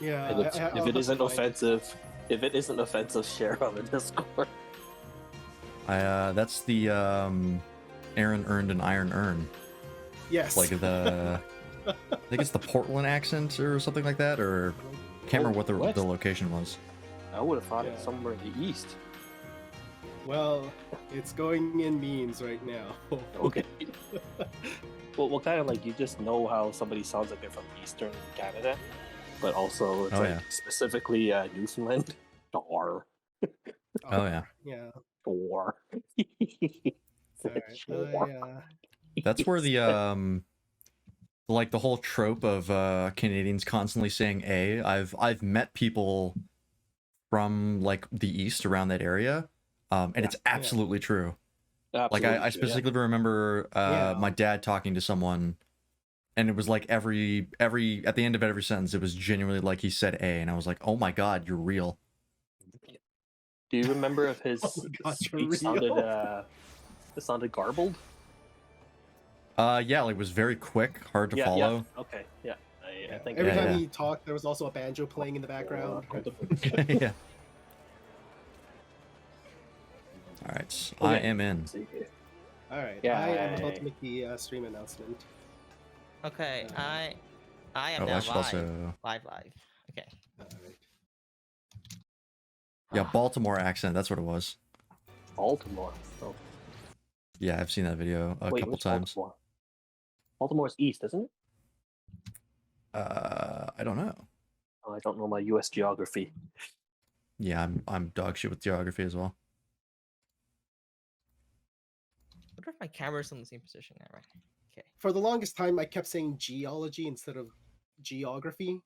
Yeah, And I'll if it have to isn't find it. offensive, share on the Discord. That's the Aaron earned an iron urn. Yes. Like I think it's the Portland accent or something like that, or can't remember what What? the location was. I would have thought it's Yeah. somewhere in the east. Well, it's going in memes right now. Okay. Well, kind of like you just know how somebody sounds like they're from Eastern Canada, but also it's specifically Newfoundland. Or. Oh yeah. Yeah. Or. Alright. That's where the like the whole trope of Canadians constantly saying "a." I've met people from like the east around that area, and it's absolutely true. Absolutely like I specifically remember my dad talking to someone, and it was like every at the end of every sentence, it was genuinely like he said "a," and I was like, "Oh my god, you're real." Do you remember if his Oh my God, you're speech sounded garbled? Yeah, like it was very quick, hard to follow. Yeah. Okay, yeah. I think every time he talked, there was also a banjo playing in the background. Yeah. All right, I am in. All right, Yeah, I am about to make the stream announcement. Okay, I am now I should live. also... live. Okay. All right. Yeah, Baltimore accent. That's what it was. Baltimore. Oh. Yeah, I've seen that video a couple times. Baltimore? Baltimore's east, isn't it? I don't know. Oh, I don't know my U.S. geography. Yeah, I'm dog shit with geography as well. I wonder if my camera's in the same position now, right? Okay. For the longest time, I kept saying geology instead of geography,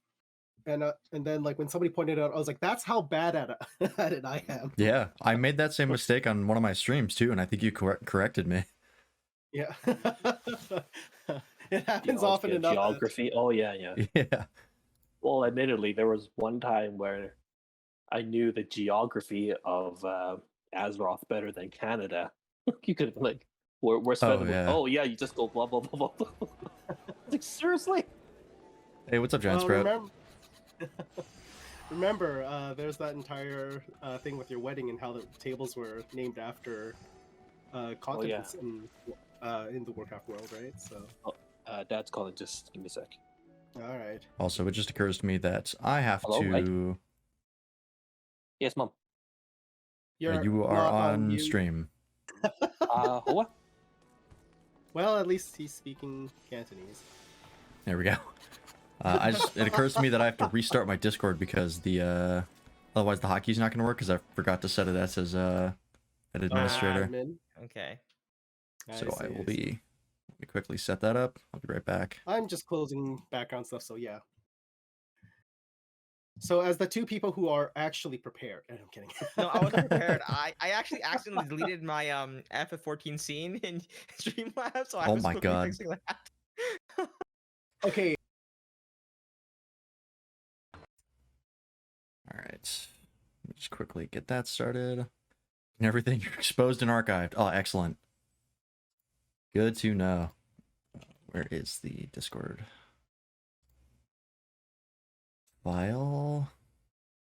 and then like when somebody pointed out, I was like, "That's how bad at it I am." Yeah, I made that same mistake on one of my streams too, and I think you corrected me. Yeah, it happens often enough. Geography. Oh yeah. Yeah. Well, admittedly, there was one time where I knew the geography of Azeroth better than Canada. You could like, we're spending. Oh yeah, you just go blah blah blah blah. Like seriously. Hey, what's up, Giant Sprout? Remember, there's that entire thing with your wedding and how the tables were named after continents in the Warcraft world, right? So. Dad's calling. Just give me a sec. All right. Also, it just occurs to me that I have to. Yes, Mom. You are on stream. What? Well, at least he's speaking Cantonese. There we go. It occurs to me that I have to restart my Discord because the otherwise the hotkeys not going to work because I forgot to set it as an administrator. Okay. So I will be. Let me quickly set that up. I'll be right back. I'm just closing background stuff, so yeah. So as the two people who are actually prepared, I'm kidding. No, I wasn't prepared. I actually accidentally deleted my FF14 scene in Streamlabs, so I was fixing that. Okay. All right. Let me just quickly get that started. And everything exposed and archived. Oh, excellent. Good to know. Where is the Discord file?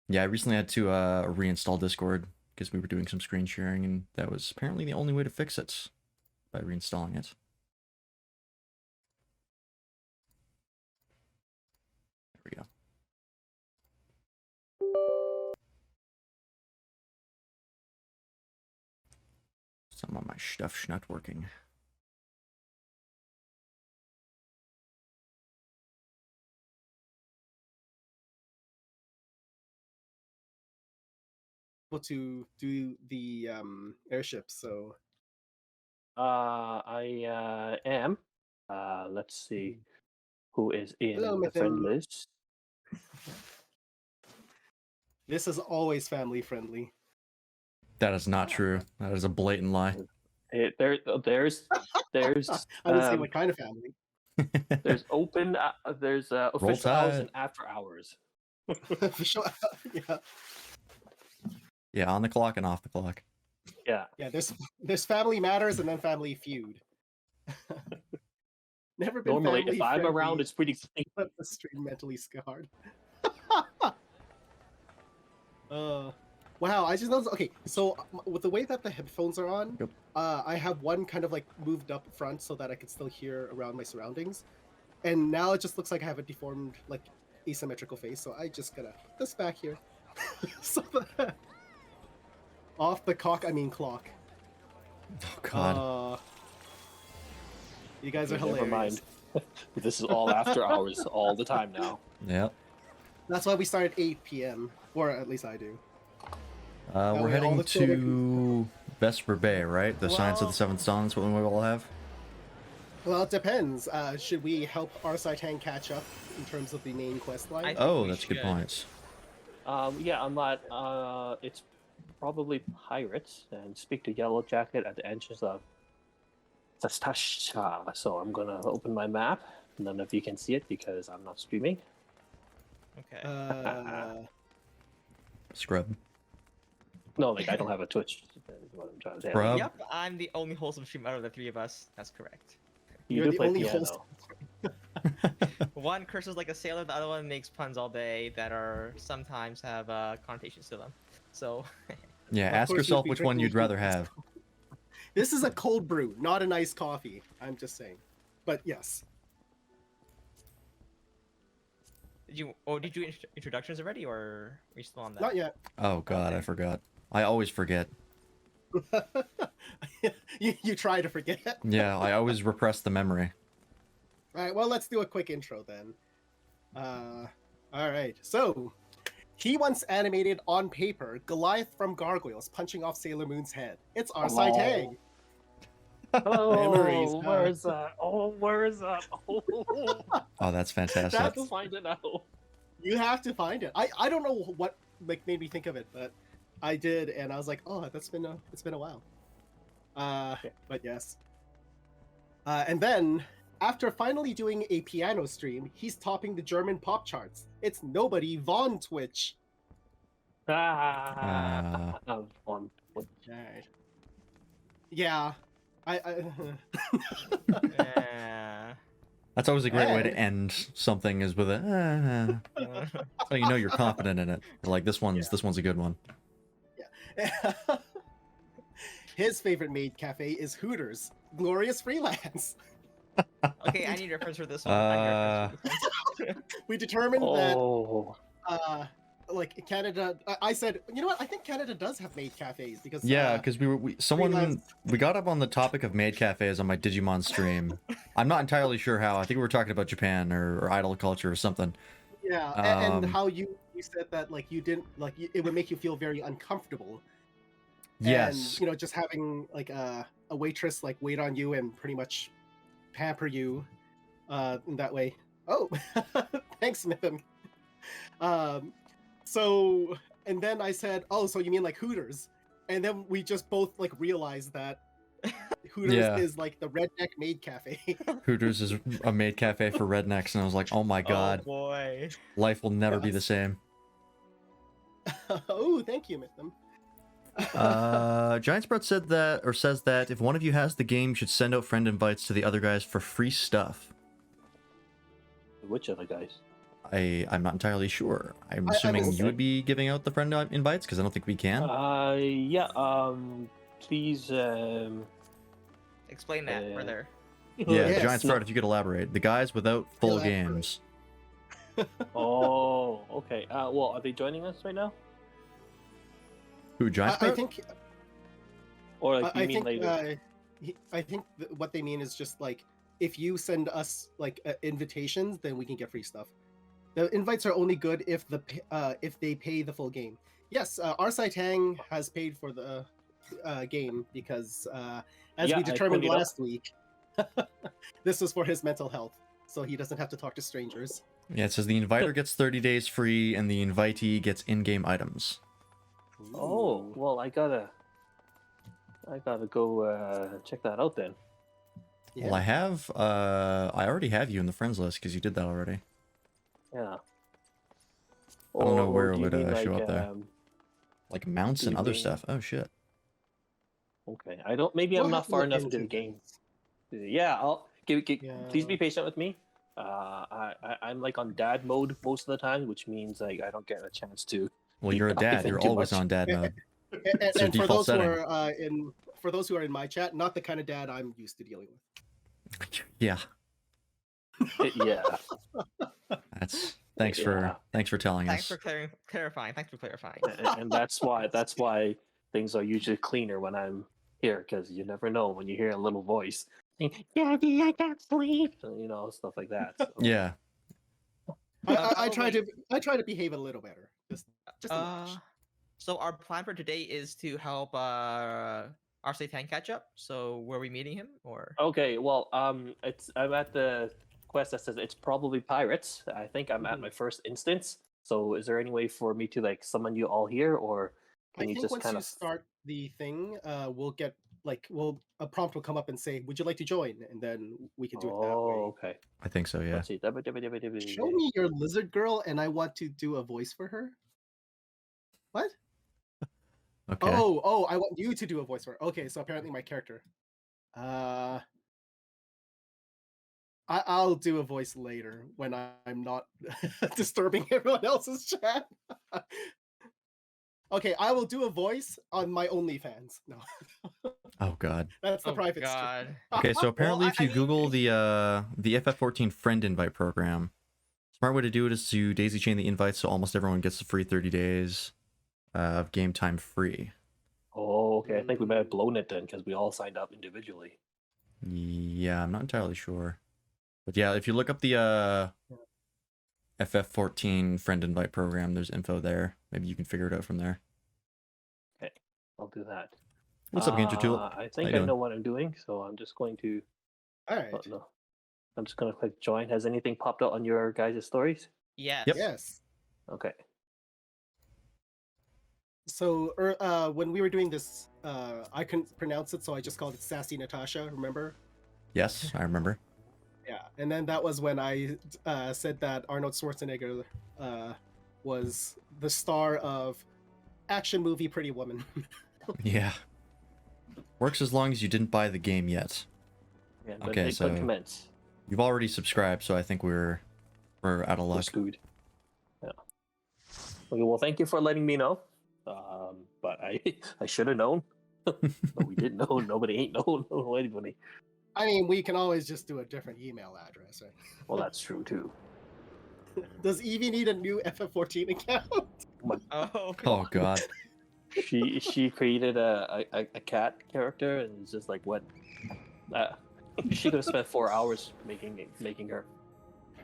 Yeah, I recently had to reinstall Discord because we were doing some screen sharing, and that was apparently the only way to fix it, by reinstalling it. There we go. Some of my stuff's not working. To do the airship, so I am. Let's see who is in the friend list. This is always family friendly. That is not true. That is a blatant lie. There's I didn't say what kind of family. There's open there's official hours and after hours. Yeah. Yeah, on the clock and off the clock. Yeah. Yeah, there's Family Matters and then Family Feud. Never been normally family if I'm friendly, around it's pretty but the stream mentally scarred. Wow, I just noticed. Okay, so with the way that the headphones are on, Yep. I have one kind of like moved up front so that I can still hear around my surroundings, and now it just looks like I have a deformed, like asymmetrical face. So I just gotta put this back here. So that... Off the cock, I mean clock. Oh God. You guys are Never hilarious. mind. This is all after hours, all the time now. Yep. That's why we start at 8 p.m. Or at least I do. We're way all heading the children to Vesper Bay, right? The Science of the Seventh Sons, what we all have. Well, it depends. Should we help Arsai catch up in terms of the main quest line? Oh, that's a good point. Yeah, I'm not. It's probably pirates, and speak to Yellow Jacket at the entrance of Tastasha. So I'm gonna open my map. None of you can see it because I'm not streaming. Okay. Scrub. No, like I don't have a Twitch. Is what I'm trying to say. Scrub. Yep, I'm the only wholesome streamer out of the three of us. That's correct. You You're do the play only piano. One curses like a sailor, the other one makes puns all day that are sometimes have connotations to them. So. Yeah, Of ask course yourself you'd be which one drinking you'd rather have. This is a cold brew, not an iced coffee. I'm just saying. But yes. Did you introductions already, or are you still on that? Not yet. Oh God, I forgot. I always forget. you try to forget. Yeah, I always repress the memory. All right, well, let's do a quick intro then. All right, so he once animated on paper Goliath from Gargoyles punching off Sailor Moon's head. It's Arsai Tang. Memories, Oh, huh? where is that? Oh, where is that? Oh, Oh, that's I fantastic. have to find it now. You have to find it. I don't know what like made me think of it, but I did, and I was like, oh, it's been a while. But yes. And then after finally doing a piano stream, he's topping the German pop charts. It's nobody Von Twitch. Ah, fun. Alright. Yeah. Yeah. That's always a great way to end something, is with a. So you know you're confident in it. You're like, this one's a good one. Yeah. His favorite maid cafe is Hooters. Glorious freelance. Okay, I need reference for this one. We determined Oh, that like Canada, I said, you know what? I think Canada does have maid cafes because Yeah, because we got up on the topic of maid cafes on my Digimon stream. I'm not entirely sure how. I think we were talking about Japan or idol culture or something. yeah, and how you said that like you didn't like it would make you feel very uncomfortable. Yes. And just having like a waitress like wait on you and pretty much pamper you in that way. Oh, thanks, Smitham. So, and then I said, oh, so you mean like Hooters? And then we just both like realized that Hooters is like the redneck maid cafe. Hooters is a maid cafe for rednecks, and I was like, oh my God, Oh boy. life will never be the same. Oh, thank you, Smitham. Giant Sprout says that if one of you has the game, you should send out friend invites to the other guys for free stuff. which other guys? I'm not entirely sure. I'm assuming you would be giving out the friend invites because I don't think we can. Yeah. Please. Explain that further. Yeah, Yes. Giant Sprout, if you could elaborate. The guys without full Elaborate. games. Oh, okay. Well, are they joining us right now? Who, Giant Sprout? I think Or like, you I mean think later? I think what they mean is just like if you send us like invitations, then we can get free stuff. The invites are only good if if they pay the full game. Yes, Arsai Tang has paid for the game because as Yeah, we I determined pulled it up. last week, this was for his mental health, so he doesn't have to talk to strangers. Yeah, it says the inviter gets 30 days free and the invitee gets in-game items. Oh, Ooh. well, I gotta go check that out then. Well, I already have you in the friends list because you did that already. Yeah. I don't know where it do you would, mean, show up there. Like mounts do and you other mean- stuff. Oh shit. Okay, I don't. Maybe We'll I'm have not to far look enough into the into game. this. Yeah, I'll give. Please be Yeah. patient with me. I'm like on dad mode most of the time, which means like I don't get a chance to Well, you're a Not to dad. think You're too always much. on dad mode. It's your And for default those who setting. are for those who are in my chat, not the kind of dad I'm used to dealing with. Yeah. Yeah. Thanks for telling Thanks us. for clarifying. Thanks for clarifying. And that's why things are usually cleaner when I'm here, because you never know when you hear a little voice, Daddy, I can't sleep, you know, stuff like that. So. Yeah. I try to behave a little better. Just a notch. So our plan for today is to help RC10 catch up. So were we meeting him or? Okay, well, I'm at the quest that says it's probably pirates. I think I'm at my first instance. So is there any way for me to like summon you all here, or I can you think just once kind you of start the thing, we'll get a prompt will come up and say, "Would you like to join?" And then we can do it that way. Oh, okay. I think so, yeah. Let's see. Show me your lizard girl, and I want to do a voice for her. What? Okay. Oh, I want you to do a voice for her. Okay, so apparently my character. I'll do a voice later when I'm not disturbing everyone else's chat. Okay, I will do a voice on my OnlyFans. No. Oh God. That's the Oh private God. stream. Okay, so apparently Well, if you Google the FF14 friend invite program, smart way to do it is to daisy chain the invites so almost everyone gets the free 30 days of game time free. Oh, okay. I think we might have blown it then because we all signed up individually. Yeah, I'm not entirely sure. But yeah, if you look up the FF14 friend invite program, there's info there. Maybe you can figure it out from there. Okay, I'll do that. What's up, Ganger Tulip? I think I know what I'm doing, so I'm just going to. All right. Oh, no. I'm just going to click join. Has anything popped up on your guys' stories? Yes. Yep. Yes. Okay. So when we were doing this, I couldn't pronounce it, so I just called it Sassy Natasha. Remember? Yes, I remember. Yeah, and then that was when I said that Arnold Schwarzenegger was the star of action movie Pretty Woman. Yeah. Works as long as you didn't buy the game yet. Yeah, but Okay, they so could commence. you've already subscribed, so I think we're out of We're luck. screwed. Yeah. Okay, well, thank you for letting me know. But I should have known. But we didn't know. Nobody ain't know anybody. I mean, we can always just do a different email address, right? Well, that's true too. Does Evie need a new FF14 account? Oh. Oh God. She created a cat character and it's just like what she could have spent 4 hours making her,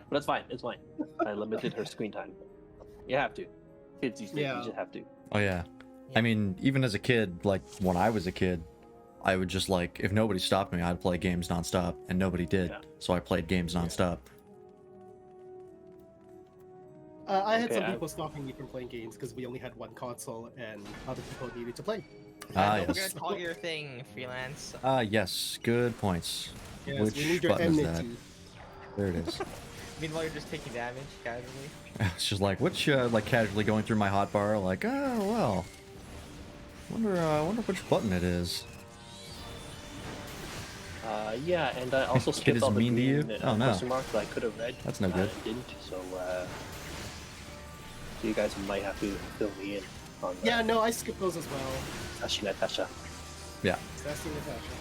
but it's fine. It's fine. I limited her screen time. You have to. Kids these days, you just have to. Oh yeah. I mean, even as a kid, like when I was a kid, I would just like, if nobody stopped me, I'd play games nonstop, and nobody did. Yeah. So I played games nonstop. I had some people stopping me from playing games because we only had one console and other people needed to play. Ah, We're gonna yes. call your thing freelance. Ah, yes. Good points. Yes, Which we need your button is that? enmity. There it is. Meanwhile, you're just taking damage casually. It's just like, like casually going through my hotbar, like, oh, well. Wonder which button it is. Yeah, and I also Kid skipped is all the mean to you? green, Oh, no. question marks that I could have read. That's no good. I didn't, so you guys might have to fill me in on that. Yeah, no, I skipped those as well. Sashi Natasha. Yeah. Sassy Natasha.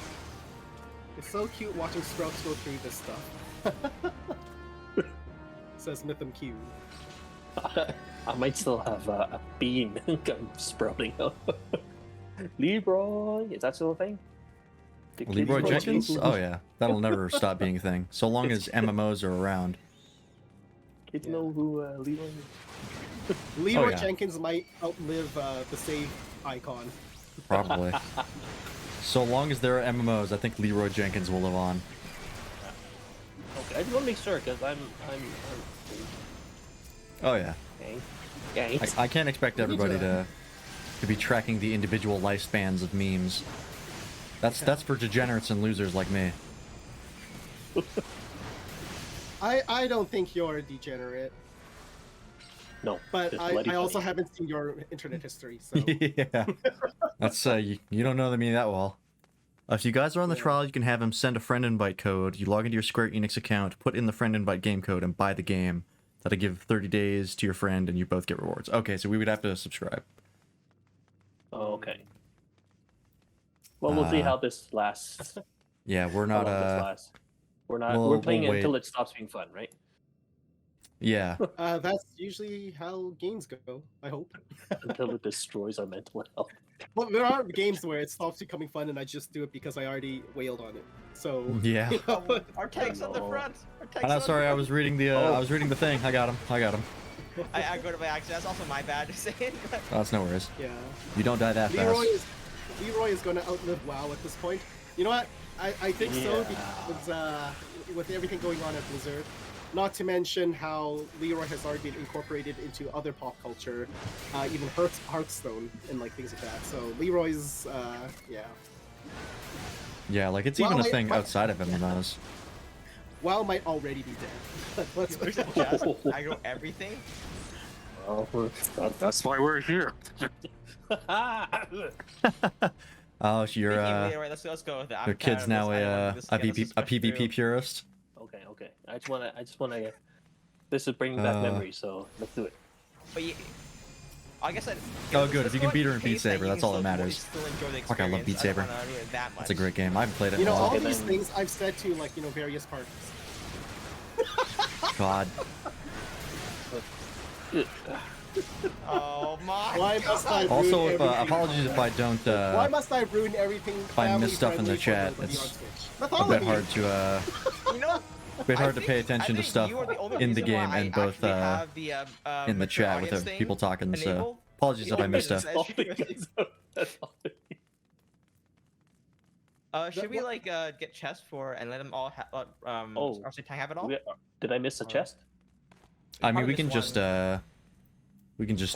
It's so cute watching Sprouts go through this stuff. Says Mytham Q. I might still have a bean sprouting up. Leroy, is that still a thing? Do kids Leroy know Jenkins? what- Oh yeah. That'll never stop being a thing. So long as MMOs are around. Kids know who Leroy is? Leroy yeah. Jenkins might outlive the save icon. Probably. So long as there are MMOs, I think Leroy Jenkins will live on. Okay, I just want to make sure because I'm Oh yeah. okay. I can't expect We need everybody to- to be tracking the individual lifespans of memes. That's for degenerates and losers like me. I don't think you're a degenerate, No, but just I bloody also funny. haven't seen your internet history, so Yeah. That's you don't know me that well. If you guys are on the trial, you can have him send a friend invite code. You log into your Square Enix account, put in the friend invite game code, and buy the game. That'll give 30 days to your friend, and you both get rewards. Okay, so we would have to subscribe. Oh, okay. Well, we'll see how this lasts. Yeah, we're How not. long this lasts. We're we'll playing it wait. until it stops being fun, right? Yeah. That's usually how games go. I hope. Until it destroys our mental health. Well, there are games where it stops becoming fun, and I just do it because I already wailed on it. So Yeah. Our tank's on the front. Our tank's I'm on sorry. the I was reading the. I was reading the thing. I got him. I go to my accident. That's also my bad. Just saying. Oh, that's no worries. yeah, You don't die that fast. Leroy is going to outlive WoW at this point. You know what? I think so because with everything going on at Blizzard, not to mention how Leroy has already been incorporated into other pop culture, even Hearthstone and like things like that. So Leroy's, yeah. Yeah, like it's even a thing outside of MMOs. WoW might already be dead. Let's There's a chest. I go everything. Well, that's why we're here. Oh, so you're Right, let's go with it. your kid's now a PvP purist. Okay. I just wanna. This is bringing back memories, so let's do it. But I guess I. Oh, good. If you can beat her in Beat Saber, that's all that matters. Fuck, I love Beat Saber. It's a great game. I haven't played it. You know, all in a these things I've said to like various parties. God. Oh my. Why must I ruin Also, apologies if I don't. Why must I ruin everything? If I miss stuff in the chat, it's a bit hard to You know, a bit hard to pay attention to stuff in the game and both in the chat with people talking. So apologies if I missed stuff. Should we like get chests for and let them all RC Tank have it all? Did I miss a chest? I mean, we can just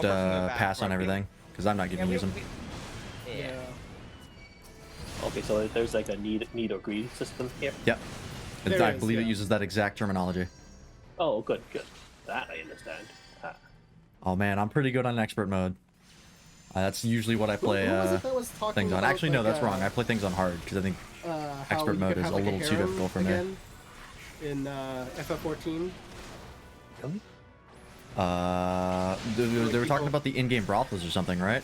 pass on everything because I'm not gonna use them. Yeah. Okay, so there's like a need or greed system here. Yep. I believe it uses that exact terminology. Oh, good. That I understand. Oh man, I'm pretty good on expert mode. That's usually what I play things on. Actually, no, that's wrong. I play things on hard because I think expert mode is a little too difficult for me. In FF14. They were talking about the in-game brothels or something, right?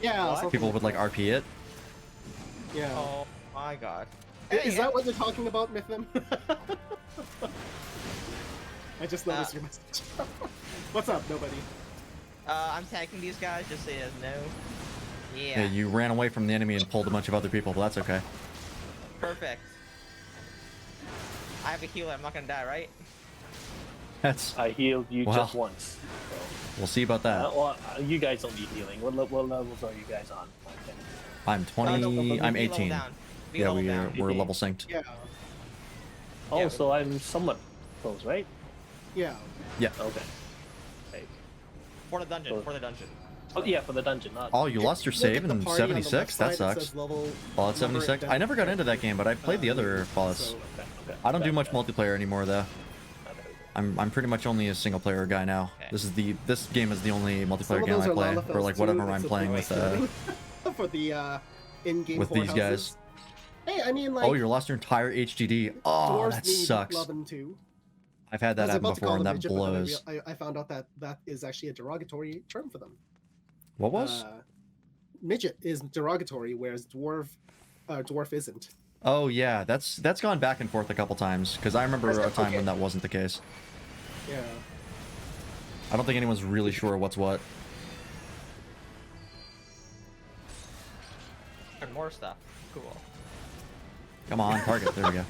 Yeah. People would like RP it. Yeah. Oh my god. Is that what they're talking about, Mythim? I just noticed your message. What's up, nobody? I'm tanking these guys just so you guys know. Yeah, you ran away from the enemy and pulled a bunch of other people, but that's okay. Perfect. I have a healer, I'm not gonna die, right? I healed you just once. So. We'll see about that. Well, you guys don't need healing. What levels are you guys on? I'm 20. I'm 18. Yeah, we're level synced. Yeah. Oh, yeah. So I'm somewhat close, right? Yeah. Yeah. Okay. For the dungeon. Oh yeah, for the dungeon. Oh, you lost your save in 76? That sucks. Fallout 76? I never got into that game, but I played the other Fallouts. I don't do much multiplayer anymore, though. I'm pretty much only a single player guy now. Okay. This game is the only multiplayer game I play, or like whatever I'm playing with for the in-game with these guys. Hey, I mean, like, oh, you lost your entire HDD. Oh, that sucks. I've had that happen before, and that blows. I found out that is actually a derogatory term for them. What was? Midget is derogatory, whereas dwarf isn't. Oh yeah, that's gone back and forth a couple times because I remember a time when that wasn't the case. Yeah. I don't think anyone's really sure what's what. And more stuff. Cool. Come on, target. There we go.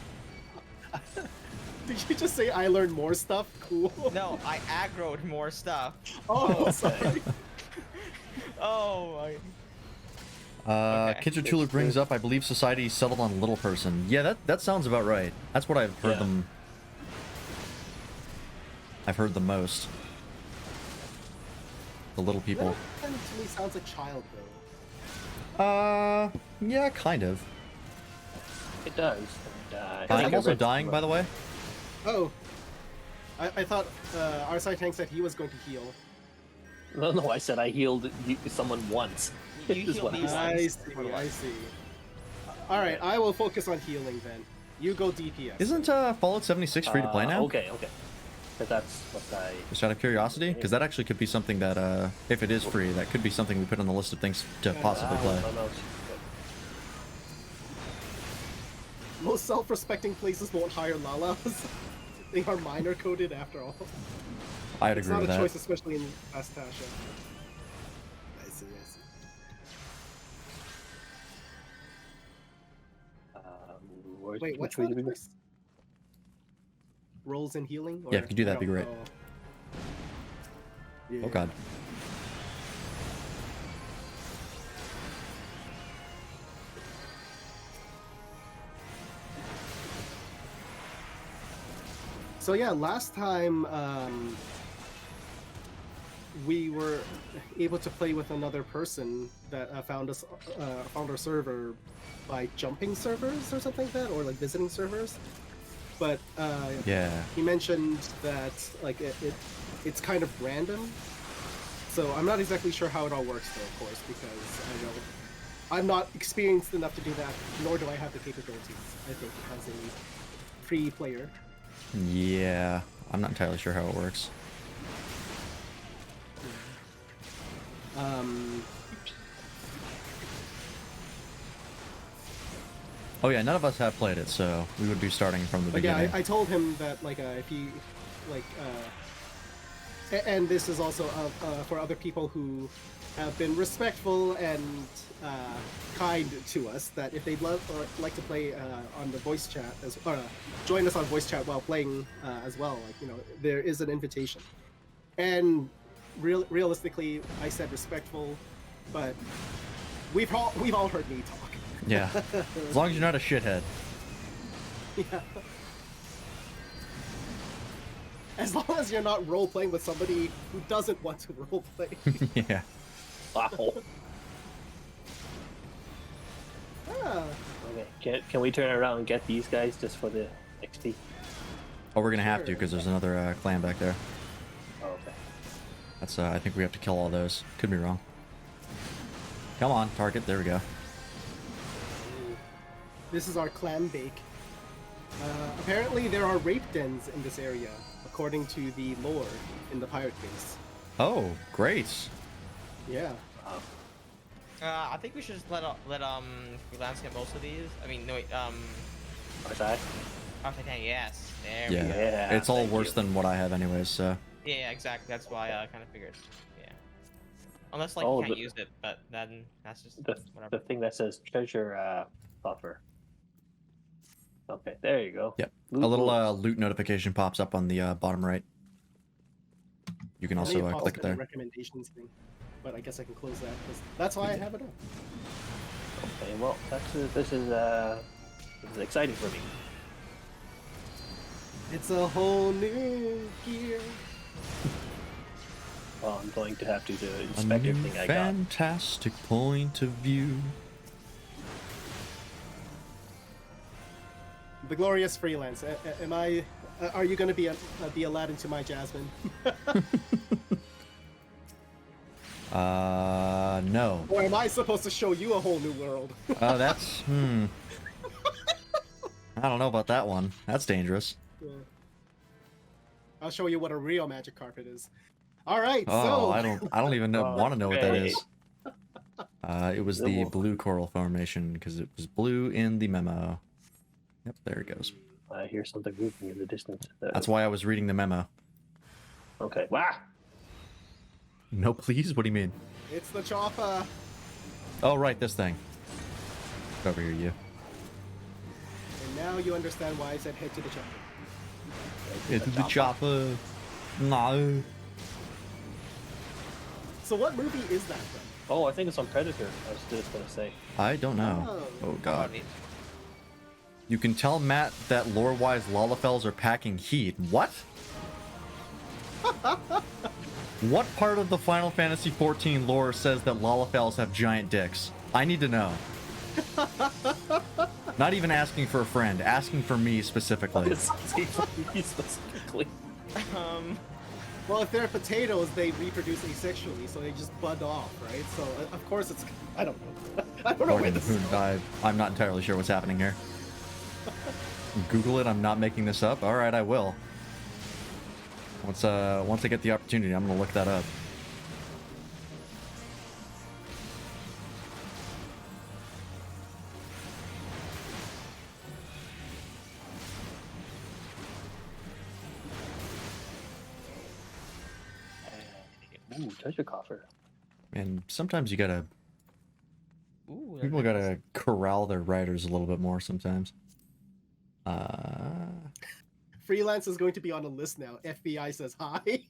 Did you just say I learned more stuff? Cool. No, I aggroed more stuff. Oh, sorry. Oh my. Okay. Kincher brings up, I believe society settled on little person. Yeah, that sounds about right. That's what I've heard them. I've heard the most. The little people. That kind of to me sounds like child though. Yeah, kind of. It does. I'm also dying, by the way. Oh. I thought our side tank said he was going to heal. No, I said I healed someone once. You healed me once. I see. Alright, I will focus on healing then. You go DPS. Isn't Fallout 76 free to play now? Okay. But that's what I... Just out of curiosity? Because that actually could be something that, if it is free, that could be something we put on the list of things to possibly play. Most self-respecting places won't hire Lalas. They are minor coded after all. I'd agree with that. It's not a choice, especially in Astasha. I see. Wait, what's that choice? Rolls and healing? Or, yeah, if you could do that, that'd be great. Yeah. Oh god. So yeah, last time we were able to play with another person that found our server by jumping servers or something like that, or like visiting servers. But yeah, he mentioned that like it's kind of random. So I'm not exactly sure how it all works though, of course, because I'm not experienced enough to do that, nor do I have the capabilities, I think, as a free player. Yeah, I'm not entirely sure how it works. Oh yeah, none of us have played it, so we would be starting from the beginning. Yeah, I told him that like if he like and this is also for other people who have been respectful and kind to us, that if they'd love or like to play on the voice chat or join us on voice chat while playing as well, like there is an invitation. And realistically, I said respectful, but we've all heard me talk. Yeah, as long as you're not a shithead. Yeah. As long as you're not role-playing with somebody who doesn't want to role-play. Yeah. Wow. Okay, can we turn around and get these guys just for the XP? Oh, we're gonna have to, because there's another clan back there. Oh, okay. That's, I think we have to kill all those. Could be wrong. Come on, target, there we go. This is our clam bake. Apparently there are rape dens in this area, according to the lore in the pirate base. Oh, great. Yeah. I think we should just let freelance get most of these. I mean, no wait, Artai? Artai, yes. There we go. Yeah, it's all worse than what I have anyways, so. Yeah, exactly. That's why I kind of figured. Yeah. Unless like you can't use it, but then that's just whatever. The thing that says treasure buffer. Okay, there you go. Yep. A little loot notification pops up on the bottom right. You can also click there. Recommendations thing, but I guess I can close that because that's why I have it up. Okay, well, this is exciting for me. It's a whole new gear. Well, I'm going to have to inspect everything I got. Fantastic point of view. The glorious freelance. Am I? Are you going to be the Aladdin to my Jasmine? No. Or am I supposed to show you a whole new world? Oh, that's I don't know about that one. That's dangerous. Yeah. I'll show you what a real magic carpet is. All right. Oh, so I don't even want to know what that is. It was the blue coral formation because it was blue in the memo. Yep, there it goes. I hear something moving in the distance. That's why I was reading the memo. Okay. Wow. No, please? What do you mean? It's the chopper. Oh, right, this thing. Get over here, you. And now you understand why I said head to the chopper. Head to the chopper. No. So what movie is that from? Oh, I think it's on Predator. I was just gonna say. I don't know. Oh god. Oh, You can tell Matt that lore-wise Lalafels are packing heat. What? What part of the Final Fantasy XIV lore says that Lalafels have giant dicks? I need to know. Not even asking for a friend, asking for me specifically. Specifically. Well, if they're potatoes, they reproduce asexually, so they just bud off, right? So of course it's. I don't know. I don't know where this is going. I'm not entirely sure what's happening here. Google it. I'm not making this up. All right, I will. Once I get the opportunity, I'm gonna look that up. Ooh, treasure coffer. And sometimes you gotta Ooh, people gotta corral their riders a little bit more sometimes. Freelance is going to be on a list now. FBI says hi.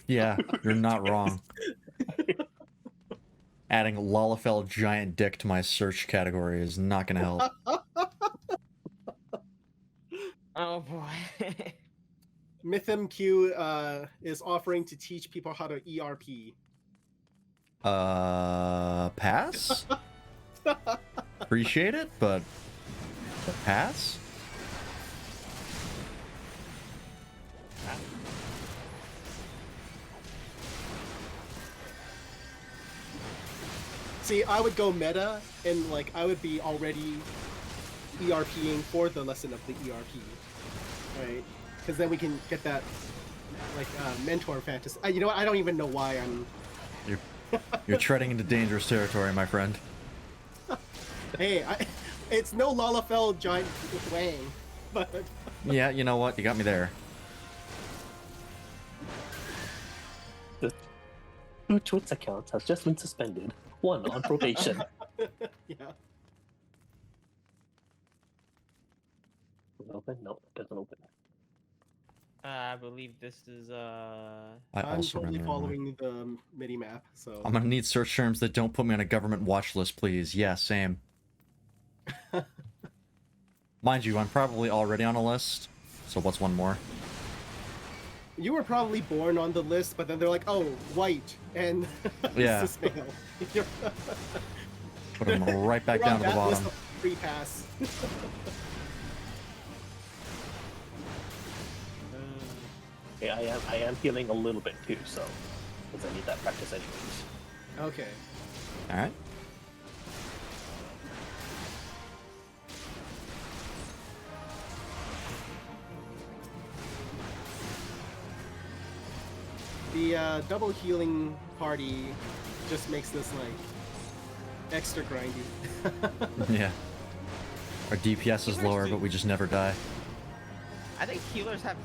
Yeah, you're not wrong. Adding Lalafell giant dick to my search category is not gonna help. Oh boy. MythMQ is offering to teach people how to ERP. Pass? Appreciate it, but pass? See, I would go meta, and like I would be already ERPing for the lesson of the ERP, right? Because then we can get that like mentor fantasy. You know what? I don't even know why I'm. You're treading into dangerous territory, my friend. Hey, it's no Lalafell giant Wang, but Yeah, you know what? You got me there. The 2 Twitch accounts have just been suspended. 1 on probation. yeah. Does it open? No, it doesn't open. I believe this is I I'm also totally ran the wrong way. following the mini map, so I'm gonna need search terms that don't put me on a government watch list, please. Yeah, same. Mind you, I'm probably already on a list, so what's one more? you were probably born on the list, but then they're like, oh, white and Yeah. cis male. You're- Put them right back you're on down to the that list bottom. of free pass. Okay, I am healing a little bit too, so because I need that practice anyways. Okay. Alright. The double healing party just makes this like extra grindy. Yeah. Our DPS is lower, but we just never die. I think healers have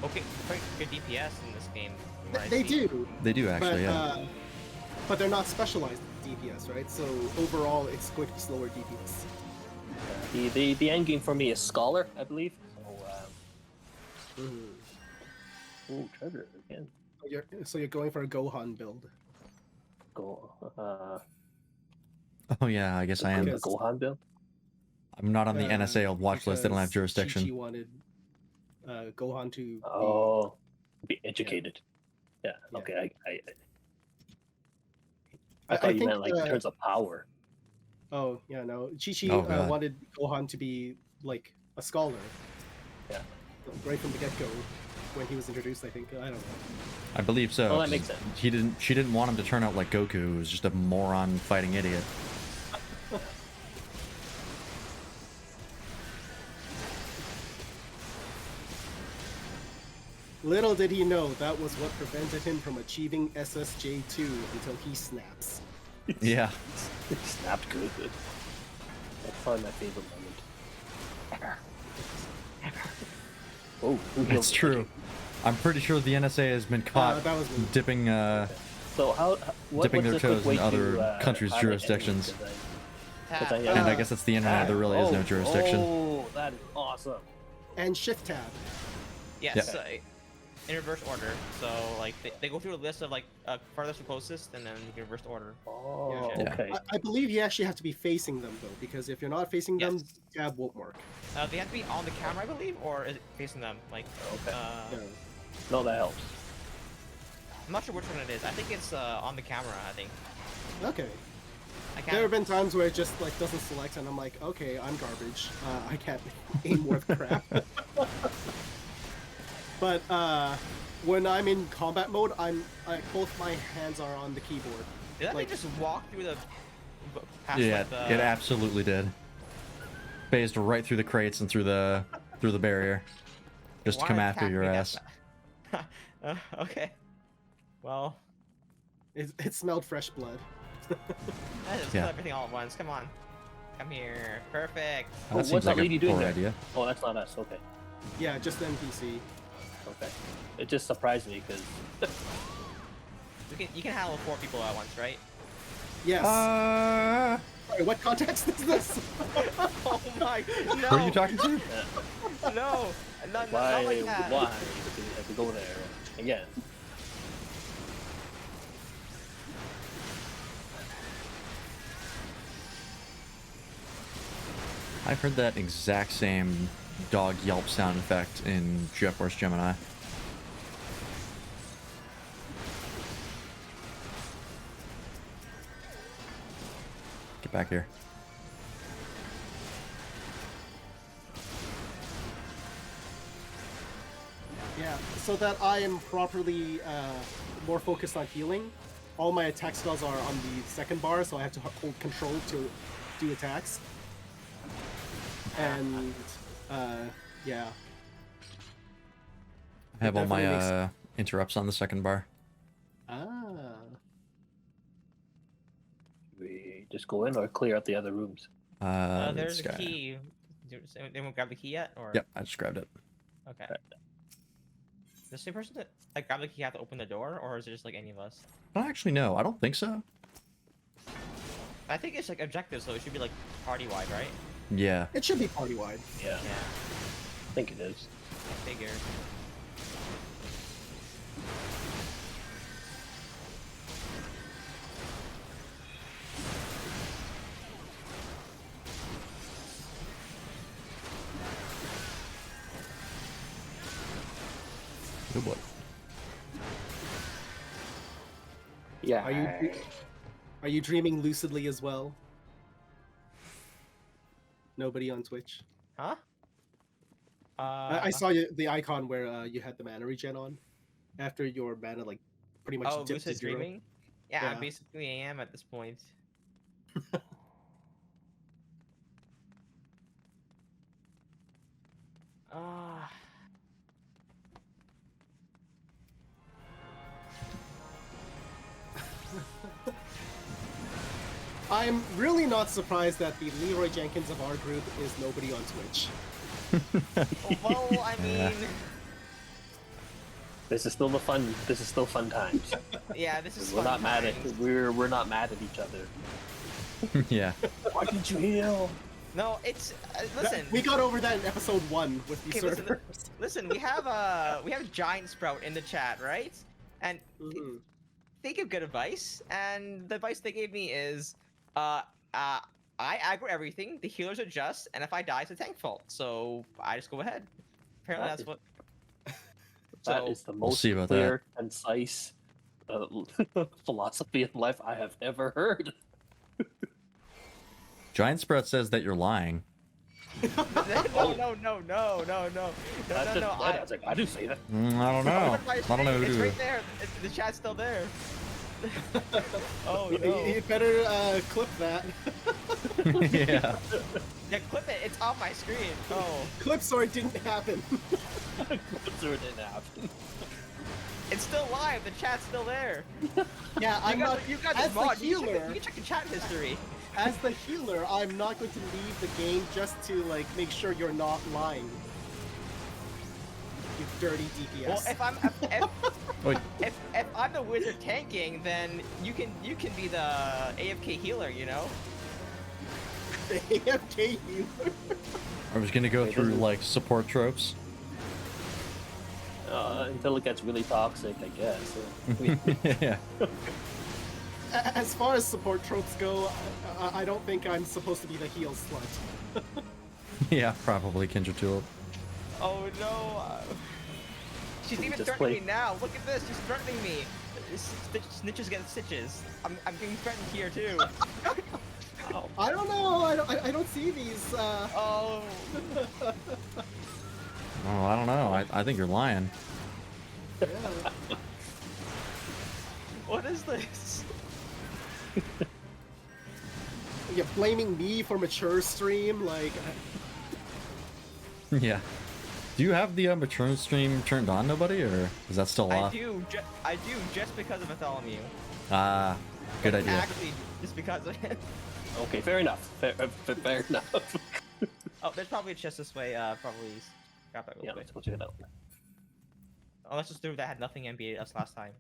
quite good DPS in this game. from what I They see. do, They do actually, yeah. but they're not specialized DPS, right? So overall, it's going to be slower DPS. The end game for me is Scholar, I believe. So, ooh, treasure again. So you're going for a Gohan build. Go, Oh yeah, I guess I am. the Gohan build. I'm not on the NSA watch list. They don't have because jurisdiction. Chi-Chi wanted Gohan to be... Oh, be educated. Yeah. Yeah. Okay. I thought you think, meant like in terms of power. Oh yeah, no. Chi-Chi Oh, God. wanted Gohan to be like a scholar. Yeah. Right from the get-go, when he was introduced, I think. I don't know. I believe so. Oh, that 'cause makes sense. She didn't want him to turn out like Goku, who was just a moron fighting idiot. Little did he know that was what prevented him from achieving SSJ2 until he snaps. Yeah. It snapped good. That's probably my favorite moment. Oh, who healed It's me? true. I'm pretty sure the NSA has been caught That was me. dipping So dipping their what's a quick toes way in other to, countries' find an enemy? jurisdictions. 'Cause I- And I guess that's the internet. There really is no jurisdiction. Oh, that is awesome. And shift tab. Yes, in reverse order. So like they go through a list of like farthest to closest, and then you can reverse order. Oh, Yeah. okay. I believe you actually have to be facing them though, because if you're not facing them, Yes. tab won't work. They have to be on the camera, I believe, or is it facing them? Like, Okay. Yeah. No, that helps. I'm not sure which one it is. I think it's on the camera. I think. Okay. I There have can't. been times where it just like doesn't select, and I'm like, okay, I'm garbage. I can't aim worth crap. But when I'm in combat mode, both my hands are on the keyboard. Did that like- thing just walk through the? Past, Yeah, like, the... it absolutely did. Phased right through the crates and through the barrier, just to Why come attack after your me that ass. fast? Okay. Well, It smelled fresh blood. let's just kill everything all at once. Come on. Come here. Perfect. Oh, that seems what's that like lady a doing poor there? idea. Oh, that's not us. Okay. Yeah, just the NPC. Okay. It just surprised me because You can handle 4 people at once, right? Yes. Sorry, what context is this? Oh my! No. Who are you talking to? No. Not why like that. do we have to go there again? I've heard that exact same dog yelp sound effect in Jet Force Gemini. Get back here. Yeah, so that I am properly more focused on healing. All my attack spells are on the second bar, so I have to hold control to do attacks. And yeah. I have all my definitely interrupts on the second bar. Ah. We just go in or clear out the other rooms. There's this a guy. key. Anyone grab the key yet? Or Yep, I just grabbed it. Okay. Does the person that like grab the key have to open the door, or is it just like any of us? I don't actually know. I don't think so. I think it's like objectives, so it should be like party wide, right? Yeah. It should be party wide. Yeah, Yeah, I think it is. I figured. Good boy. Yeah. Are you dreaming lucidly as well? Nobody on Twitch. Huh? I saw the icon where you had the mana regen on after your mana like pretty much Oh, dipped to lucid zero. dreaming. Yeah, Yeah. basically I am at this point. Ah. I'm really not surprised that the Leroy Jenkins of our group is nobody on Twitch. Well, I mean, This is still the fun. This is still fun times. yeah, this is. We're fun not mad at. times. We're not mad at each other. Yeah. Why didn't you heal? No, it's listen. We got over that in episode 1 with the Okay, server. listen, we have Giant Sprout in the chat, right? And Mhm. they give good advice, and the advice they gave me is, I aggro everything, the healers adjust, and if I die, it's a tank fault. So I just go ahead. Apparently, that's what. That So- is the We'll most see about clear, concise philosophy in life I have ever heard. Giant Sprout says that you're lying. No. I was like, I do say that. I don't know. I don't know who It's to. right there. The chat's still there. Oh You no. better clip that. Yeah. Yeah, clip it. It's on my screen. Oh. Clip so it didn't happen. Through it in half. It's still live. The chat's still there. Yeah, I'm not. You got as the the mod. You healer, can check the chat history. as the healer, I'm not going to leave the game just to like make sure you're not lying. You dirty DPS. Well, Wait. if I'm the wizard tanking, then you can be the AFK healer. You know. The AFK healer. I was gonna go through like support tropes. Until it gets really toxic, I guess. Yeah. As far as support tropes go, I don't think I'm supposed to be the heal slut. Yeah, probably Kindred Tulip. Oh no. She's even Just threatening play- me now. Look at this. She's threatening me. Snitches get stitches. I'm being threatened here too. Oh, I don't know. I don't see these. Oh. Oh, I don't know. I think you're lying. Yeah. What is this? You're blaming me for mature stream, like. Yeah. Do you have the return stream turned on, nobody, or is that still off? I do just because of Bartholomew. Ah, good idea. Actually, just because of it. Okay, fair enough. Fair enough. Oh, there's probably a chest this way. Probably. Grab that real Yeah, quick. let's go check it out. Oh, let's just do that had nothing NBA us last time.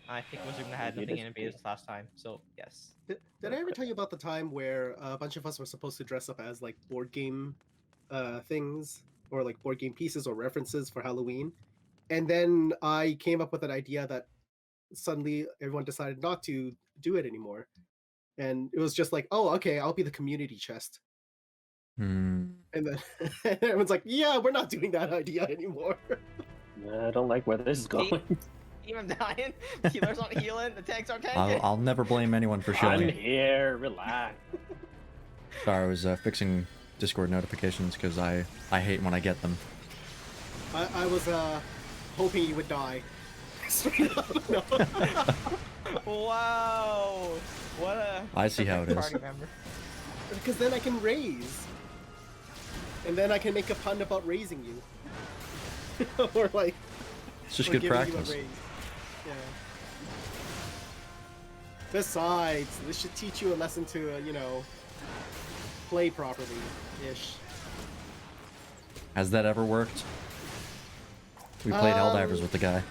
I think it was room that had It nothing is NBA us last time. So yes. Did I ever tell you about the time where a bunch of us were supposed to dress up as like board game things or like board game pieces or references for Halloween? And then I came up with an idea that suddenly everyone decided not to do it anymore. And it was just like, oh, okay, I'll be the community chest. Hmm. And then everyone's like, yeah, we're not doing that idea anymore. I don't like where this is going. Team, I'm dying. Healers aren't healing. The tanks aren't tanking. I'll never blame anyone for I'm shilling. here, relax. Sorry, I was fixing Discord notifications because I hate when I get them. I was hoping you would die. Straight up, no. Wow. What a. I see how it is. party member. Because then I can raise. And then I can make a pun about raising you. Or like... It's just or good giving you a practice. raise. Yeah. Besides, this should teach you a lesson to, you know, play properly-ish. Has that ever worked? We played Helldivers with the guy.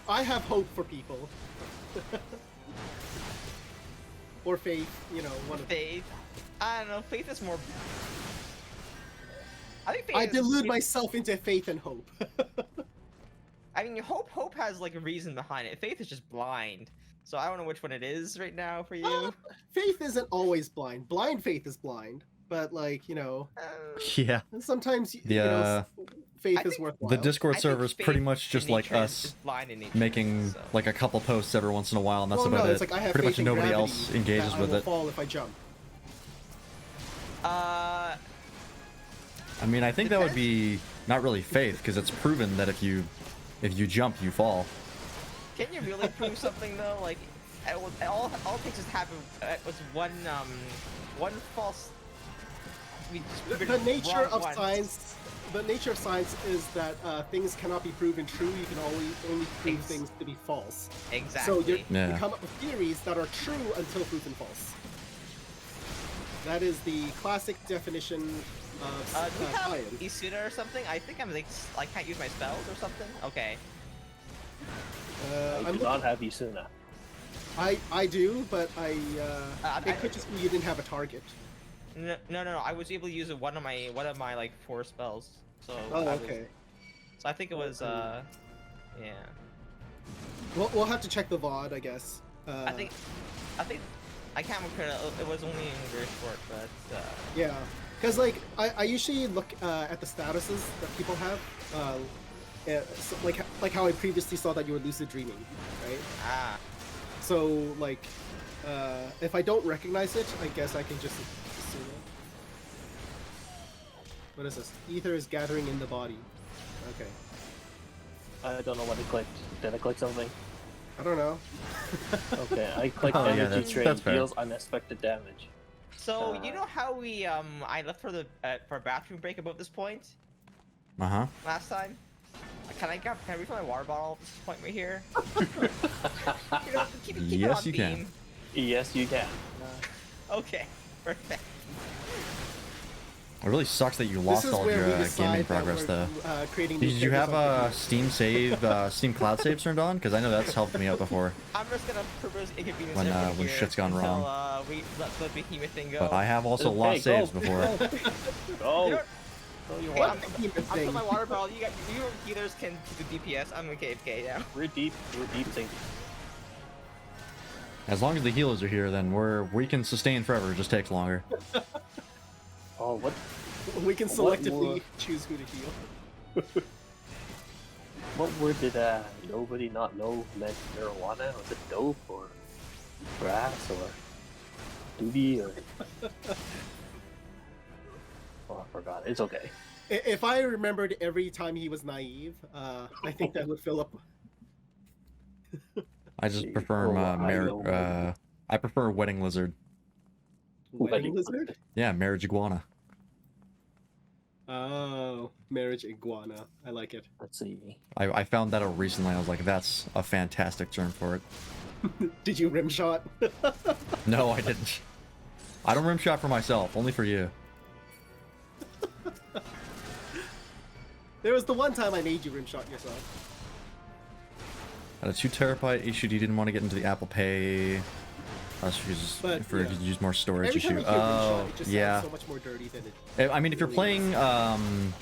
I have hope for people. Or faith, you know, one of them. Faith. I don't know. Faith is more. I think faith I is- delude myself into faith and hope. I mean, hope has like a reason behind it. Faith is just blind. So I don't know which one it is right now for you. Faith isn't always blind. Blind faith is blind. But like, you know, Yeah. sometimes you The, know, faith I is think worthwhile. The Discord I think server is pretty faith much in just like nature is us blind in nature, making so. like a couple posts every once in a while, and that's Well, about no, it. it's like I have Pretty faith much in nobody gravity else engages that with I will it. fall if I jump. Uh, I mean, I think that would Depends. be not really faith, because it's proven that if you jump, you fall. can you really prove something though? Like, all it takes is have was one false. The nature of science. The nature of science is that things cannot be proven true. You can only prove things to be false. Exactly. So you Yeah. come up with theories that are true until proven false. That is the classic definition of do we have science. Isuna or something? I think I'm like I can't use my spells or something. Okay. I do not have Isuna. I do, but it I- could just be you didn't have a target. No. I was able to use one of my like 4 spells. So. Oh, I was- okay. So I think it was yeah. We'll have to check the VOD, I guess. I think I can't remember. It was only in very short, but Yeah, because like I usually look at the statuses that people have, so, like how I previously saw that you were lucid dreaming, right? ah. So like, if I don't recognize it, I guess I can just assume it. What is this? Ether is gathering in the body. Okay. I don't know what I clicked. Did I click something? I don't know. Okay, I clicked Oh, yeah, energy that's train fair. deals unexpected damage. So you know how we I left for the for a bathroom break about this point Uh-huh. last time? Can I refill my water bottle at this point right here? You know, keep it Yes, on you can. theme. Yes, you can. Okay, perfect. It really sucks that you This lost is all where your we gaming decide that progress, we're, though. creating Did new you have characters on Steam save, Steam Cloud Save turned on? Because I know that's helped me out before. I'm just gonna purpose inconvenience When, everyone when here shit's gone until, wrong. we let the behemoth thing go. But I have also Hey, lost go, saves before. Go. You Go. know, Go your Hey, way. I'm Behemoth put thing. my water bottle. You healers can keep the DPS. I'm okay now. We're deep sinking. As long as the healers are here, then we can sustain forever. It just takes longer. Oh, what? We can What selectively more? choose who to heal. What word did nobody not know meant marijuana? Was it dope or grass or doobie or? Oh, I forgot. It's okay. If I remembered every time he was naive, I think that would fill up. I just See, prefer oh, I know. I prefer Wedding Lizard. Wedding lizard? Yeah, marriage iguana. Oh, marriage iguana. I like it. Let's see. I found that out recently. I was like, that's a fantastic term for it. Did you rim shot? No, I didn't. I don't rim shot for myself, only for you. There was the one time I made you rim shot yourself. At a 2 terabyte issue, you didn't want to get into the Apple Pay. But, For yeah. use more storage Every time issue. I hear rim shot, Oh, it just yeah. sounds so much more dirty than it. I mean, if you're really is. playing,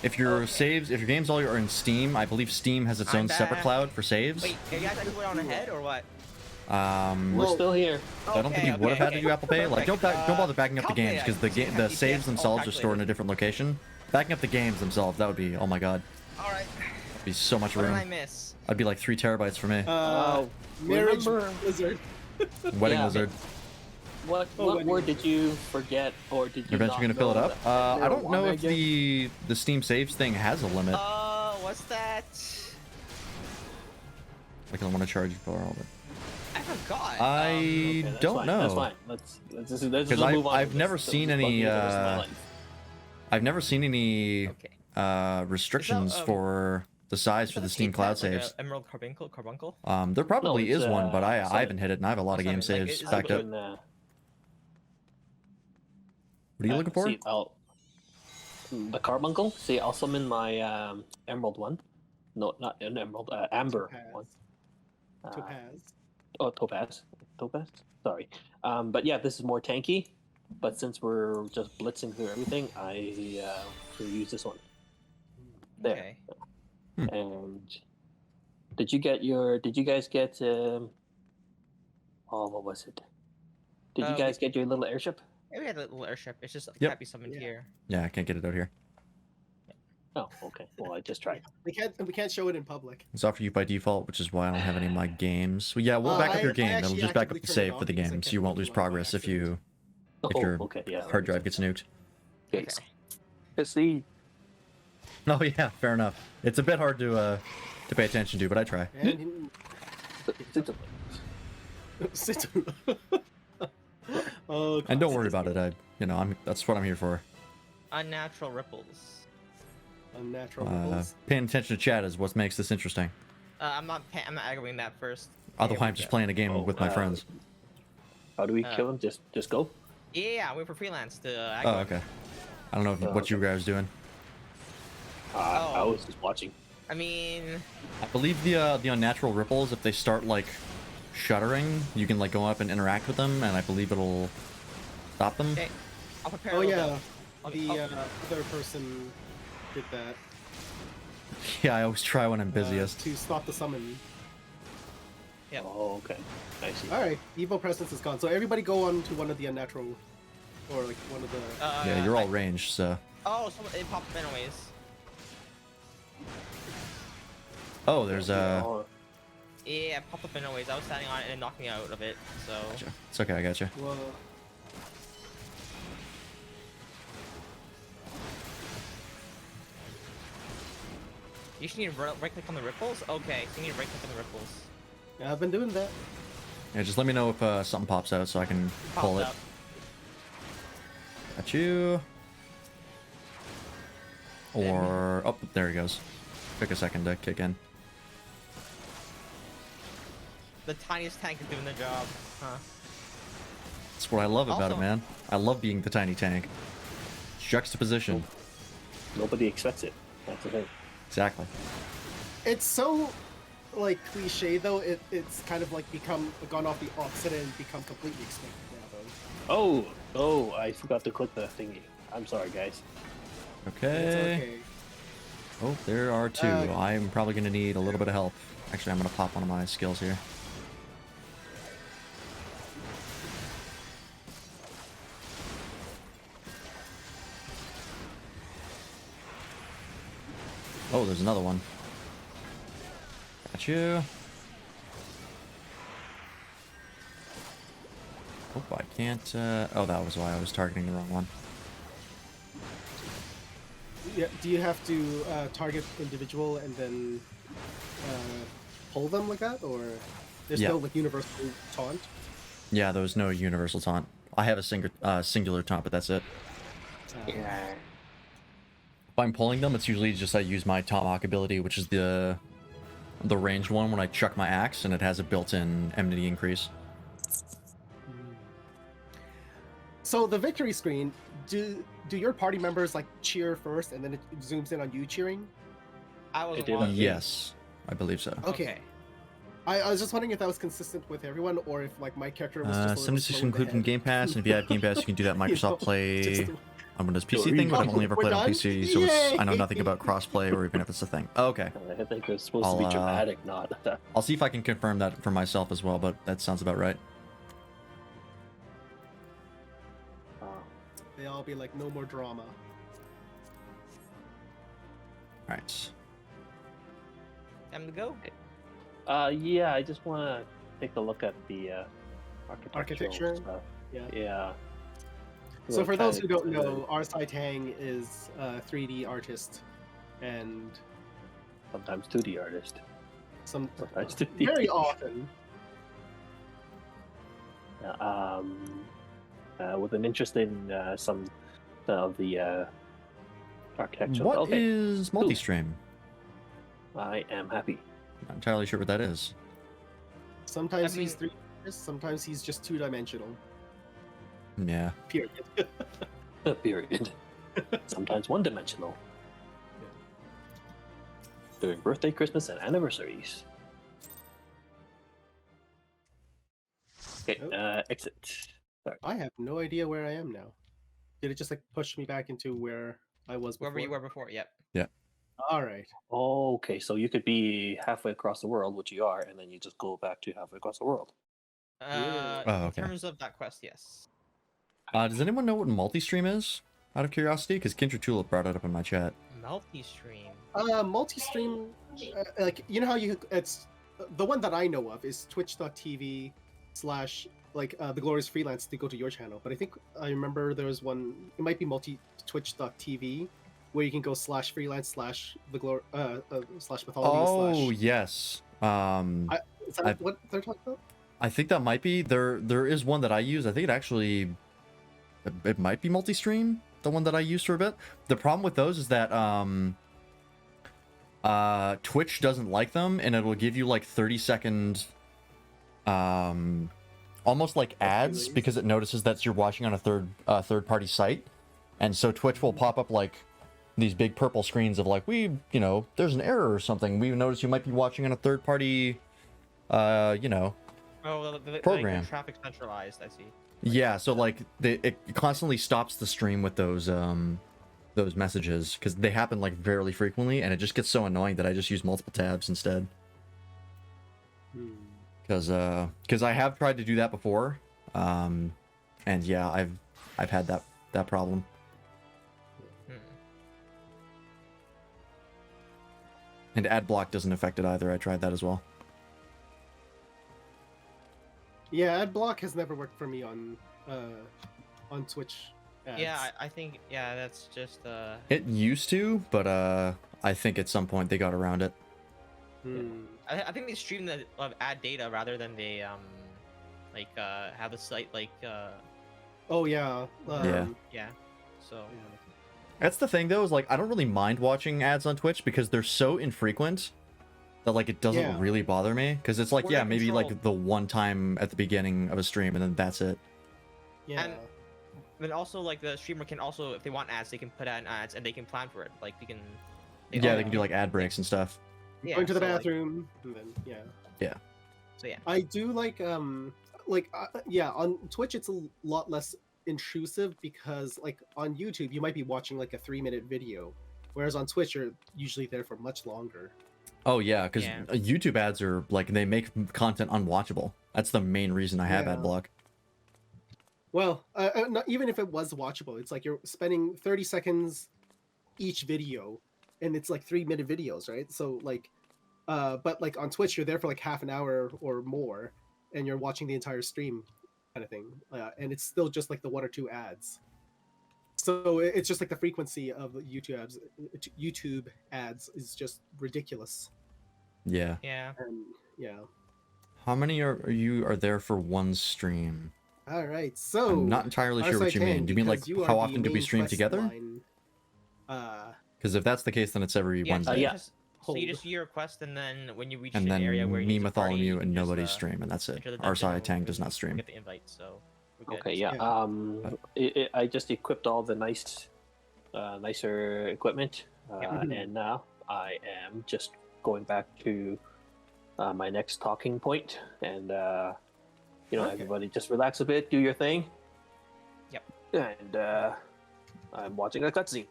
if your saves, if your games all are in Steam, I believe Steam has its I'm own separate back. cloud for saves. Wait, are you guys actually on ahead or what? Um, We're still here. I don't think you would have had to do Apple Pay. Like, don't bother backing up the games calculate, because the FPS, saves themselves are stored in a different location. Backing up the games themselves, that would be, oh my god, Alright. that'd be so much What did room. I miss? I'd be like 3 terabytes for me. Marriage remember- lizard. Wedding yeah, lizard. What wedding word lizard. did you forget, or did you Eventually not gonna fill it know up. that I don't know marijuana if again? the Steam saves thing has a limit. What's that? Like I don't want to charge you for all of it. I forgot. I Okay, that's don't fine, know. That's fine. Let's just Because move on. I've never seen any I've never seen any Okay. restrictions for the size for the Steam Cloud saves. Emerald Carbuncle? There probably it's, is one, but I sorry. haven't hit it, and I have a lot of game It's not- like, saves it's backed up. When, What are you looking for? See, the carbuncle. See, I'll summon my emerald one. No, not an emerald. Amber Topaz. one. Topaz. Oh, topaz. Topaz. Sorry. But yeah, this is more tanky. But since we're just blitzing through everything, I will use this one. There. Okay. And did you guys get? Oh, what was it? Did you guys get your little airship? Yeah, we had a little airship. It's just Yep. can't be summoned Yeah. here. Yeah, I can't get it out here. Oh, okay. Well, I just tried. We can't show it in public. It's off for you by default, which is why I don't have any of my games. Well, yeah, we'll back up your I game. It'll actually just back up actively the turned it save off for the because I game, so kept you won't looking lose on by progress if accident. your Okay. Yeah. hard drive gets nuked. Okay. See. Oh yeah, fair enough. It's a bit hard to pay attention to, but I try. And oh, And don't worry about it. That's what I'm here for. Unnatural ripples. Unnatural ripples. Paying attention to chat is what makes this interesting. I'm not aggravating that first. Otherwise, I'm just playing a game with my friends. How do we kill him? Just go. Yeah, I'm waiting for freelance to Oh, okay. I don't know what you guys are doing. I was just watching. I mean, I believe the unnatural ripples, if they start like shuddering, you can like go up and interact with them, and I believe it'll stop them. okay. I'll prepare. Oh a little yeah, bit. the other person did that Yeah, I always try when I'm busiest. to stop the summon. Yep. Oh, okay. I see. All right, evil presence is gone. So everybody go on to one of the unnatural, or like one of the. Yeah, you're all ranged, so. Oh, it popped up anyways. Oh, there's Oh, Yeah, it popped up anyways. I was standing on it and it knocked me out of it. So. Gotcha. It's okay, I gotcha. Well, You should need to right click on the ripples? Okay, so you need to right click on the ripples. yeah, I've been doing that. Yeah, just let me know if something pops out so I can pull Popped it. up. Got you. Or oh, there he goes. Took a second to kick in. The tiniest tank is doing the job. Huh. That's what I love about it, Also- man. I love being the tiny tank. Juxtaposition. nobody expects it. That's the thing. Exactly. It's so like cliche though. It's kind of like gone off the opposite and become completely extinct now though. Oh, I forgot to click the thingy. I'm sorry, guys. It's Okay. okay. Oh, there are two. I'm probably gonna need a little bit of help. Actually, I'm gonna pop one of my skills here. Oh, there's another one. Got you. Oh, I can't. Oh, that was why I was targeting the wrong one. Yeah. Do you have to target individual and then pull them like that, or there's Yeah. no like universal taunt? Yeah, there was no universal taunt. I have a singular taunt, but that's it. Yeah. If I'm pulling them, it's usually just I use my Tomahawk ability, which is the ranged one when I chuck my axe, and it has a built-in enmity increase. So the victory screen, do your party members like cheer first, and then it zooms in on you cheering? I wasn't did that. watching. Yes, I believe so. Okay. I was just wondering if that was consistent with everyone, or if like my character was just a little 76 slow included in ahead. Game Pass, and if you have Game Pass, you can do that Microsoft Play just- on Windows PC Sure. thing, but I've only ever We're played on done? PC, so I know nothing about crossplay or even if it's a thing. Okay. I think it's supposed to I'll, be dramatic, not. I'll see if I can confirm that for myself as well, but that sounds about right. They all be like, no more drama. Alright. Time to go. Yeah, I just want to take a look at the Architecture? stuff. Yeah. Yeah. So for those who don't Kinda- know, Arsai Tang is a 3D artist, and sometimes 2D artist. Sometimes 2D. very often. With an interest in some of the architecture. What Okay, is multi-stream? I am happy. Not entirely sure what that is. Sometimes I he's mean- 3D artist, sometimes he's just two-dimensional. Yeah. Period. Period. Sometimes one-dimensional. During birthday, Christmas, and anniversaries. Okay, Nope. exit. Sorry. I have no idea where I am now. Did it just like push me back into where I was before? Wherever you were before. Yep. All right. Okay, so you could be halfway across the world, which you are, and then you just go back to halfway across the world. Yeah. Oh, okay. In terms of that quest, yes. Does anyone know what multi-stream is? Out of curiosity? Because Kindred Tulip brought it up in my chat. Multi-stream. Multi-stream, like you know how it's the one that I know of is twitch.tv / like the Glorious Freelance to go to your channel. But I think I remember there was one. It might be twitch.tv where you can go /freelance / the glory /mythology Oh, yes. Is that I've- what they're talking about? I think that might be. There is one that I use. I think it might be multi-stream, the one that I used for a bit. The problem with those is that Twitch doesn't like them, and it will give you like 30-second almost like ads delays? because it notices that you're watching on a third-party site. And so Twitch will pop up like these big purple screens of like, there's an error or something. We noticed you might be watching on a third-party Oh, Program. Like traffic centralized. I see. Yeah, so like it constantly stops the stream with those messages because they happen like fairly frequently, and it just gets so annoying that I just use multiple tabs instead. Because I have tried to do that before, and yeah, I've had that problem. Hmm. And ad block doesn't affect it either. I tried that as well. Yeah, ad block has never worked for me on Twitch. Ads. Yeah, I think that's just It used to, but I think at some point they got around it. I think they stream the ad data rather than they have the site Oh yeah. yeah. So Yeah. That's the thing though, is like I don't really mind watching ads on Twitch because they're so infrequent that like it doesn't Yeah. really bother me. Because it's like, Or yeah, they're maybe like controlled. the one time at the beginning of a stream and then that's it. Yeah. And- then also like the streamer can also, if they want ads, they can put in ads and they can plan for it. Like you can. Yeah, they can do like ad breaks and stuff. Yeah, Going to the so, like- bathroom, and then yeah. so yeah. I do like on Twitch it's a lot less intrusive because like on YouTube you might be watching like a 3-minute video, whereas on Twitch you're usually there for much longer. Oh yeah, because Yeah. YouTube ads are like they make content unwatchable. That's the main reason I have Yeah. ad block. Well, not, even if it was watchable, it's like you're spending 30 seconds each video, and it's like 3-minute videos, right? So like, but like on Twitch, you're there for like half an hour or more, and you're watching the entire stream, kind of thing, and it's still just like the 1 or 2 ads. So it's just like the frequency of YouTube ads is just ridiculous. Yeah. Yeah. And yeah, How many are there for one stream? All right, so I'm not entirely sure what you mean. Do you mean like how often do we stream together? Because if that's the case, then it's every Yeah, Wednesday. yeah. So you just do your request, and then when you reach And an area where then you me, need to party, Bartholomew, you and just, nobody stream, and that's it. enter the dungeon RSI and Tang does not you stream. get the invite, so we're good. Okay, yeah. I just equipped all the nicer equipment, and now I am just going back to my next talking point, and everybody just relax a bit, do your thing. Yep. And I'm watching a cutscene.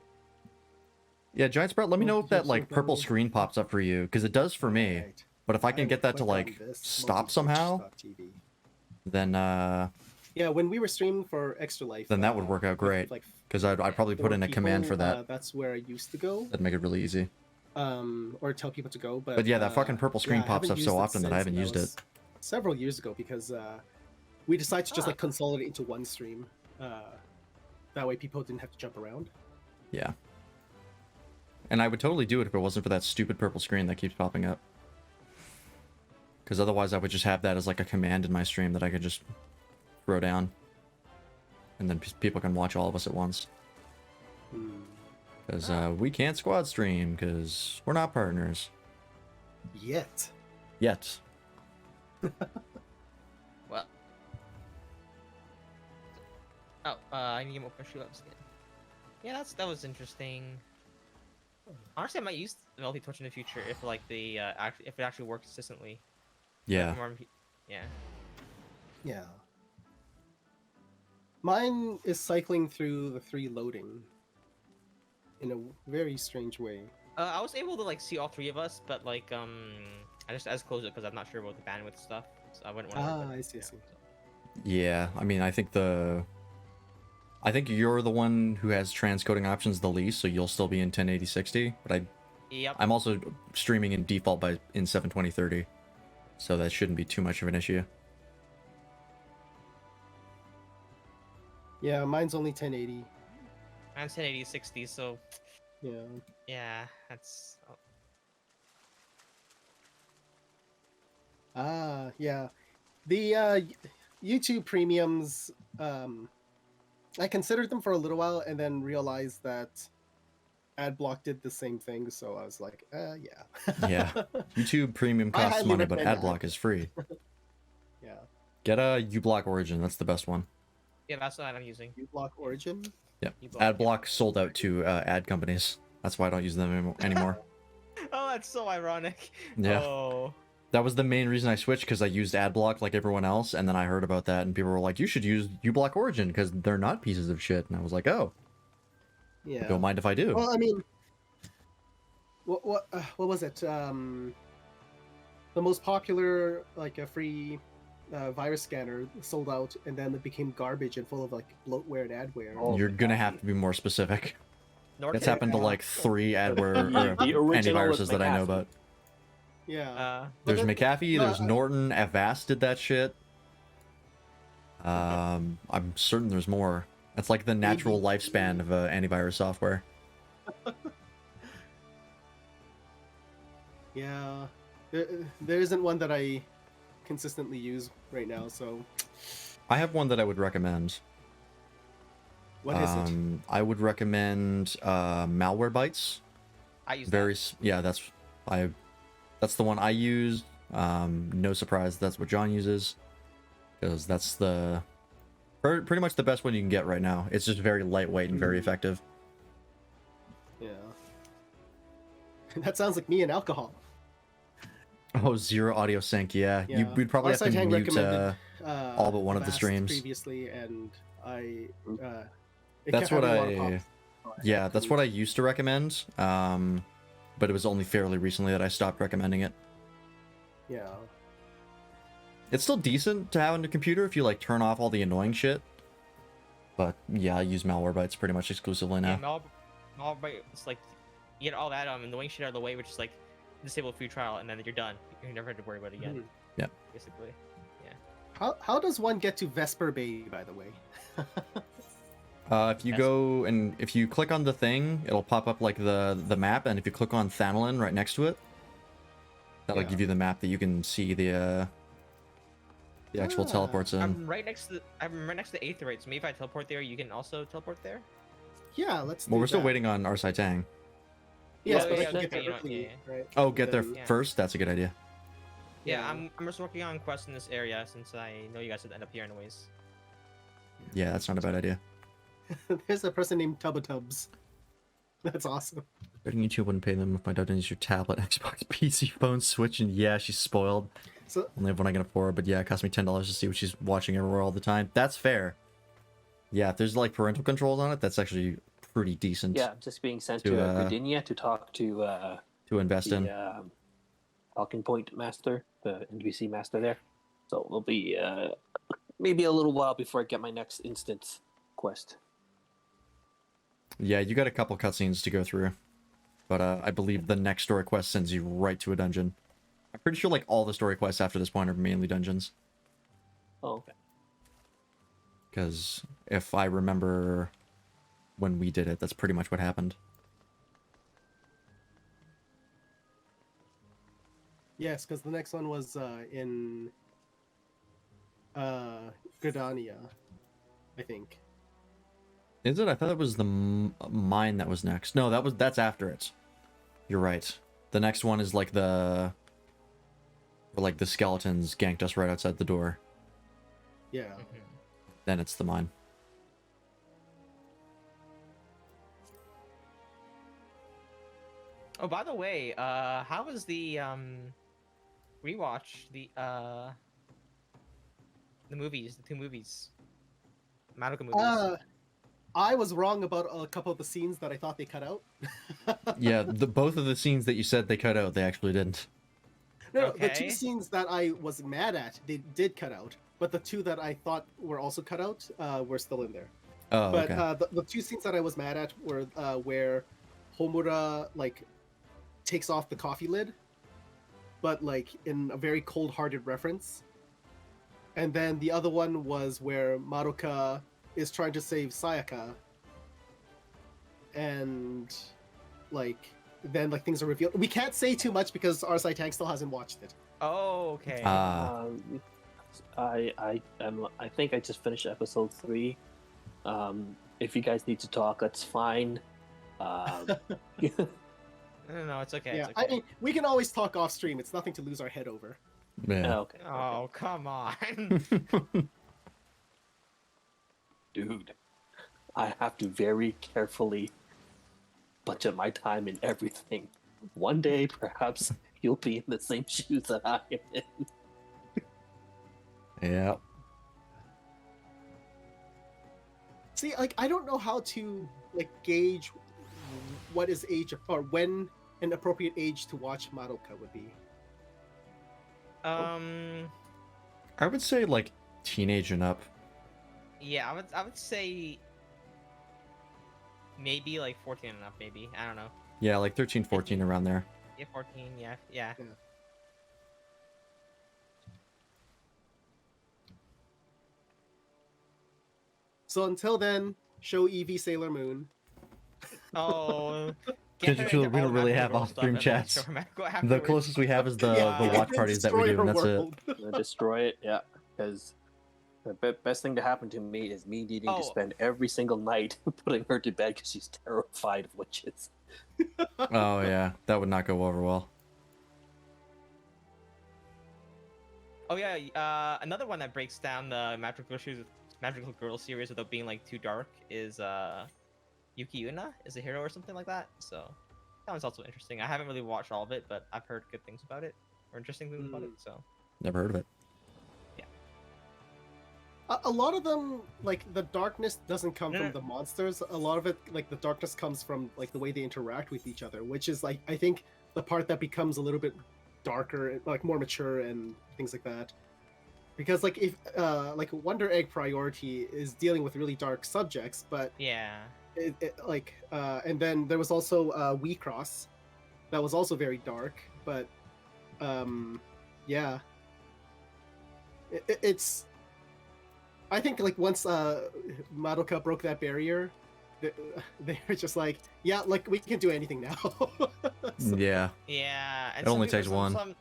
Yeah, Giant Sprout, let me know if that like Something. purple screen pops up for you, because it does for me. Right. But if I can get that to like stop somehow, then Yeah, when we were streaming for Extra Life, then that would work out great. Like because I'd probably put 4 in a command for people, that. That's where I used to go. That'd make it really easy. Or tell people to go. But yeah, that fucking purple screen I pops haven't up used so it often that I since, haven't and used was it. several years ago because we decided to just like consolidate into one stream. That way people didn't have to jump around. Yeah. And I would totally do it if it wasn't for that stupid purple screen that keeps popping up. Because otherwise I would just have that as like a command in my stream that I could just throw down. And then people can watch all of us at once. Because we can't squad stream because we're not partners. Yet. Yet. Well. Oh, I need to get more push ups again. Yeah, that was interesting. Honestly, I might use the multi Twitch in the future if like if it actually works consistently. Yeah. Yeah. Yeah. Mine is cycling through the 3 loading in a very strange way. I was able to like see all 3 of us, but like I just closed it because I'm not sure about the bandwidth stuff. So I wouldn't want to. I see. Yeah, I mean, I think you're the one who has transcoding options the least, so you'll still be in 1080-60. But Yep. I'm also streaming in default in 720-30, so that shouldn't be too much of an issue. Yeah, mine's only 1080. I'm 1080-60, so Yeah. yeah, that's. Yeah. The YouTube premiums, I considered them for a little while and then realized that AdBlock did the same thing, so I was like, yeah. Yeah. YouTube Premium I costs highly money, but recommend AdBlock is free. Yeah. Get a uBlock Origin, that's the best one. Yeah, that's what I'm using. uBlock Origin? Yeah. uBlock, AdBlock sold out to ad companies. That's why I don't use them anymore. Oh, that's so ironic. Yeah. Oh. That was the main reason I switched, because I used AdBlock like everyone else, and then I heard about that, and people were like, you should use uBlock Origin, because they're not pieces of shit. And I was like, oh, Yeah. don't mind if I do. Well, I mean, what was it? The most popular, like, a free virus scanner sold out, and then it became garbage and full of, like, bloatware and adware. Oh, You're gonna have to be more specific. North It's happened to like 3 adware The original was antiviruses that I know McAfee. about. Yeah. There's then- McAfee, no, there's Norton, Avast did that shit. I'm certain there's more. That's like the natural lifespan of antivirus software. Yeah. There isn't one that I consistently use right now, so I have one that I would recommend. what is it? I would recommend Malwarebytes. I use Very that. yeah, that's the one I use. No surprise that's what John uses, because that's the pretty much the best one you can get right now. It's just very lightweight and very effective. Yeah. That sounds like me and alcohol. Oh, zero audio sync, yeah. Yeah. We'd probably have to Arsitang mute recommended, all but one of the Avast streams. previously, and I. It That's kept what having a lot of I. pops, so I Yeah, had to that's mute what I used to recommend. But it was only fairly recently that I stopped recommending it. it. Yeah. It's still decent to have on your computer if you like turn off all the annoying shit. But yeah, I use Malwarebytes pretty much exclusively now. Yeah, Malwarebytes, it's like you get all that annoying shit out of the way, which is like disable free trial, and then you're done. You never have to worry about it again. Mhm. Yeah. Basically. How does one get to Vesper Bay, by the way? If you go and if you click on the thing, it'll pop up like the map, and if you click on Thanolin right next to it, that'll Yeah. give you the map that you can see the The actual teleports in. I'm right next to the Aetherite, so maybe if I teleport there, you can also teleport there. Yeah, let's. Well, do we're still that. waiting on our Tang. Yes, Oh, but yeah, I can okay, get there you know what, early, yeah. right? Oh, get there Yeah. first? That's a good idea. Yeah, I'm just working on quests in this area since I know you guys would end up here anyways. Yeah, that's not a bad idea. There's a person named Tubbatubs. That's awesome. Betting YouTube wouldn't pay them if my daughter didn't use your tablet, Xbox, PC, phone, Switch, and yeah, she's spoiled. So Only have one I can afford, but yeah, it cost me $10 to see what she's watching everywhere all the time. That's fair. Yeah, if there's like parental controls on it, that's actually pretty decent. Yeah, just being sent To, to Virginia to talk to invest in. the Talking Point master, the NPC master there. So it'll be maybe a little while before I get my next instance quest. Yeah, you got a couple cutscenes to go through, but I believe the next story quest sends you right to a dungeon. I'm pretty sure like all the story quests after this point are mainly dungeons. Oh, okay. Because if I remember when we did it, that's pretty much what happened. yes, because the next one was in Gridania, I think. Is it? I thought it was the mine that was next. No, that's after it. You're right. The next one is like the skeletons ganked us right outside the door. Yeah. Then it's the mine. Oh, by the way, how was the rewatch the movies, the two movies, Madoka movies? I was wrong about a couple of the scenes that I thought they cut out. Yeah, both of the scenes that you said they cut out, they actually didn't. No, the Okay. two scenes that I was mad at, they did cut out. But the two that I thought were also cut out were still in there. Oh, But okay. the two scenes that I was mad at were where Homura like takes off the coffee lid, but like in a very cold-hearted reference. And then the other one was where Madoka is trying to save Sayaka, and like then like things are revealed. We can't say too much because RSI Tank still hasn't watched it. Oh, okay. I think I just finished episode 3. If you guys need to talk, that's fine. No, it's okay. Yeah, It's okay. I mean, we can always talk off stream. It's nothing to lose our head over. Yeah. Okay. Oh, come on. Dude, I have to very carefully budget my time and everything. One day, perhaps you'll be in the same shoes that I am in. Yeah. See, like I don't know how to like gauge what is age or when an appropriate age to watch Madoka would be. I would say like teenage and up. Yeah, I would say maybe like 14 and up, maybe. I don't know. Yeah, like 13, 14 around there. Yeah, 14. Yeah, yeah. So until then, show Eevee Sailor Moon. Oh. Because get her we into don't all really Macro have Girl off-stream stuff and then chats. show her Macro The afterwards. closest we have is the Yeah, watch parties that we destroy do, and her that's it. world. I'm gonna destroy it, yeah. Because the best thing to happen to me is me needing Oh. to spend every single night putting her to bed because she's terrified of witches. Oh yeah, that would not go over well. Oh yeah, another one that breaks down the Magical Girl series without being like too dark is Yuki Una is a hero or something like that. So that one's also interesting. I haven't really watched all of it, but I've heard good things about it or interesting things about it. So Never heard of it. A lot of them, like the darkness doesn't come from the monsters. A lot of it, like the darkness comes from like the way they interact with each other, which is like I think the part that becomes a little bit darker, like more mature and things like that. Because like if like Wonder Egg Priority is dealing with really dark subjects, but yeah, and then there was also Wii Cross, that was also very dark, but yeah, it's. I think like once Madoka broke that barrier, they were just like, yeah, like we can do anything now. So- Yeah. yeah. And It only some takes one.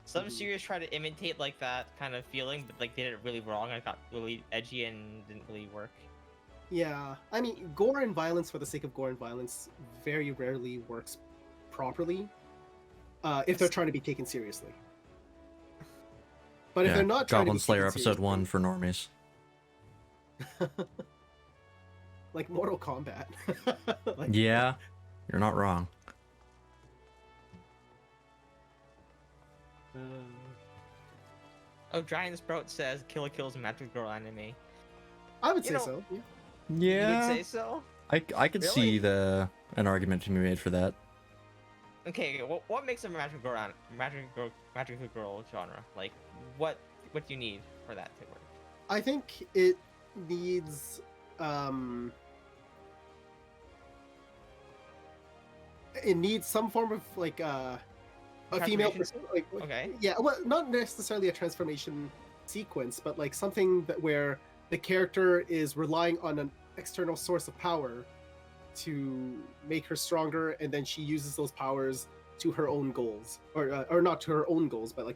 Some series try to imitate like that kind of feeling, but like they did it really wrong and it got really edgy and didn't really work. Yeah, I mean, gore and violence for the sake of gore and violence very rarely works properly if they're trying to be taken seriously. But if they're not trying to Goblin be Slayer taken episode seriously, 1 for normies. like Mortal Kombat. Like, Yeah, you're not wrong. Oh, Giant Sprout says Kill la Kill's a Magic Girl anime. I would say so. Yeah. You would say so? I could Really? see an argument to be made for that. Okay, what makes a magical girl genre? Like, what do you need for that to work? I think it needs some form of like a female like Okay. yeah, well, not necessarily a transformation sequence, but like something that where the character is relying on an external source of power to make her stronger, and then she uses those powers to her own goals, or not to her own goals, but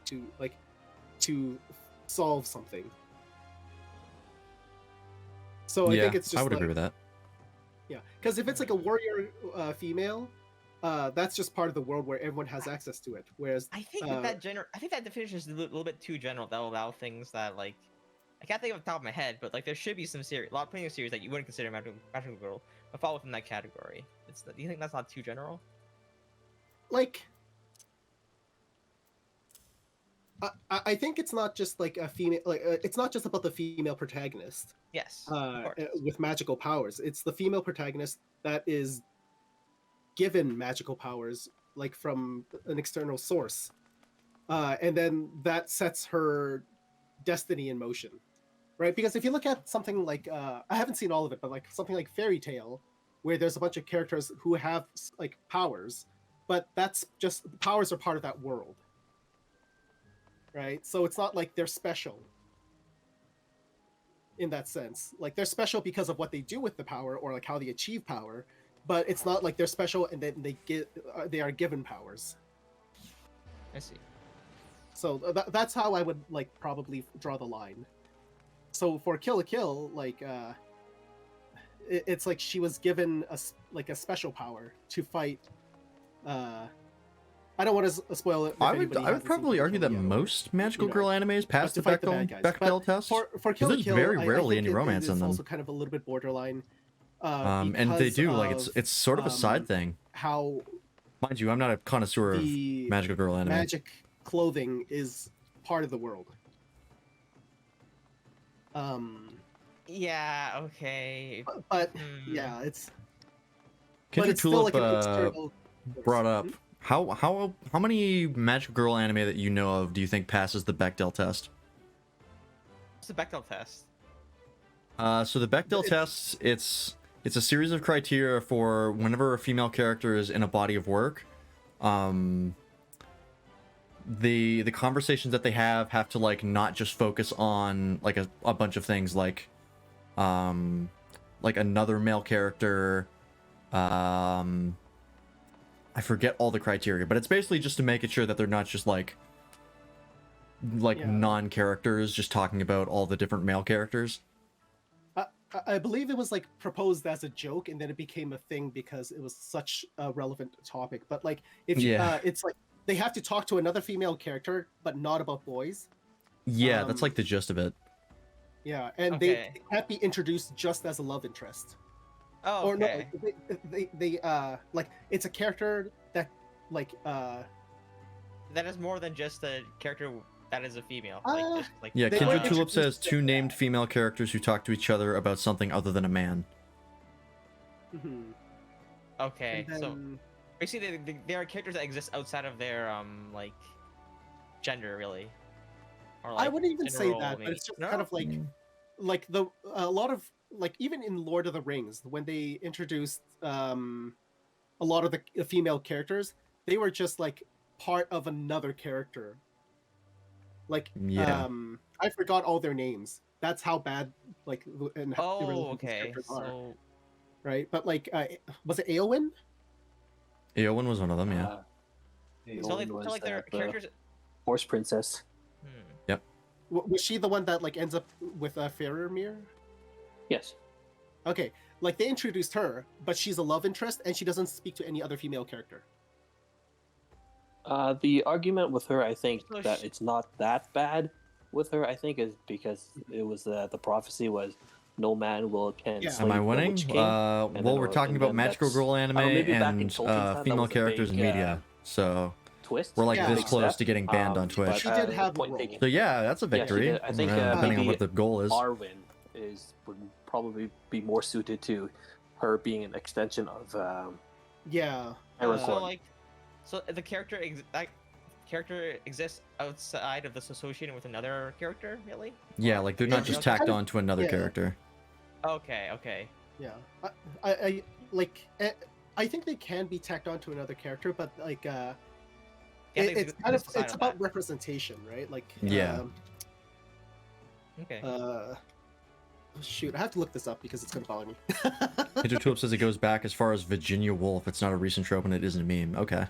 to solve something. So I think it's just I would agree with that. Yeah, because if it's like a warrior female, that's just part of the world where everyone has access to it. Whereas I think that definition is a little bit too general. That'll allow things that like I can't think of the top of my head, but like there should be some series, plenty of series that you wouldn't consider magical girl, but fall within that category. Do you think that's not too general? like I think it's not just like a female, like it's not just about the female protagonist. Yes. Of course. With magical powers, it's the female protagonist that is given magical powers, like from an external source, and then that sets her destiny in motion, right? Because if you look at something like I haven't seen all of it, but like something like Fairy Tale, where there's a bunch of characters who have like powers, but that's just powers are part of that world. Right, so it's not like they're special in that sense. Like they're special because of what they do with the power or like how they achieve power, but it's not like they're special and then they are given powers. I see. So that's how I would like probably draw the line. So for Kill la Kill, like it's like she was given a special power to fight. I don't want to spoil it. I would probably argue that most magical girl animes pass the Bechdel test. For Kill la Kill, there's very rarely any I think romance in them. It's also kind of a little bit borderline. And they do like it's sort of a side thing. How, mind you, I'm not a connoisseur of magical girl anime. Magic clothing is part of the world. Yeah. Okay. But yeah, it's. Kendra Tulip brought up. How many magical girl anime that you know of do you think passes the Bechdel test? What's the Bechdel test? So the Bechdel test, it's a series of criteria for whenever a female character is in a body of work. The conversations that they have to like not just focus on like a bunch of things like another male character. I forget all the criteria, but it's basically just to make it sure that they're not just like non-characters just talking about all the different male characters. I believe it was like proposed as a joke, and then it became a thing because it was such a relevant topic. But like, if it's like they have to talk to another female character, but not about boys. Yeah, that's like the gist of it. Yeah, and they can't be introduced just as a love interest. Oh, okay. Or no, they like it's a character that like that is more than just a character that is a female. Yeah, Kindred Tulip says two named female characters who talk to each other about something other than a man. Mm-hmm. Okay, so basically they are characters that exist outside of their like gender, really. Or, like, I wouldn't even say that, maybe. but it's just kind of like a lot of like even in Lord of the Rings when they introduced a lot of the female characters, they were just like part of another character. Like I forgot all their names. That's how bad like and how irrelevant these characters are. Right, but like was it Eowyn? Eowyn was one of them, yeah. So like they're characters. Horse Princess. Was she the one that like ends up with a Faramir? Yes. Okay, like they introduced her, but she's a love interest and she doesn't speak to any other female character. The argument with her, I think, So that it's not that bad with her, I think, is because it was the prophecy was no man will can Yeah. slay Am I the winning? Witch King. Well, we're talking about magical girl anime maybe back in and Tolkien time, that female was a characters big, in media. So twist. we're like Yeah. this close to getting banned on Twitch. She did have a point role. taken. So yeah, that's a Yeah, she victory. did. I think depending on maybe what the goal is. Arwen would probably be more suited to her being an extension of Yeah. Aragorn. So like, so the character that character exists outside of this associated with another character, really? Yeah, like they're not just tacked on to another Yeah. character. Okay. Yeah. I like. I think they can be tacked on to another character, but like, Yeah, I think it's it's kind of decided it's on about that. representation, right? Like, Yeah. Okay. Shoot, I have to look this up because it's gonna bother me. Intertulip says it goes back as far as Virginia Woolf. It's not a recent trope and it isn't a meme. Okay.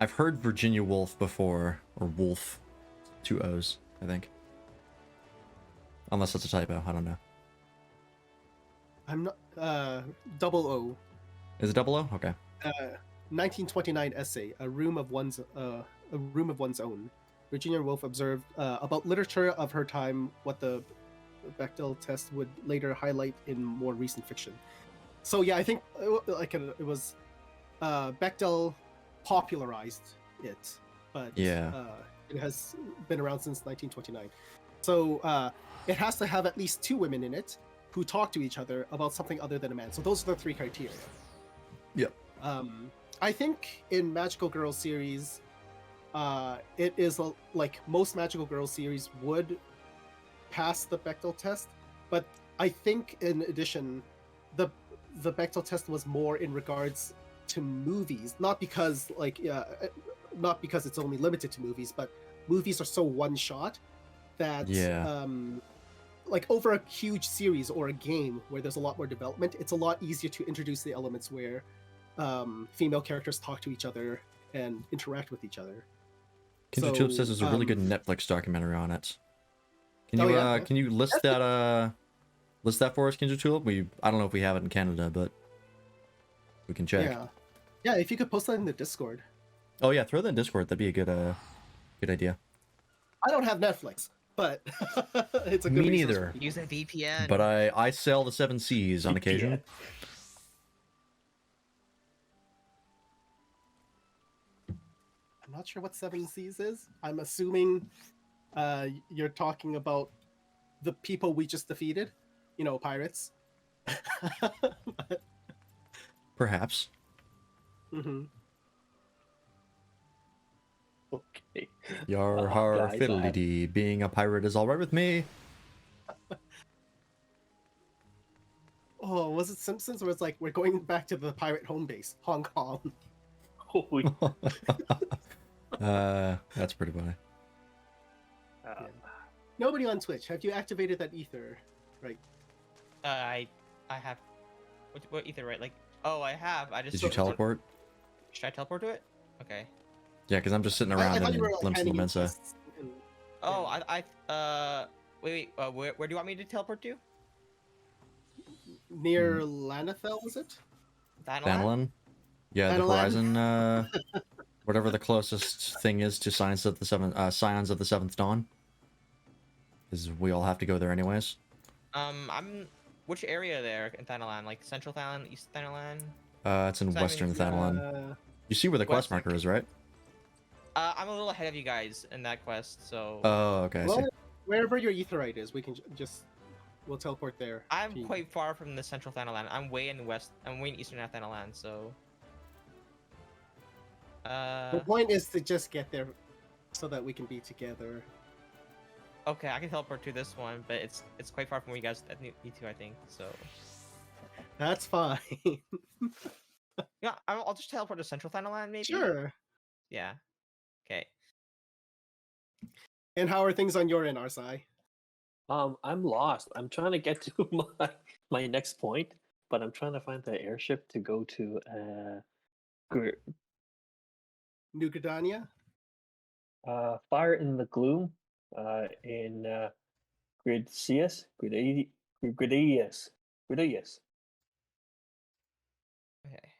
I've heard Virginia Woolf before, or Wolf, 2 O's, I think. Unless that's a typo, I don't know. I'm not. Double O. Is it double O? Okay. 1929 essay, a room of one's own. Virginia Woolf observed about literature of her time, what the Bechdel test would later highlight in more recent fiction. So yeah, I think it was Bechdel popularized it, but Yeah. it has been around since 1929. So it has to have at least 2 women in it who talk to each other about something other than a man. So those are the 3 criteria. Yep. I think in Magical Girl series, it is like most Magical Girl series would pass the Bechdel test, but I think in addition, the Bechdel test was more in regards to movies, not because it's only limited to movies, but movies are so one shot that like over a huge series or a game where there's a lot more development, it's a lot easier to introduce the elements where female characters talk to each other and interact with each other. Kindertube says there's a really good Netflix documentary on it. Can you can you list that for us, Kindertube? I don't know if we have it in Canada, but we can check. Yeah, if you could post that in the Discord. Oh yeah, throw that in Discord. That'd be a good idea. I don't have Netflix, but it's a good Me resource neither. for people. Use a VPN. But I sail the 7 seas on occasion. I'm not sure what 7 Seas is. I'm assuming you're talking about the people we just defeated, pirates. Perhaps. Mm-hmm. Okay. Yar har Guys, fiddly dee. Being a pirate is alright with me. Oh, was it Simpsons where it's like we're going back to the pirate home base, Hong Kong? Holy. That's pretty funny. Nobody on Twitch. Have you activated that ether? Right. I have. What ether? Right? Like, oh, I have. I just. Did you teleport? Should I teleport to it? Okay. Yeah, because I'm just sitting I around thought in you were like, Limsa handing in Lamensa. quests and- Oh, wait. Where do you want me to teleport to? near Lanathel, was it? Thanalan? Yeah, the Thanalan? Horizon, whatever the closest thing is to Scions of the Seventh Dawn. Because we all have to go there anyways. Which area there in Thanalan? Like Central Thanalan, East Thanalan? It's in So I Western mean, Thanalan. You see where the quest West- marker is, right? I'm a little ahead of you guys in that quest, so Oh, okay. I see. Well, wherever your etherite is, we can we'll teleport there. I'm to you. quite far from the Central Thanalan. I'm way in Eastern Thanalan, so. The point is to just get there so that we can be together. Okay, I can teleport to this one, but it's quite far from where you guys need to, I think. So. That's fine. Yeah, I'll just teleport to Central Thanalan, maybe. Sure. Yeah. Okay. And how are things on your end, Arsai? I'm lost. I'm trying to get to my next point, but I'm trying to find the airship to go to New Gridania? Fire in the Gloom, in Gradius. Okay.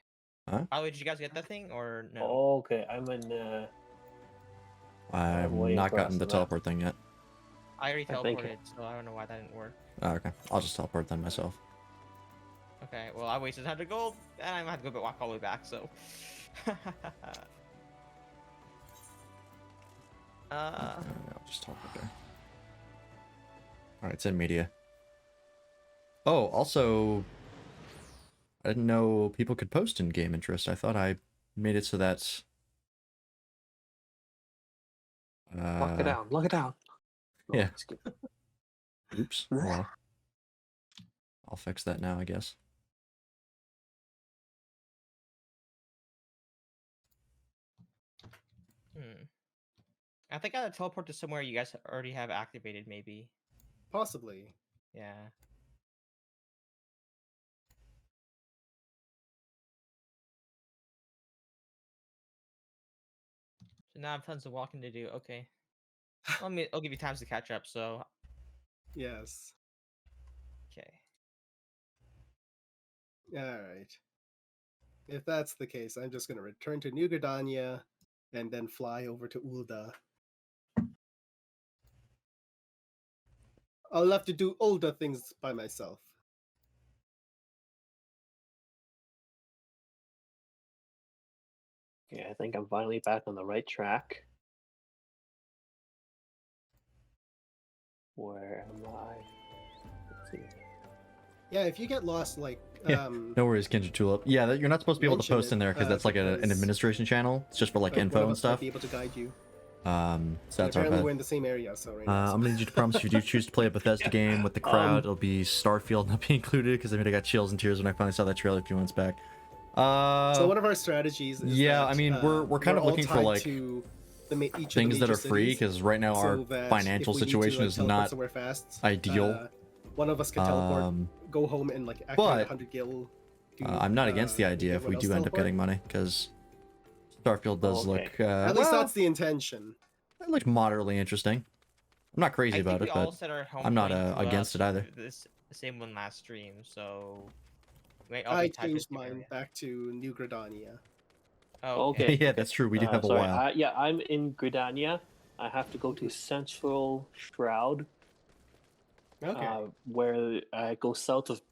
Huh? Oh, did you guys get that thing or no? Okay, I'm in. I've way not across gotten the the map. teleport thing yet. I already I think- teleported, so I don't know why that didn't work. Oh, okay, I'll just teleport then myself. Okay, well I wasted 100 gold, and I'm gonna have to go walk all the way back. So. I'll just teleport there. Alright, it's in media. Oh, also, I didn't know people could post in-game interest. I thought I made it so that... Lock it down. Lock it down. No, Yeah. just kidding. Oops. Well, I'll fix that now, I guess. I think I gotta teleport to somewhere you guys already have activated, maybe. Possibly. Yeah. So now I have tons of walking to do. Okay. I'll give you times to catch up. So Yes. okay. Alright. If that's the case, I'm just going to return to New Gridania and then fly over to Ulda. I'll have to do Ulda things by myself. Okay, I think I'm finally back on the right track. Where am I? Let's see. Yeah, if you get lost, like, Yeah, No worries, Kendra Tulip. Yeah, you're not supposed to be able to mention post in it, there because that's like an because, administration channel. It's just for like one info of and us might stuff. be able to guide you. So And that's our apparently bad. we're in the same area, so right now. I'm gonna need you to promise if you do choose to play a Bethesda game with the crowd, it'll be Starfield not be included because I mean I got chills and tears when I finally saw that trailer a few months back. So one of our strategies is yeah, that, I mean we're kind of all looking for tied like to each things of the that are major free cities, because right now so our that financial if we need situation to, like, is teleport not somewhere fast, ideal. One of us can teleport, go home and like activate but 100 gil. I'm not against the idea if we do end up getting money because Starfield does look At least well, that's the intention. it looked moderately interesting. I'm not crazy I about think it, we all but set our home I'm not point to, against it either. The same one last stream, so we might all I be tied to changed the mine area. back to New Gridania. Oh, Okay. Yeah, that's true. We do have a sorry. while. Yeah, I'm in Gridania. I have to go to Central Shroud, Okay. where I go south of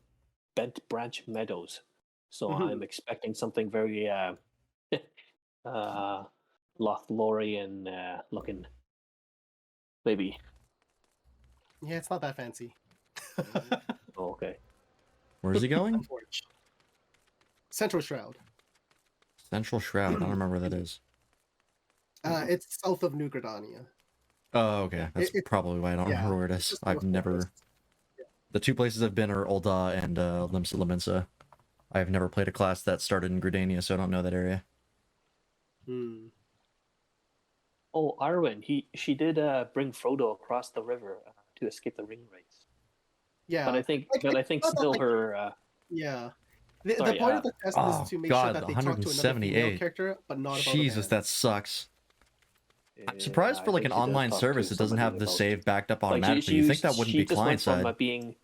Bent Branch Meadows. So I'm expecting something very Lothlorien looking, maybe. Yeah, it's not that fancy. Oh, okay. Where's he going? Central Shroud. Central Shroud. I don't remember where that is. It's south of New Gridania. Oh, okay. That's It- probably why I don't remember where it it's is. just I've north never. forest. The two places I've been are Ul'dah and Limsa Lominsa. I've never played a class that started in Gridania, so I don't know that area. Oh, Arwen. She did bring Frodo across the river to escape the ring wraiths. Yeah. But I think thought still that, her. Yeah. The Sorry, point of the test oh, is to make God, sure that they talk to another female 178. character, but not about Jesus, a man. that sucks. I'm surprised I for like think an she does online talk service to it doesn't have somebody the about- save backed up Like, automatically. You think that wouldn't be she just went client from side? being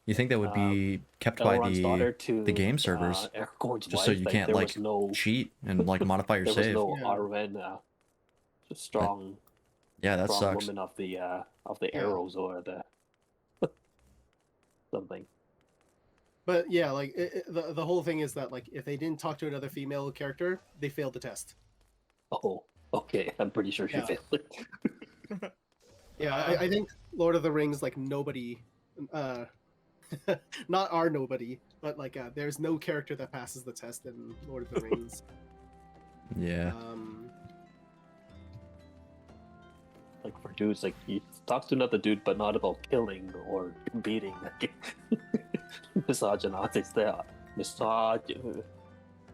You think that would be kept by Elrond's daughter the to game servers, Aragorn's just so wife. you Like, can't there like was no cheat and like modify your there was save. no Yeah. Arwen, strong Yeah, that strong sucks. woman of the Yeah. arrows or the something. But yeah, like the whole thing is that like if they didn't talk to another female character, they failed the test. Oh, okay. I'm pretty sure she Yeah. failed it. Yeah, I think Lord of the Rings, like nobody, not our nobody, but like there's no character that passes the test in Lord of the Rings. Yeah. Like for dudes, like you talk to another dude, but not about killing or beating. Misogynistic there.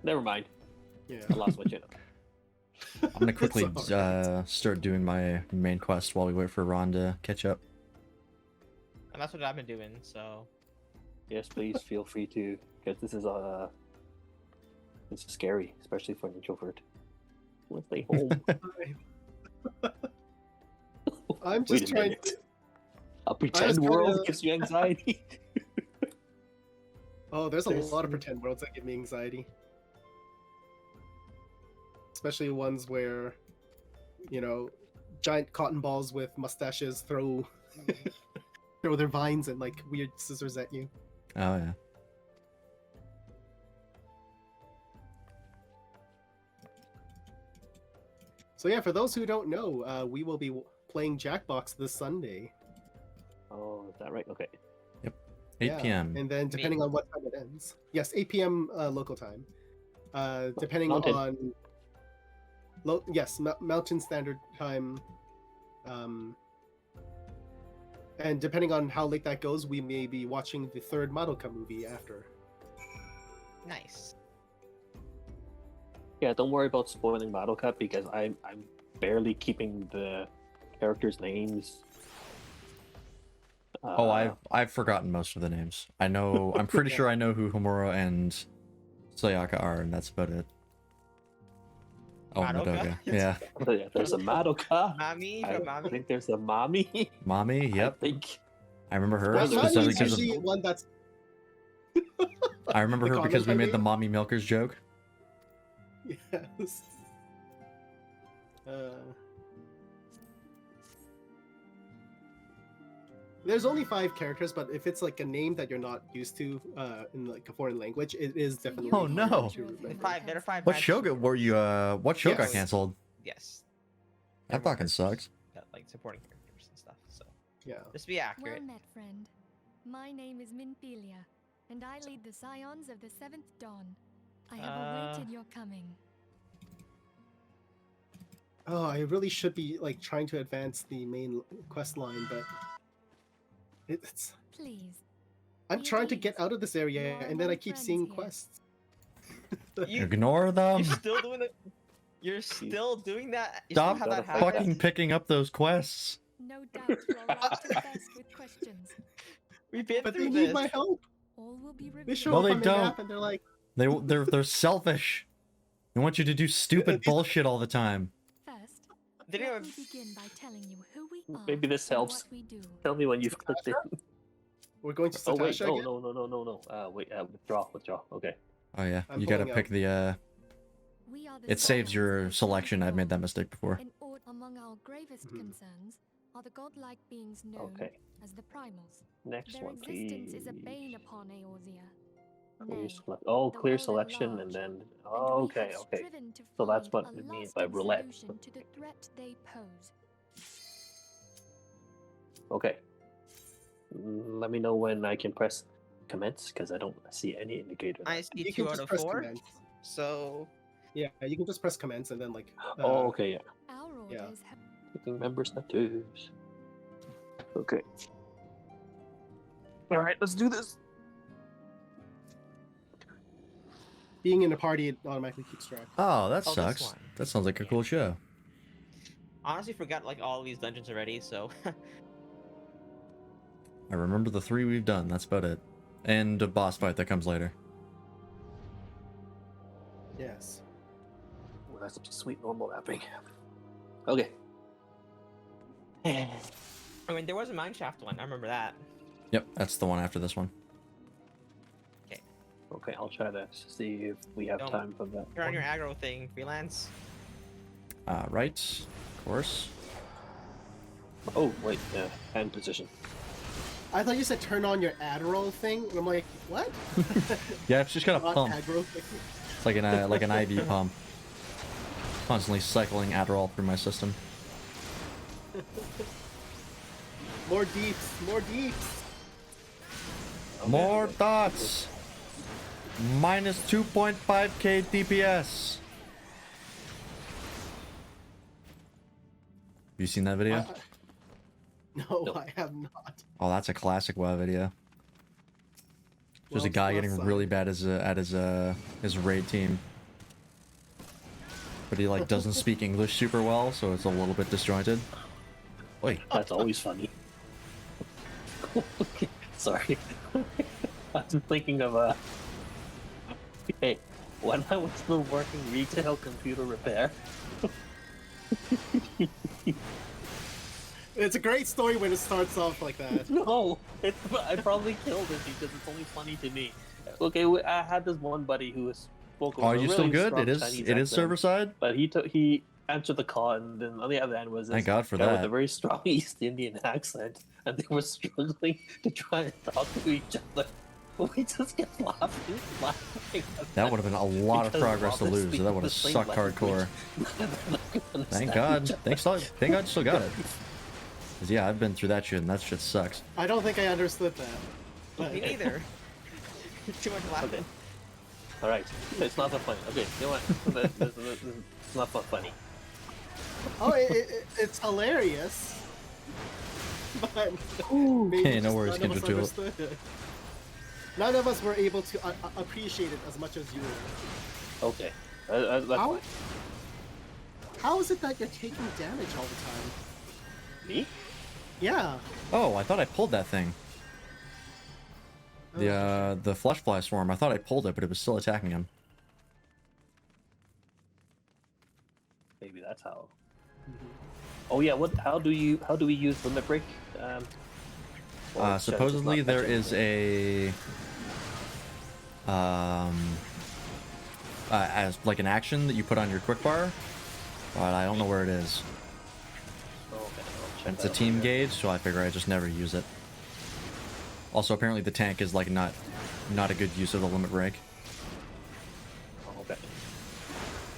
Never mind. Yeah. I lost my channel. I'm gonna quickly It's alright. start doing my main quest while we wait for Ron to catch up. and that's what I've been doing. So Yes, please feel free to, because this is scary, especially for an introvert. want to stay home. I'm just Wait a trying minute. to... A pretend world kinda- gives you anxiety. Oh, there's a There's lot of some- pretend worlds that give me anxiety. Especially ones where, you know, giant cotton balls with mustaches throw throw their vines and like weird scissors at you. Oh yeah. So yeah, for those who don't know, we will be playing Jackbox this Sunday. Oh, is that right? Okay. 8 Yeah, p.m. And then depending on what time it ends. Yes, 8 p.m. Local time. Depending Mountain. on... yes, Mountain Standard Time. And depending on how late that goes, we may be watching the third Madoka movie after. Nice. Yeah, don't worry about spoiling Madoka because I'm barely keeping the characters' names. Oh, I've forgotten most of the names. I know. I'm pretty sure I know who Homura and Sayaka are, and that's about it. Oh, Madoka? Madoka. Yeah. Yeah, there's a Madoka. Mami I from Mami. think there's a Mami. Mommy. Yep. I think. I remember her Well, Mami specifically is because usually one that's... I remember the her because we comment I made the made? mommy milkers joke. Yes. There's only 5 characters, but if it's like a name that you're not used to in like a foreign language, it is definitely. Oh, no. harder to remember. There are 5 What matches. show were you? What show got Yes. canceled? Yes. That fucking sucks. Like supporting characters and stuff. So Yeah. just be accurate. Well met, friend. My name is Minthelia, and I lead the Scions of the Seventh Dawn. I have awaited your coming. Oh, I really should be like trying to advance the main quest line, but it's. Please. I'm Be trying at to get ease. out of this area, You are and then I my keep friends seeing here. quests. You, Ignore them. you're still doing it. You're still doing that. You Stop still have that fucking habit? fucking picking up those quests. No doubt you are right to the best with questions. We've been But they through need this. my help. All will be They revealed. show No, up they on the don't. map, and they're like, They're selfish. They want you to do stupid these- bullshit all the time. First, Did let anyone- me begin by telling you who we are Maybe this and helps. what we do. Tell me when you've clicked it. "We're going to Oh wait, Satasha no, again." no. Wait, withdraw. Okay. Oh yeah, I'm you gotta pulling pick out. the. We are the It saves Scions your of the selection. Seventh I've made that Dawn. mistake before. And among our gravest Mhm. concerns are the godlike beings known Okay. as the Primals. Next Their one, existence please. is a bane upon Eorzea. Clear Nay, select. Oh, the clear world at selection, and large, then. and Oh, we okay, have okay. striven to So that's find what a it means by lasting roulette. solution to the threat they pose. Okay. Let me know when I can press commence because I don't see any indicator. I see You 2 can out just of press 4. commence. So Yeah, you can just press commence and then like. Oh, okay, yeah. Our Yeah. orders have Picking member status. Okay. All right, let's do this. Being in a party, it automatically keeps track. Oh, that Oh, this sucks. one. That sounds like a cool show. honestly forgot like all these dungeons already. So I remember the 3 we've done. That's about it. And a boss fight that comes later. Yes. Well, that's some sweet normal mapping. Okay. I mean, there was a mineshaft one. I remember that. Yep, that's the one after this one. Okay, I'll try to see if we have Don't- time for that. You're on your aggro thing, freelance. Right, of course. Oh, wait, hand position. I thought you said turn on your Adderall thing, and I'm like, what? Yeah, it's just got a Not pump. aggro thing. It's like an IV pump. Constantly cycling Adderall through my system. More deeps, more deeps. More dots. Minus 2.5k DPS. Have you seen that video? No, No. I have not. Oh, that's a classic WoW video. There's a Well, guy plus getting really bad at his raid team, but he like doesn't speak English super well, so it's a little bit disjointed. Wait, That's always funny. Sorry. I was thinking of hey, when I was still working retail computer repair, It's a great story when it starts off like that. No, I probably killed it because it's only funny to me. Okay, I had this one buddy who spoke. Are you really still good? strong It is. Chinese It is accent, server side. but he answered the call, and then on the other end was this Thank God for guy with that. a very strong East Indian accent, and they were struggling to try and talk to each other. But we just kept laughing. That would have been a lot of Because progress to while they lose. speak That would the have same sucked language, hardcore. they're not gonna Thank understand God. each other. Thank God you still got it. 'Cause yeah, I've been through that shit, and that shit sucks. I don't think I understood that. But Me neither. Too much laughing. All right, it's not that funny. Okay, you know what? It's not that funny. oh, it's hilarious. But maybe Hey, no just worries, none of Kendra us Tulip. understood. None of us were able to appreciate it as much as you were. Okay, that's How? fine. How is it that you're taking damage all the time? Me? Yeah. Oh, I thought I pulled that thing. The flesh fly swarm. I thought I pulled it, but it was still attacking him. Maybe that's how. Oh yeah, what? How do we use limit break? Or should I just Supposedly not there mention is it? as like an action that you put on your quick bar, but I don't know where it is. Oh, okay, I'll check And it's a that out team later. gauge, so I figure I just never use it. Also, apparently the tank is like not a good use of the limit break. Oh, okay.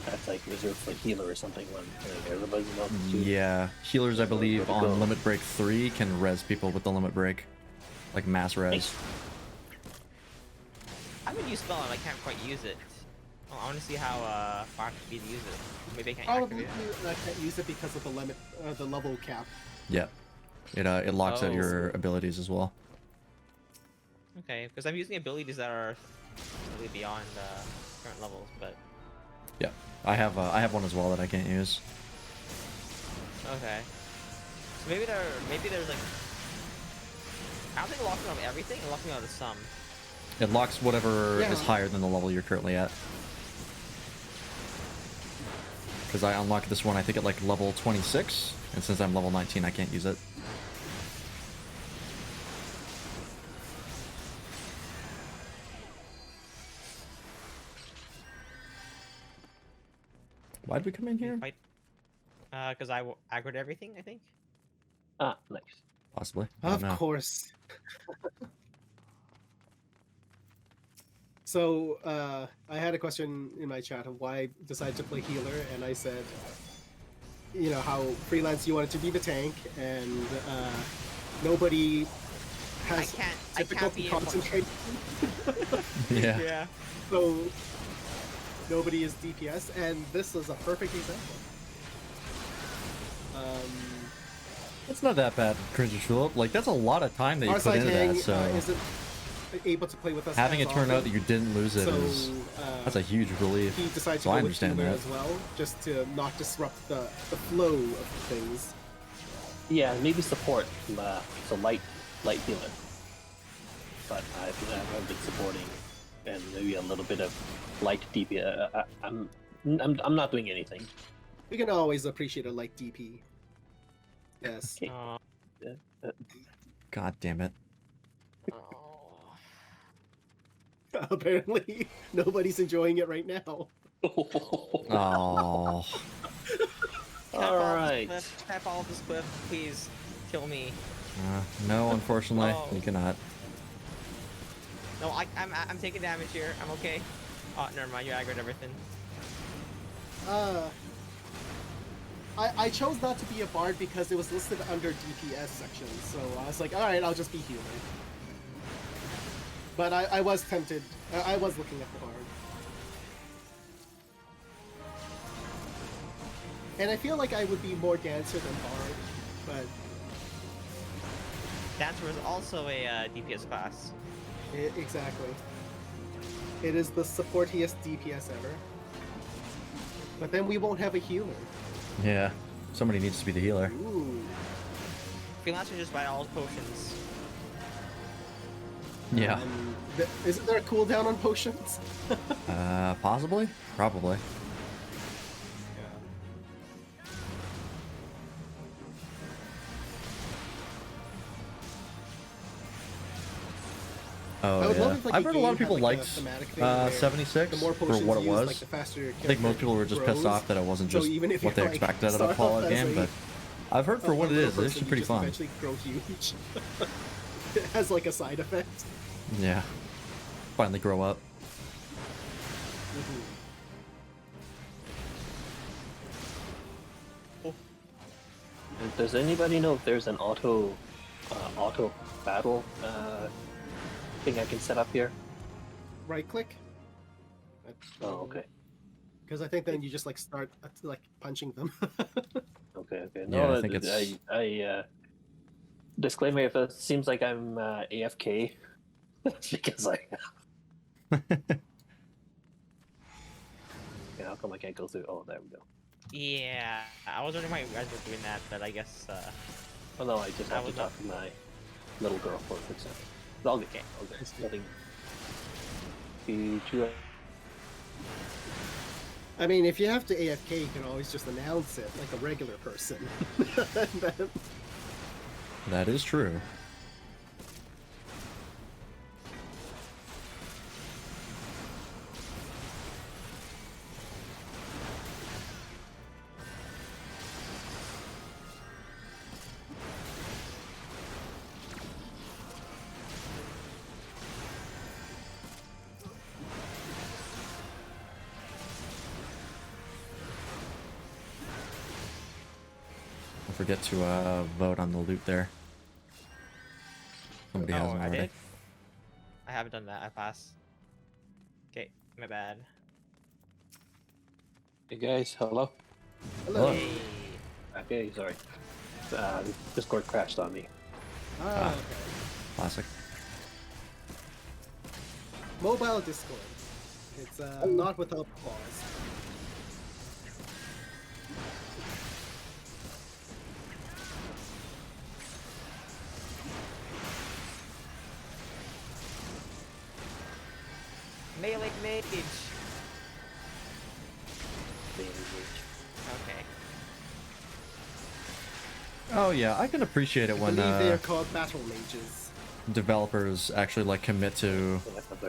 That's like reserved for healer or something when everybody's not too. Yeah, healers I believe Where'd it go? on limit break 3 can res people with the limit break, like mass res. Nice. I would use spell and I can't quite use it. Oh, I want to see how far I can be to use it. Maybe I can't Probably activate it. I can't use it because of the limit, the level cap. Yeah, it locks out Oh. your abilities as well. Okay, because I'm using abilities that are really beyond current levels, but Yeah, I have one as well that I can't use. okay. So maybe there's like I don't think it locks me out of everything. It locks me out of some. It locks whatever Yeah. is higher than the level you're currently at. Because I unlocked this one, I think at like level 26, and since I'm level 19, I can't use it. Why'd we come in here? Fight. Because I aggroed everything. I think. Ah, nice. Possibly. I don't Of know. course. So, I had a question in my chat of why I decided to play healer, and I said, you know, how freelance you wanted to be the tank, and nobody has I can't difficulty be concentrating, Yeah. Yeah. so nobody is DPS, and this is a perfect example. It's not that bad, Cringe Tulip. Like, that's a lot of time that you Our put side into hang that, so isn't able to play with us. having as it turn out often, that you didn't lose it is so that's a huge relief. he decided So to I go with understand healer that. as well, just to not disrupt the flow of things. Yeah, maybe support. So light healer. But I've been supporting, and maybe a little bit of light DP. I'm not doing anything. We can always appreciate a light DP. Yes. Okay. God damn it. Apparently, nobody's enjoying it right now. Oh. All right. Tap all of this cliff, please kill me. No, unfortunately, Oh. you cannot. No, I'm taking damage here. I'm okay. Oh, never mind. You aggroed everything. I chose not to be a bard because it was listed under DPS section, so I was like, alright, I'll just be healer. But I was tempted. I was looking at the bard. And I feel like I would be more dancer than bard, but Dancer is also a DPS class. exactly. It is the supportiest DPS ever. But then we won't have a healer. Yeah. Somebody needs to be the healer. Ooh. Freelancer just buy all potions. Yeah. Isn't there a cooldown on potions? Possibly? Probably. Oh I would yeah, love if, like, I've a heard a lot of game people had, like, a liked thematic thing where 76 the more for potions what it used, was. like, the faster your I think most character people were just pissed grows. off that it wasn't So just even if what they you're, like, expected out of a start off Fallout as game, but I've heard for what it little is, it's person, actually pretty you just fun. eventually grow huge. It has like a side effect. Yeah, finally grow up. Does anybody know if there's an auto battle thing I can set up here? Right click. Oh, okay. Because I think then you just like start like punching them. Okay. Yeah, No, I think it's- disclaimer: if it seems like I'm AFK, that's because I. Yeah, how come I can't go through? Oh, there we go. Yeah, I was wondering why you guys were doing that, but I guess Oh no, I just have to was talk to my little girl for a quick second. I'll get nothing. I mean, if you have to AFK, you can always just announce it like a regular person. And then- That is true. Don't forget to vote on the loot there. Somebody hasn't I already. did. I haven't done that. I passed. Okay, my bad. Hey guys, hello. Hello. Hey. Okay, sorry. Discord crashed on me. Ah, okay. Classic. Mobile Discord. It's not without flaws. Melee mage. Okay. Oh yeah, I can appreciate it I when believe they are called battle mages. developers actually like commit to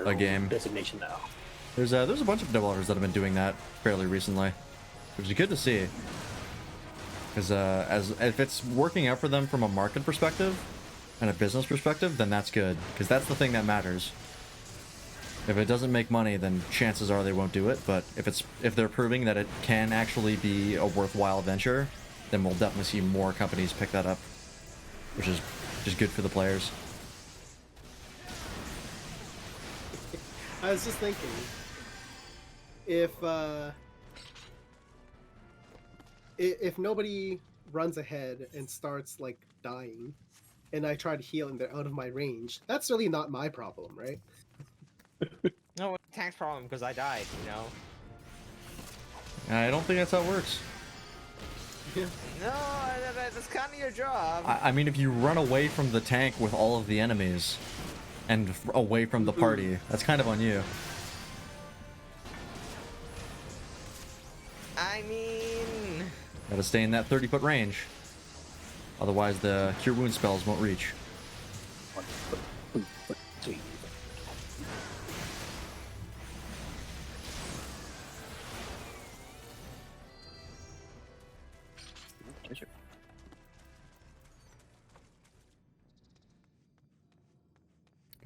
a game. Designation now. There's a bunch of developers that have been doing that fairly recently, which is good to see. Because as if it's working out for them from a market perspective and a business perspective, then that's good. Because that's the thing that matters. If it doesn't make money, then chances are they won't do it. But if they're proving that it can actually be a worthwhile venture, then we'll definitely see more companies pick that up, which is just good for the players. I was just thinking, if nobody runs ahead and starts like dying, and I try to heal and they're out of my range, that's really not my problem, right? No, it's tank's problem because I died. You know. I don't think that's how it works. Yeah. No, that's kind of your job. I mean, if you run away from the tank with all of the enemies and away from the party, that's kind of on you. I mean, Gotta stay in that 30-foot range. Otherwise, the Cure Wound spells won't reach. Sweet.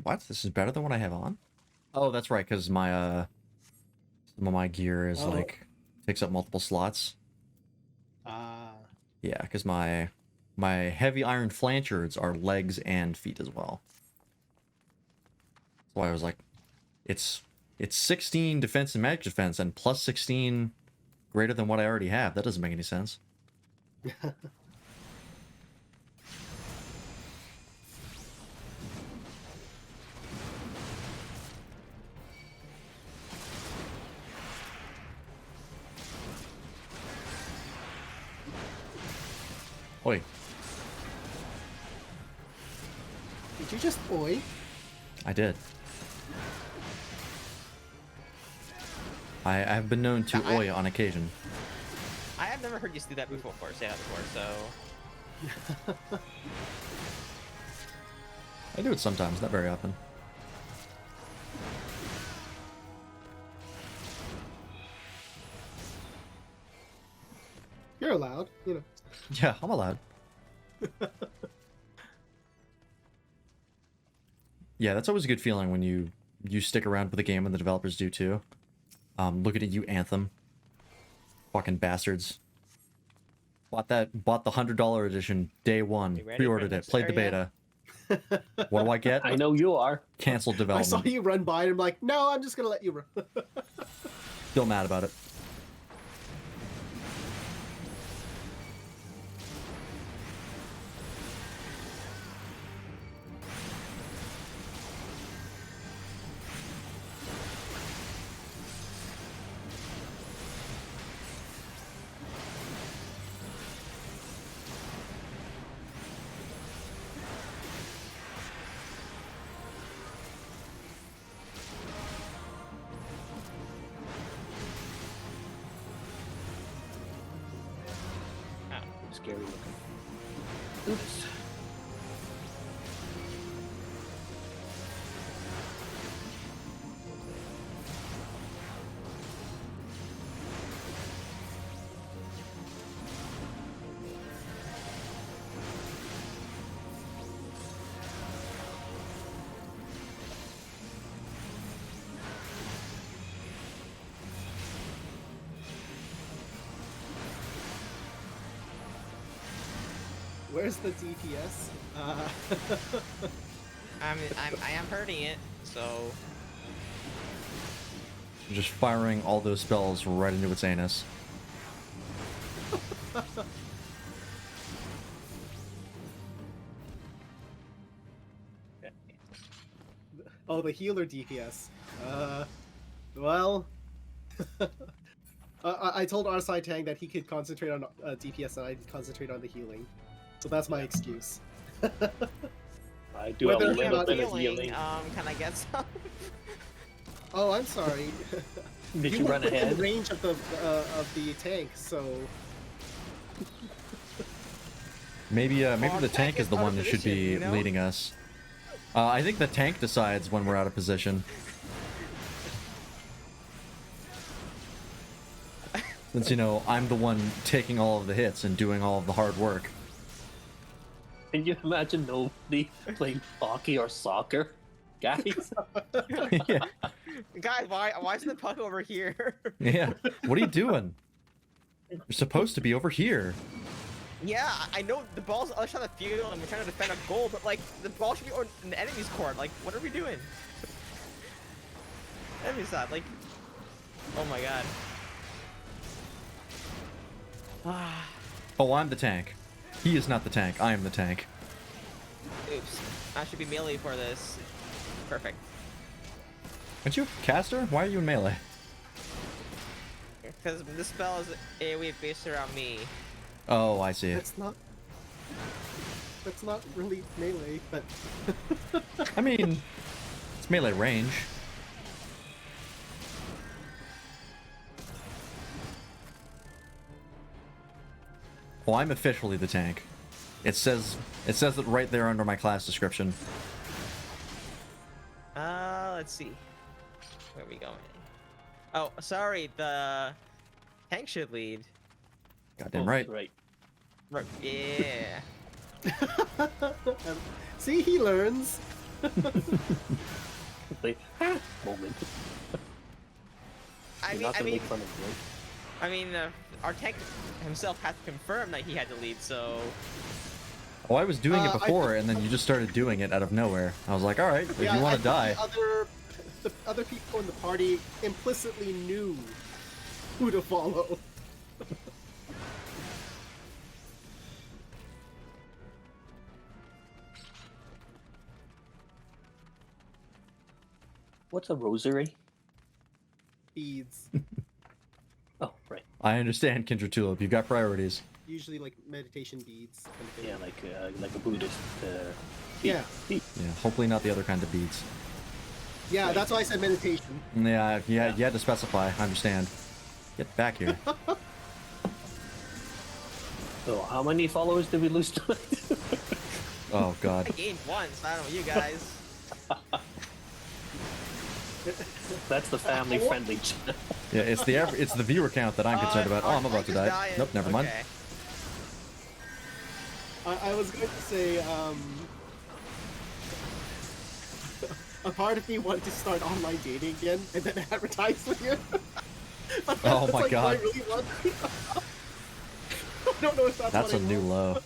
What? This is better than what I have on? Oh, that's right, because my, some of my gear is, like, takes up multiple slots. Yeah, because my heavy iron flanchards are legs and feet as well. That's why I was like, it's 16 defense and magic defense and plus 16 greater than what I already have. That doesn't make any sense. Oi. Did you just oi? I did. I've been known to oi on occasion. I have never heard you do that before. Say that before. So I do it sometimes, not very often. they're allowed, you know. Yeah, I'm allowed. Yeah, that's always a good feeling when you stick around with the game and the developers do too. Looking at you, Anthem. Fucking bastards. Bought the $100 edition day one. You ready for Pre-ordered it. next Played the area? beta. What do I get? I know you are. Canceled I development. saw you run by and I'm like, no, I'm just gonna let you run. Still mad about it. Scary looking. Oops. Where's the DPS? I am hurting it, so Just firing all those spells right into its anus. Oh, the healer DPS. Well, I told Arsai Tang that he could concentrate on DPS and I'd concentrate on the healing. So that's my excuse. I do have a Whether or little not bit of healing. healing. Can I get some? Oh, I'm sorry. Did you run weren't within ahead? range of the tank, so Maybe Our the tank tank is is the out of one that should position, be you know? leading us. I think the tank decides when we're out of position. Since, you know, I'm the one taking all of the hits and doing all of the hard work. Can you imagine nobody playing hockey or soccer? Guys, Yeah. Guys, why is the puck over here? Yeah. What are you doing? You're supposed to be over here. Yeah, I know the ball's on the other side of the field and we're trying to defend a goal, but like the ball should be on the enemy's court. Like, what are we doing? Enemy side, like, oh my god. Oh, I'm the tank. He is not the tank. I am the tank. Oops, I should be melee for this. Perfect. Aren't you a caster? Why are you in melee? Because this spell is AoE based around me. Oh, I see. that's not really melee, but I mean, it's melee range. Well, I'm officially the tank. It says it right there under my class description. Let's see. Where are we going? Oh, sorry, the tank should lead. Goddamn Oh, right. Right. Right, yeah. see, he learns. Like, moment. I You're mean, not I gonna mean, make fun of me. I mean, our tank himself had to confirm that he had to lead, so Oh, I was doing it I before, think- and then you just started doing it out of nowhere. I was like, all right, if Yeah, you I want to think die. The other people in the party implicitly knew who to follow. What's a rosary? Beads, Oh, right. I understand, Kindred Tulip. You've got priorities. usually like meditation beads. Kind of thing. Yeah, like a Buddhist. Yeah. bead. Yeah, hopefully not the other kind of beads. Yeah, that's why I said meditation. Yeah, you had to specify. I understand. Get back here. So, how many followers did we lose tonight? Oh, God. I gained one, so I don't know you guys. That's the family-friendly channel. Yeah, it's the viewer count that I'm concerned about. Oh, I'm about to Tank is die. dying. Nope, never mind. Okay. I was going to say, a part of me wanted to start online dating again and then advertise with you. But Oh that's my like, God. do I really want to? I don't know if that's That's what a I new want. low.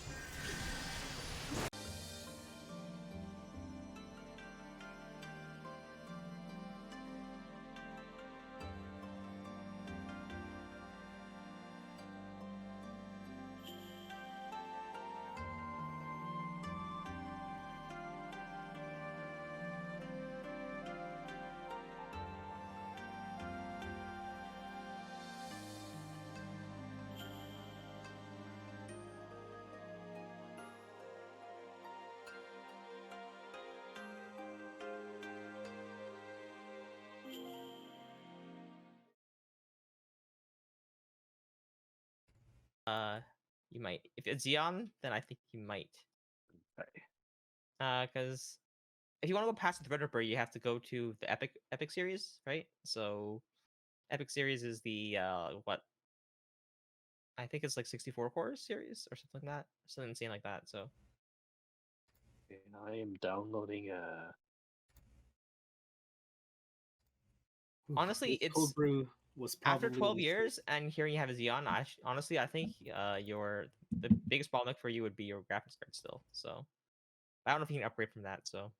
You might. If it's Xeon, then I think you might. Because if you want to go past the Threadripper, you have to go to the Epic series, right? So Epic series is the what? I think it's like 64 cores series or something like that, something insane like that. So And I am downloading honestly, This cold it's brew was probably after 12 the years, and here you have a Xeon. Honestly, I think the biggest bottleneck for you would be your graphics card still. So I don't know if you can upgrade from that. So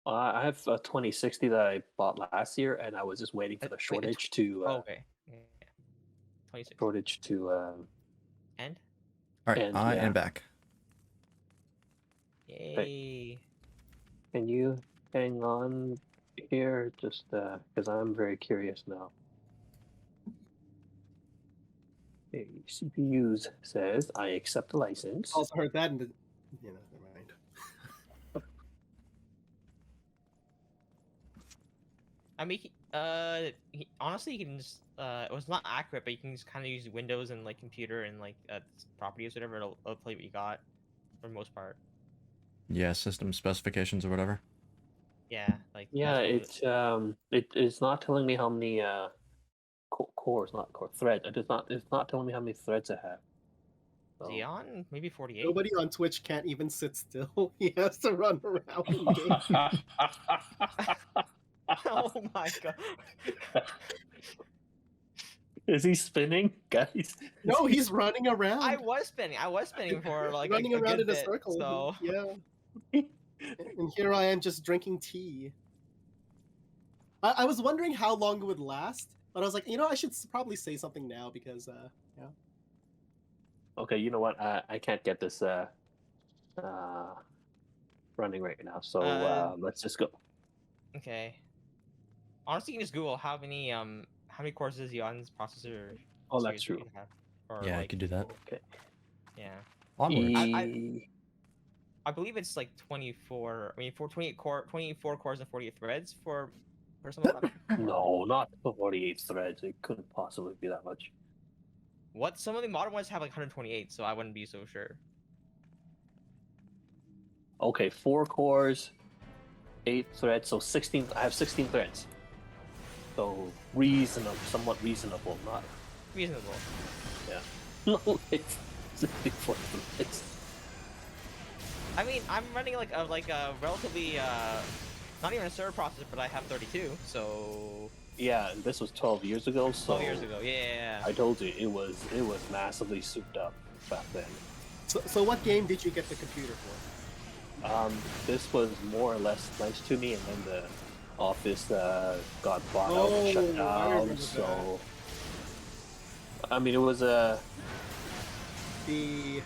I have a 2060 that I bought last year, and I was just waiting for the Wait, shortage to okay, yeah. 26 shortage to and All right, end. I Yeah. am back. yay. Can you hang on here, just because I'm very curious now. Okay, CPUs says I accept the license. Also heard that in the, you know, never mind. I mean, honestly, you can just it was not accurate, but you can just kind of use Windows and like computer and like properties, whatever. It'll play what you got for the most part. Yeah, system specifications or whatever. Yeah, like Yeah, that's it's not telling me how many cores, not core threads. It's not telling me how many threads I have. So. Xeon, maybe 48. Nobody on Twitch can't even sit still. He has to run around in game. Oh my god. Is he spinning, guys? No, he's running around. I was spinning for like running a around good in a bit, circle. so Yeah. And here I am just drinking tea. I was wondering how long it would last, but I was like, you know, I should probably say something now because, yeah. Okay, you know what? I can't get this running right now, so let's just go. okay. Honestly, you can just Google how many cores does Xeon's processor. Oh, that's series true. you have, or, Yeah, I like, could do that. Okay. Yeah. Onwards. I believe it's like 24. I mean, 24 cores and 48 threads for some of them. No, not 48 threads. It couldn't possibly be that much. What? Some of the modern ones have like 128, so I wouldn't be so sure. Okay, 4 cores, 8 threads, so 16. I have 16 threads. So reasonable, somewhat reasonable, not Reasonable. yeah. No, it's 64 threads. I mean, I'm running like a relatively not even a server processor, but I have 32. So Yeah, and this was 12 years ago. So 12 years ago, yeah. I told you it was massively souped up back then. So what game did you get the computer for? This was more or less nice to me, and then the office got bought out and shut I down. remember So I mean, it was a The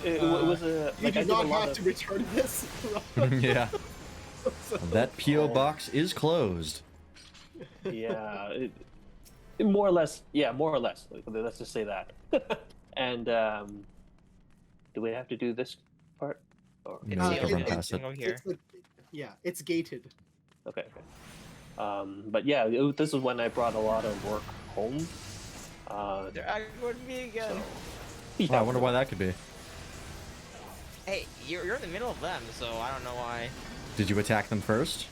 it was a you like I did did a not lot have of to return this. Yeah. So- That PO box is closed. yeah, more or less. Yeah, more or less. Let's just say that. And do we have to do this part? Or It's No, the you can run other past it. thing over here. yeah, it's gated. okay. But yeah, this is when I brought a lot of work home. They're aggroing me again. So, Oh, I wonder why that could be. Hey, you're in the middle of them, so I don't know why. Did you attack them first?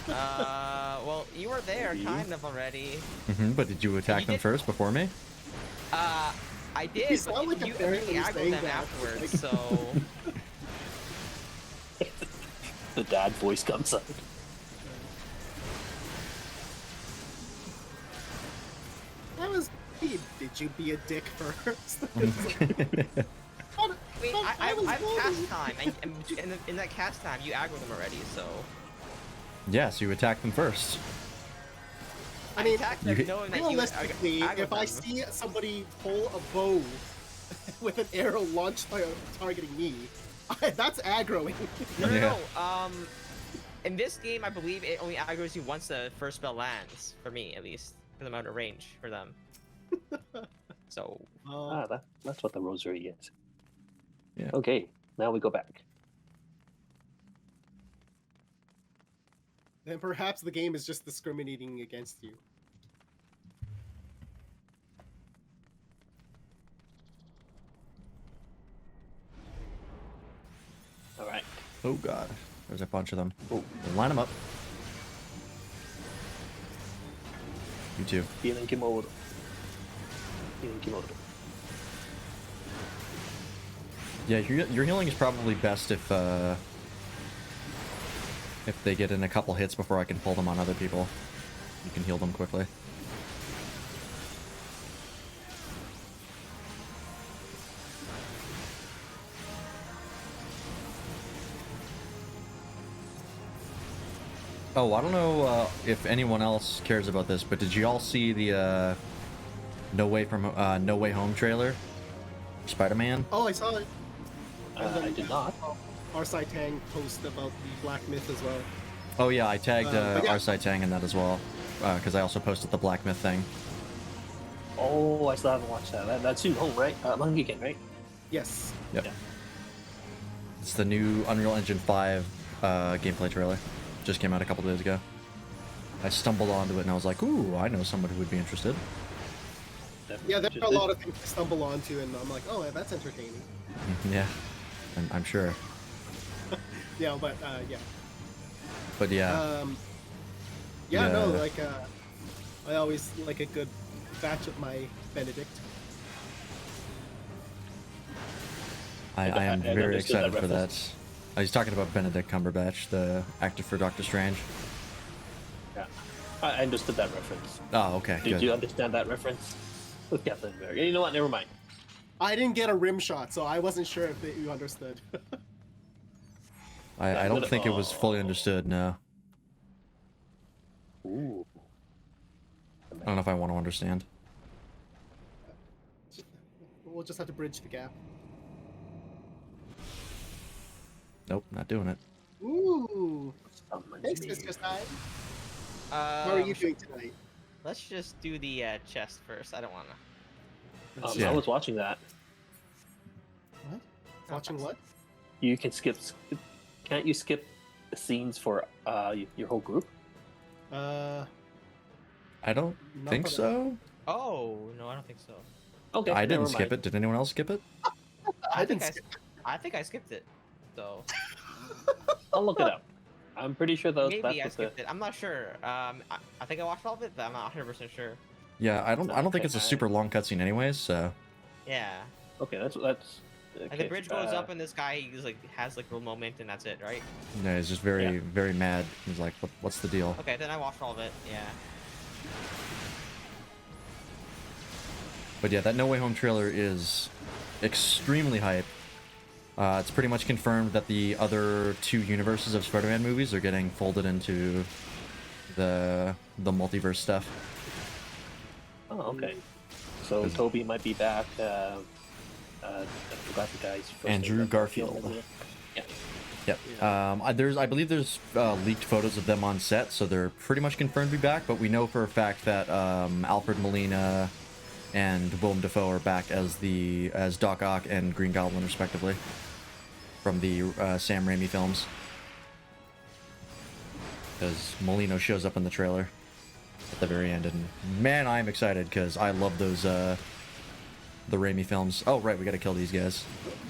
Well, you were there Maybe. kind of already. But did you attack You them did- first before me? I did, You but sound like a you parent when immediately you're aggroed saying them that. afterwards, so... The dad voice comes out. That was. Did you be a dick first? I mean, I was have voting. cast time, and in that cast time, you aggro them already, so... Yeah, so you attack them first. I mean, attacked them knowing that you realistically, aggroed if I them. see somebody pull a bow with an arrow launched targeting me, that's aggroing. No, Yeah. no. In this game, I believe it only aggroes you once the first spell lands. For me, at least, for the amount of range for them. So. That's what the rosary is. Yeah. Okay, now we go back. Then perhaps the game is just discriminating against you. All right. Oh god, there's a bunch of them. Oh. Line them up. You too. Feeling Kimodo. Feeling Kimodo. Yeah, your healing is probably best if they get in a couple hits before I can pull them on other people. You can heal them quickly. Oh, I don't know if anyone else cares about this, but did you all see the No Way Home trailer? Spider-Man? Oh, I saw it. I did not. Arsai Tang post about the Black Myth as well. Oh yeah, I tagged but yeah. Arsai Tang in that as well, because I also posted the Black Myth thing. Oh, I still haven't watched that. That's soon home, right? Long weekend, right? Yes. Yep. Yeah. It's the new Unreal Engine 5 gameplay trailer. Just came out a couple days ago. I stumbled onto it and I was like, ooh, I know somebody who would be interested. Definitely Yeah, there are a interested. lot of things to stumble onto, and I'm like, oh, that's entertaining. Yeah, I'm sure. Yeah, but yeah. But yeah, Yeah, no, Yeah. like I always like a good batch of my Benedict. I am I very understood that excited for that. reference. I was talking about Benedict Cumberbatch, the actor for Doctor Strange. Yeah. I understood that reference. Oh, okay, Did good. you understand that reference? With Captain America. You know what? Never mind. I didn't get a rim shot, so I wasn't sure if you understood. I don't think it was fully Oh. understood, no. Ooh. I don't know if I want to understand. We'll just have to bridge the gap. Nope, not doing it. Ooh. Summons Thanks, me. Mr. Stein. How are you doing tonight? Let's just do the chest first. I don't want to. Yeah. I was watching that. What? Watching what? You can skip. Can't you skip the scenes for your whole group? Not I don't think for that. so. Oh no, I don't think so. Okay. I didn't never skip mind. it. Did anyone else skip it? I think didn't skip. I think I skipped it. So I'll look it up. I'm pretty sure that's maybe I what skipped it. I'm not sure. I think I watched all of it, but I'm not 100% sure. Yeah, I don't think Okay, it's a I- super long cutscene anyways, so Yeah. Okay, that's. Like Okay. the bridge goes up and this guy is like has like a little moment and that's it, right? yeah, he's just very, Yeah. very mad. He's like, what's the deal? Okay, then I watched all of it. Yeah. But yeah, that No Way Home trailer is extremely hype. It's pretty much confirmed that the other two universes of Spider-Man movies are getting folded into the multiverse stuff. Oh, okay. So Is- Toby might be back. I forgot the guy's first Andrew name. Garfield. Yeah. Yep. I believe there's leaked photos of them on set, so they're pretty much confirmed to be back. But we know for a fact that Alfred Molina and Willem Dafoe are back as Doc Ock and Green Goblin, respectively, from the Sam Raimi films. Because Molino shows up in the trailer at the very end, and man, I'm excited because I love those the Raimi films. Oh right, we got to kill these guys.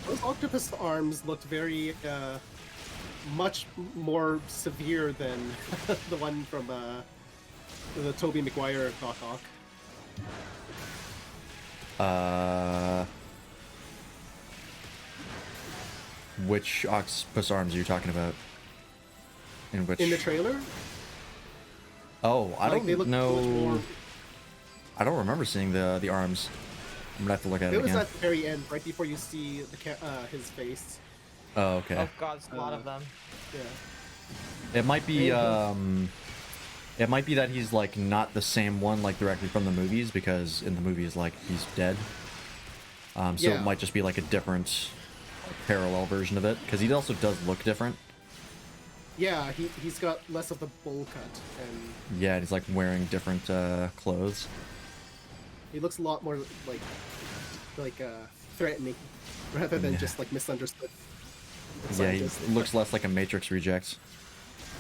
Those octopus arms looked very much more severe than the one from the Tobey Maguire Doc Ock. Which octopus arms are you talking about? In which? In the trailer? Oh, I Like, they don't look much know. more- I don't remember seeing the arms. I'm gonna have to look at it It was again. at the very end, right before you see his face. Oh, okay. Oh god, there's a lot of them. Yeah. It might be Mhm. it might be that he's like not the same one like directly from the movies, because in the movies like he's dead. So Yeah. it might just be like a different parallel version of it, because he also does look different. Yeah, he's got less of the bowl cut, and Yeah, he's like wearing different clothes. he looks a lot more like threatening, rather than Yeah. just like misunderstood. Yeah, he Scientist. looks less like a Matrix reject.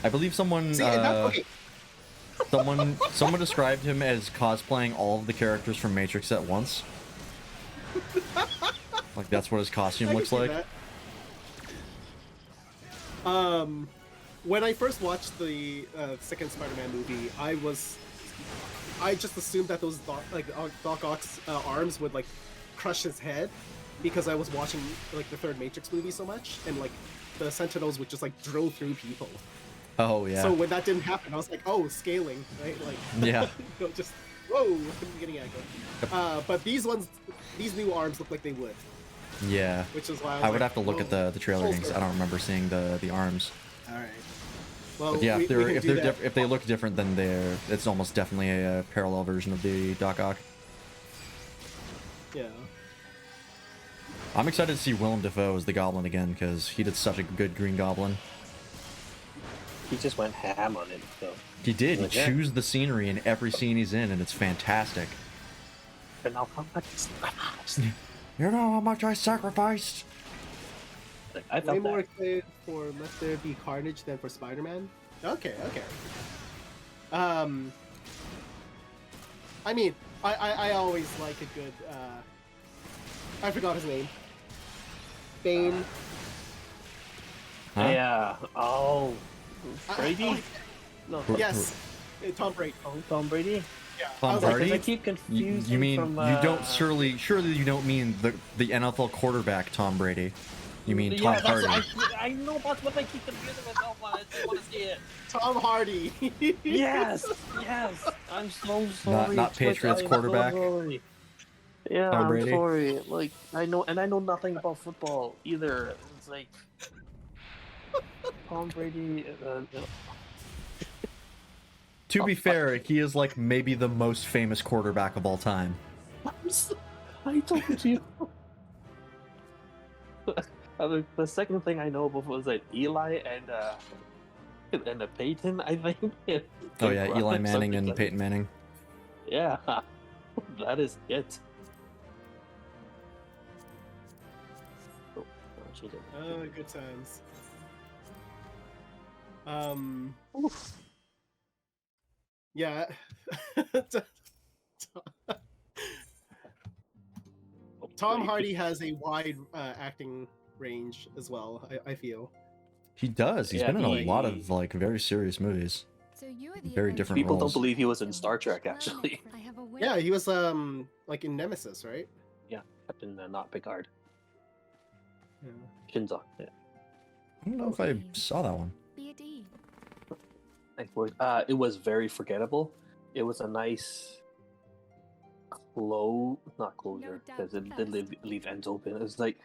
I believe someone See, and that's okay. someone described him as cosplaying all of the characters from Matrix at once. Like that's what his I costume can looks see like. that. When I first watched the second Spider-Man movie, I just assumed that those Doc Ock's arms would like crush his head, because I was watching like the third Matrix movie so much, and like the Sentinels would just like drill through people. Oh yeah. So when that didn't happen, I was like, oh, scaling, right? Like, Yeah. you know, just whoa, I'm getting aggro. But these new arms look like they would, Yeah. which is why I would have to look at whoa. the trailer Full again, 'cause I don't remember seeing the arms. All right. Well, But yeah, we can if do they're that. if they look different, then it's almost definitely a parallel version of the Doc Ock. Yeah. I'm excited to see Willem Dafoe as the Goblin again, because he did such a good Green Goblin. He just went ham on it, so. He did. He Like, yeah. chews the scenery in every scene he's in, and it's fantastic. And now how much? You know how much I sacrificed. I Way felt more that. excited for Let There Be Carnage than for Spider-Man. Okay. I mean, I always like a good. I forgot his name. Bane. Huh? Yeah. Oh. Brady? No. Yes, Tom Brady. Oh, Tom Brady? Yeah. Tom I was like, Hardy? I keep You, confusing you mean from, you don't surely you don't mean the NFL quarterback Tom Brady? You mean Tom yeah, that's- Hardy? I know that's what I keep confusing myself on. I just want to see it. Tom Hardy. Yes, yes. I'm so sorry. Not Twitch, Patriots I am quarterback? So sorry. Yeah, Tom I'm Brady? sorry. Like I know nothing about football either. It's like Tom Brady. To be fair, he is like maybe the most famous quarterback of all time. I told you. The second thing I know about was that Eli and Peyton, I think. Oh yeah, Eli Manning Something and like- Peyton Manning. Yeah, that is it. Oh, she didn't. Oh, good times. Yeah. Tom Hardy has a wide acting range as well. I feel. He does. He's Yeah, been in a he- lot of like very serious movies. So you're the Very adventurer different People roles. don't believe he was in Star Trek, actually. I have a way. Yeah, he was like in Nemesis, right? Yeah, Captain not Picard. Yeah. Shinzo. Yeah. I don't know if I saw that one. Be at ease. It was very forgettable. It was a nice not closure, because it did leave ends open. It was like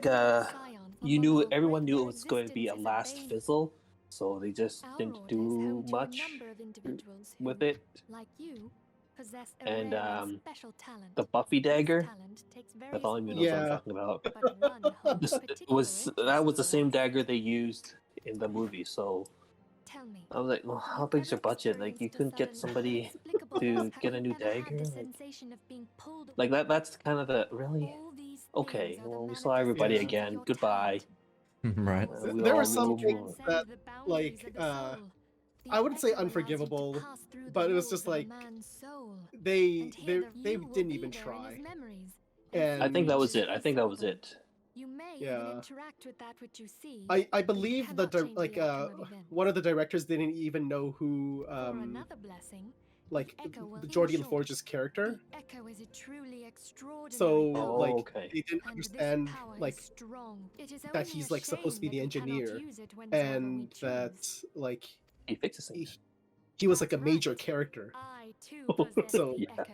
everyone knew it was going to be a last fizzle, so they just didn't do much with it. Like you, possess a And, rare and special talent. The Buffy This dagger, talent takes very that's all I knows what Yeah. I'm talking about. but none hold This- particular that was the interest same in dagger they used in the movie, so Tell me, I was like, well, how have big's you your ever budget? Like, you experienced a couldn't get sudden, somebody inexplicable to loss? get a Have new you ever had dagger? the Like- sensation of being pulled like that's kind of the really All these okay. things are the Well, we saw everybody Yeah. manifestation of again. your Goodbye. talent. Right. We There all were some move things on. that, like, I wouldn't say unforgivable, but it was just like they didn't even try. And I think that was it. I think that was it. You may Yeah. even interact with that which you see. I believe cannot change the outcome of events. one of the directors didn't even know who For another blessing, like Echo will Geordie ensure LaForge's character. The Echo is a truly extraordinary So power, like okay. they didn't and this understand power is like strong. It is that only he's a like supposed to be shame the that we cannot engineer, use it whensoever we and that choose. like He fixes he, things. he was like a That's major right. character. I too possess So- the Yeah. Echo.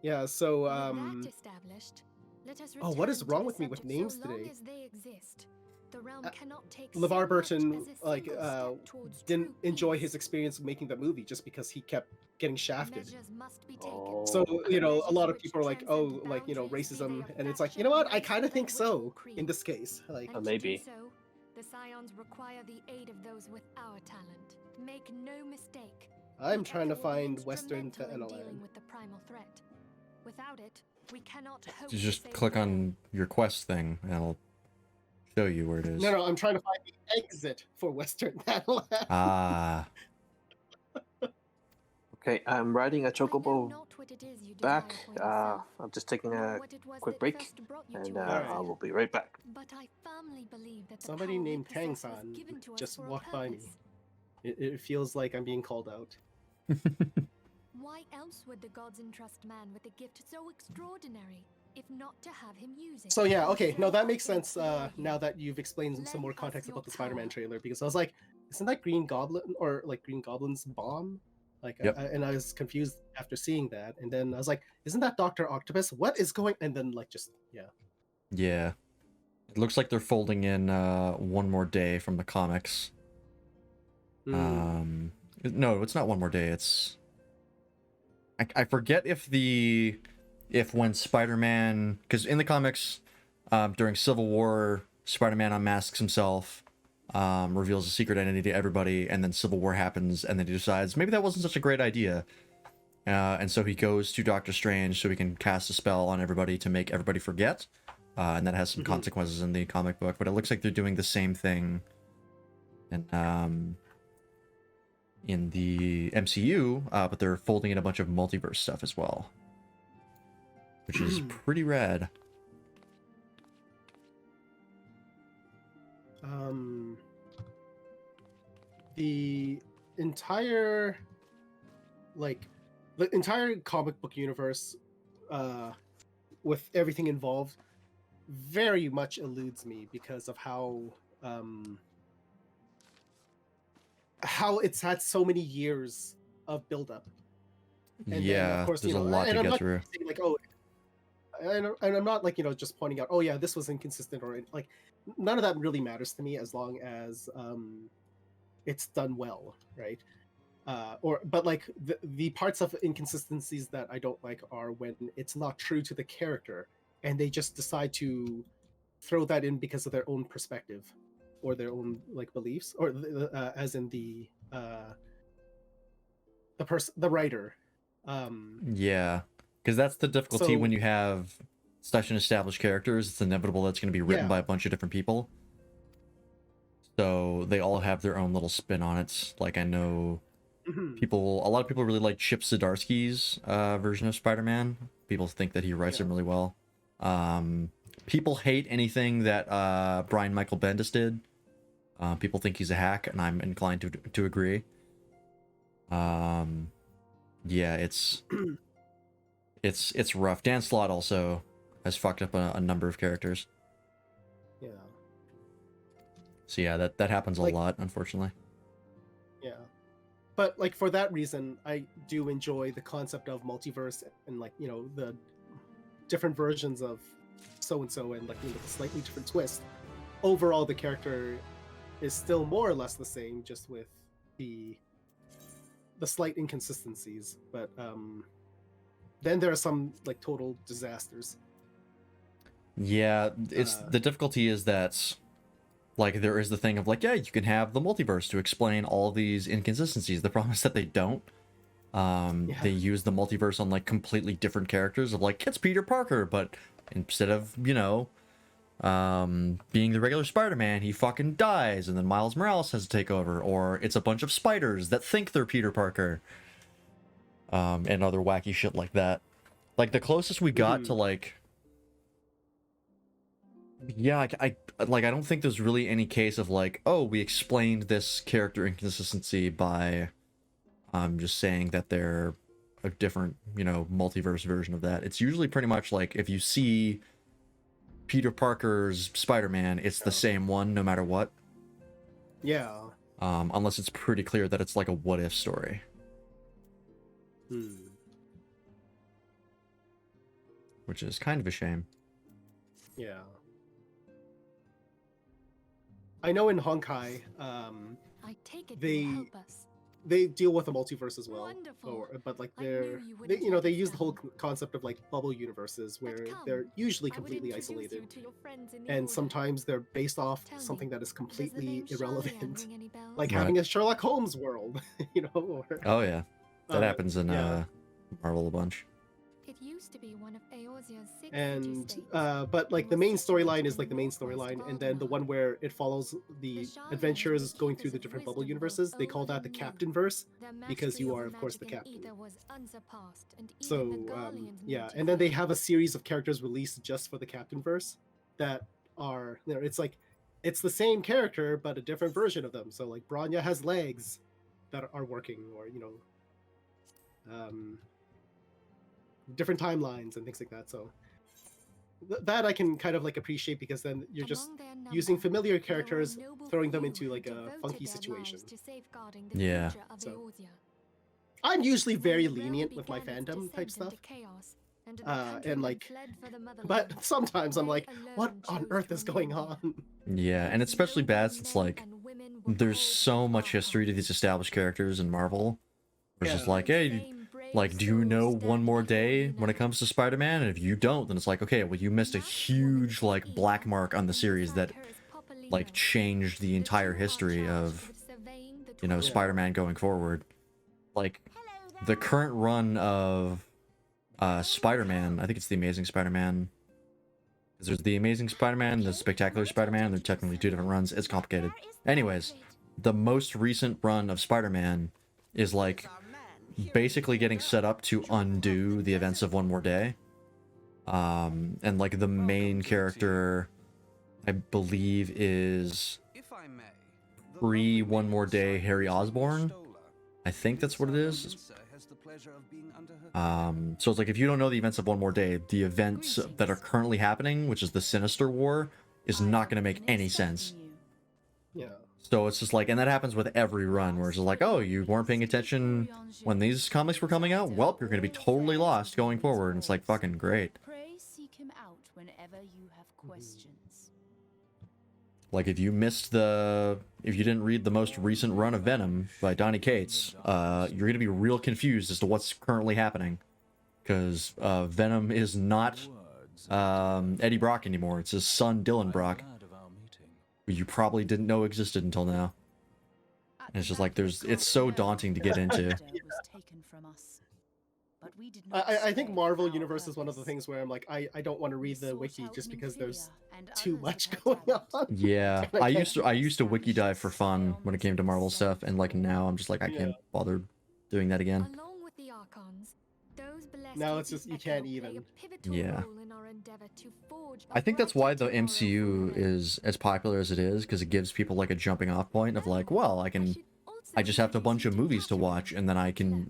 Yeah. So With that established, let us oh, what is return to wrong the with me with subject. names So long today? as they exist, the realm Uh, cannot take LeVar so much Burton as a like single step towards didn't true enjoy peace. his experience making the movie just because he kept getting shafted. Measures must be taken. Oh, So okay. a lot Measures of which people are like, transcend oh, like boundaries, be they racism, of and it's like, faction, what? I race, kind of think language, or so creed. in this case. Like, And Maybe. to do so, the Scions require the aid of those with our talent. Make no mistake. I'm the trying to Echo will be find Western instrumental in Tenolan. dealing with the primal threat. Without it, we cannot hope You to just save click the realm. on your quest thing, and it'll show you where it is. No, I'm trying to find the exit for Western Tenolan. Ah, Okay, I'm riding a I know chocobo not what it is you back. desire for yourself, I'm just taking nor a what it was quick that break, first brought you and to our Alright. I realm. will be right back. But I firmly believe that the Somebody power we named possess was Tang-san given to us just for a walked by me. purpose. It feels like I'm being called out. Why else would the gods entrust man with a gift so extraordinary, if not to have him use it? So yeah, okay, So no, that I makes can sense implore you, now that you've explained some lend more us context your about the Spider-Man power. trailer, because I was like, isn't that Green Goblin or like Green Goblin's bomb? Like, Yep. and I was confused after seeing that, and then I was like, isn't that Doctor Octopus? What is going? And then like just yeah. It looks like they're folding in one more day from the comics. Hmm. No, it's not one more day. It's I forget if when Spider-Man, because in the comics, during Civil War, Spider-Man unmasks himself, reveals a secret identity to everybody, and then Civil War happens, and then he decides maybe that wasn't such a great idea, and so he goes to Doctor Strange so he can cast a spell on everybody to make everybody forget, and that has some Mhm. consequences in the comic book. But it looks like they're doing the same thing, and in the MCU, but they're folding in a bunch of multiverse stuff as well, which is pretty rad. The entire the entire comic book universe, with everything involved, very much eludes me because of how it's had so many years of buildup. And Yeah, then, of course, there's a lot and to I'm get not through. saying like, oh, and I'm not like just pointing out, oh yeah, this was inconsistent, or like none of that really matters to me as long as it's done well, right? But like the parts of inconsistencies that I don't like are when it's not true to the character and they just decide to throw that in because of their own perspective or their own like beliefs, or as in the writer. Yeah, because that's the difficulty when So you have such an established characters. It's inevitable that's going to be written Yeah. by a bunch of different people. So they all have their own little spin on it. Like I know mhm, a lot of people really like Chip Zdarsky's version of Spider-Man. People think that he writes Yeah. him really well. People hate anything that Brian Michael Bendis did. People think he's a hack, and I'm inclined to agree. Yeah, it's rough. Dan Slott also has fucked up a number of characters. yeah. So yeah, that happens a Like- lot, unfortunately. Yeah. But like for that reason, I do enjoy the concept of multiverse and like, the different versions of so and so and like the slightly different twist. Overall the character is still more or less the same, just with the slight inconsistencies. But then there are some like total disasters. Yeah, it's Uh, the difficulty is that like there is the thing of like, yeah, you can have the multiverse to explain all these inconsistencies. The problem is that they don't. Yeah. They use the multiverse on like completely different characters of like it's Peter Parker, but instead of being the regular Spider-Man, he fucking dies, and then Miles Morales has to take over, or it's a bunch of spiders that think they're Peter Parker, and other wacky shit like that. Like the closest we got Mhm. to like, yeah, I don't think there's really any case of like, oh, we explained this character inconsistency by just saying that they're a different, multiverse version of that. It's usually pretty much like if you see Peter Parker's Spider-Man, it's the same one no matter what. Yeah. Unless it's pretty clear that it's like a what-if story. Which is kind of a shame. Yeah. I know in Honkai, I take it they you will help us. they deal with the multiverse as well. Wonderful. But like I knew you wouldn't they let us use the whole down. concept of like bubble universes where come, they're usually I would completely introduce you isolated, to your friends in the and Order. sometimes they're based off Tell something me, that is does the completely name Charlian irrelevant, ring any bells? like Right. having a Sherlock Holmes world, Or, Oh yeah, that happens in yeah. Marvel a bunch. It used to be one of Eorzea's 6 And city-states. but like It the was main situated storyline is in like the main northwest storyline, and then the Waldemar. one where it follows the Sharlians adventures were going keepers through the of different bubble wisdom universes. both They call old that the and new. Captain Verse, Their because mastery you over are of course the magic and captain. ether was unsurpassed, and even So the Guardians yeah, knew and then they just have a series of characters released just for the Captain Verse that are it's like it's the same character but a different version of them. So like Branya has legs that are working, or different timelines and things like that. So that I can kind of like appreciate, because then you're just Among their using number, familiar there were a characters, noble throwing them few into who like a devoted funky their situation. lives to safeguarding the Yeah. future of So, Eorzea. I'm usually When very the realm lenient with my began its fandom type descent stuff, into chaos, and the and countrymen like, fled for the motherland, but sometimes I'm they like, what alone on chose earth to is going remain here. on? Yeah, and it's Those especially noble bad since men like and women were there's called so much history to Archons. these established characters in Marvel. It's just Yeah. like, Those hey, same brave like, do you souls know stand One More before Day you when it now. comes to Spider-Man? And if you don't, then it's like, okay, well, you missed a Masked woman huge, is like, Eve, black mark on the and series beside that, her is Papa like, Leo. changed the The entire two are history charged of, with surveying the Yeah. Spider-Man going forward. Like, the current run of Spider-Man, I think it's the Amazing Spider-Man. 'Cause there's the Amazing Spider-Man, the Spectacular Spider-Man. They're technically two different runs. It's complicated. Anyways, the most recent run of Spider-Man is like basically getting set up to undo the events of One More Day. And like the main character, I believe, is pre One More Day Harry Osborn. I think that's what it is. So it's like, if you don't know the events of One More Day, the events that are currently happening, which is the Sinister War, is not going to make any sense. Yeah. So it's just like, and that happens with every run, where it's just like, oh, you weren't paying attention when these comics were coming out? Well, you're going to be totally lost going forward. And it's like, fucking great. Pray seek him out whenever you have questions. Like, if you didn't read the most recent run of Venom by Donny Cates, you're going to be real confused as to what's currently happening. Because Venom is not Eddie Brock anymore. It's his son, Dylan Brock, who you probably didn't know existed until now. And it's just like, it's so daunting to get into. I think Marvel Universe is one of the things where I'm like, I don't want to read the wiki just because there's too much going on. Yeah, I used to wiki dive for fun when it came to Marvel stuff, and like now I'm just like, I can't bother doing that again. Along with the Archons, those blessed Now with it's just the you can't Echo play even. a pivotal Yeah. role in our endeavor to forge a I think that's why brighter the tomorrow MCU for men. is as popular as it is, because it gives people like a jumping off point of like, well, I just have a bunch of movies to watch, and then I can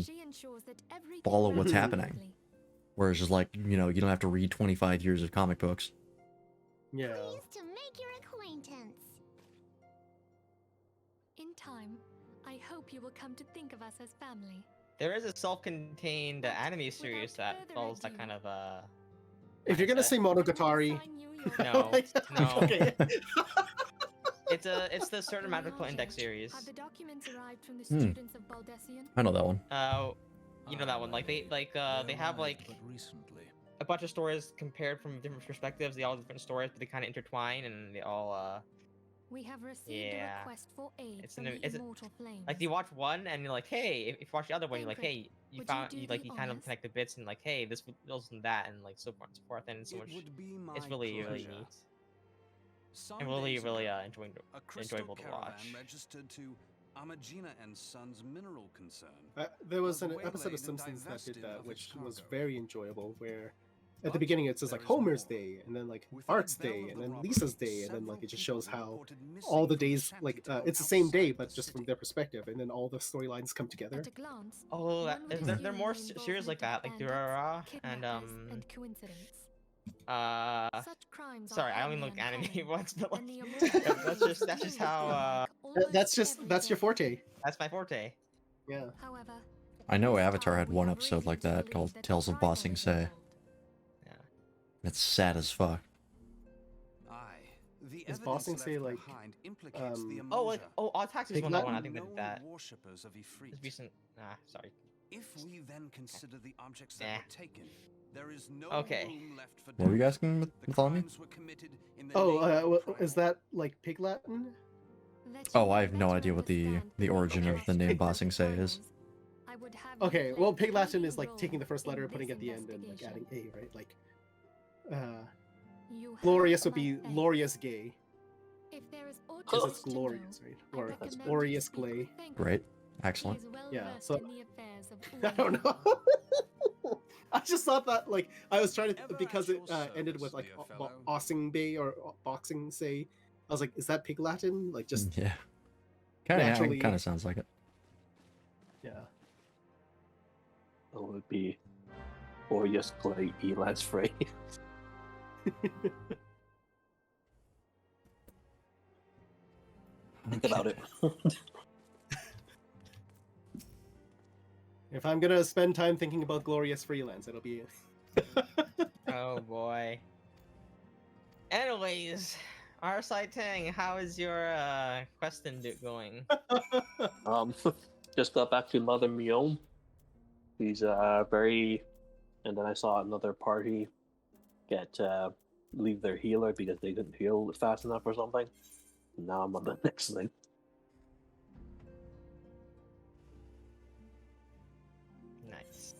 She ensures that everything follow runs what's happening. smoothly. Whereas just like, you don't have to read 25 years of comic books. Yeah. Pleased to make your acquaintance. In time, I hope you will come to think of us as family. There is a self-contained anime series that further follows that ado- kind of If you're gonna mindset. say Monogatari, Assign you your No, no. Okay. It's the certain magical index series. Have the documents arrived from the Hmm. students of Baldessian? I know that one. You know that one. Like they have like a bunch of stories compared from different perspectives. They all have different stories, but they kind of intertwine, and they all We have received Yeah. a request for aid It's from an- the it's a- immortal flames. like you watch one and you're like, hey. If you watch the other one, you're like, Ingrid, hey. You would you found do you the like you kind of honors? connect the bits and like, hey, this wasn't that, and like so forth and so forth, and so much. It's really really neat and really enjoyable to watch. Registered to Amagina and Sons mineral concern. There was an Was episode of waylaid and Simpsons that did divested that, of which its was cargo. very enjoyable, where at the beginning it says like Homer's Day, and then like Art's Day, and then Lisa's Day, and then like it just shows how all the days like it's the same day but just from their perspective, and then all the storylines come together. At a glance, Oh, one would they're assume more the series like that, like involvement Durara of bandits, and kidnappers, and coincidence. Such crimes sorry, I are only look highly anime uncommon, once, but like, and the immortal that's just how That's your forte. that's my forte. Yeah. However, I know Avatar had one episode like that called Tales of Ba Sing Se. Yeah. It's sad as fuck. Aye. The Is Ba Sing evidence Se, left like, behind implicates the Oh, like Emoja. Odd Taxi is Big one of the Latin? one I think that did that. Worshippers of Ifrit. It's recent. Sorry. If we then consider the objects that Nah. were taken, there is no Okay. room left for What were you doubt. asking, The Bartholomew? crimes were committed in the Oh, name of well, primal. is that like Pig Latin? Oh, I have no idea what the origin of the name Ba Sing Se is. Okay, well, Pig Latin is like taking the first letter and putting it at the end and like adding A, right? Like, glorious would be glorious gay, because it's glorious, right? Or glorious glay. Great. Excellent. Yeah, so I don't know. I just thought that like I was trying to Ever because at it your ended service, with like dear fellow. Boxing Bay or Boxing Say. I was like, is that Pig Latin? Like just Yeah. Kind naturally- of sounds like it. yeah. It would be Glorious Clay Elas Frey. Think about it. If I'm gonna spend time thinking about glorious freelance, it'll be. Oh boy. Anyways, our side Tang, how is your questing going? Just got back to Mother Mion. He's very, and then I saw another party get leave their healer because they couldn't heal fast enough or something. Now I'm on the next thing. Nice.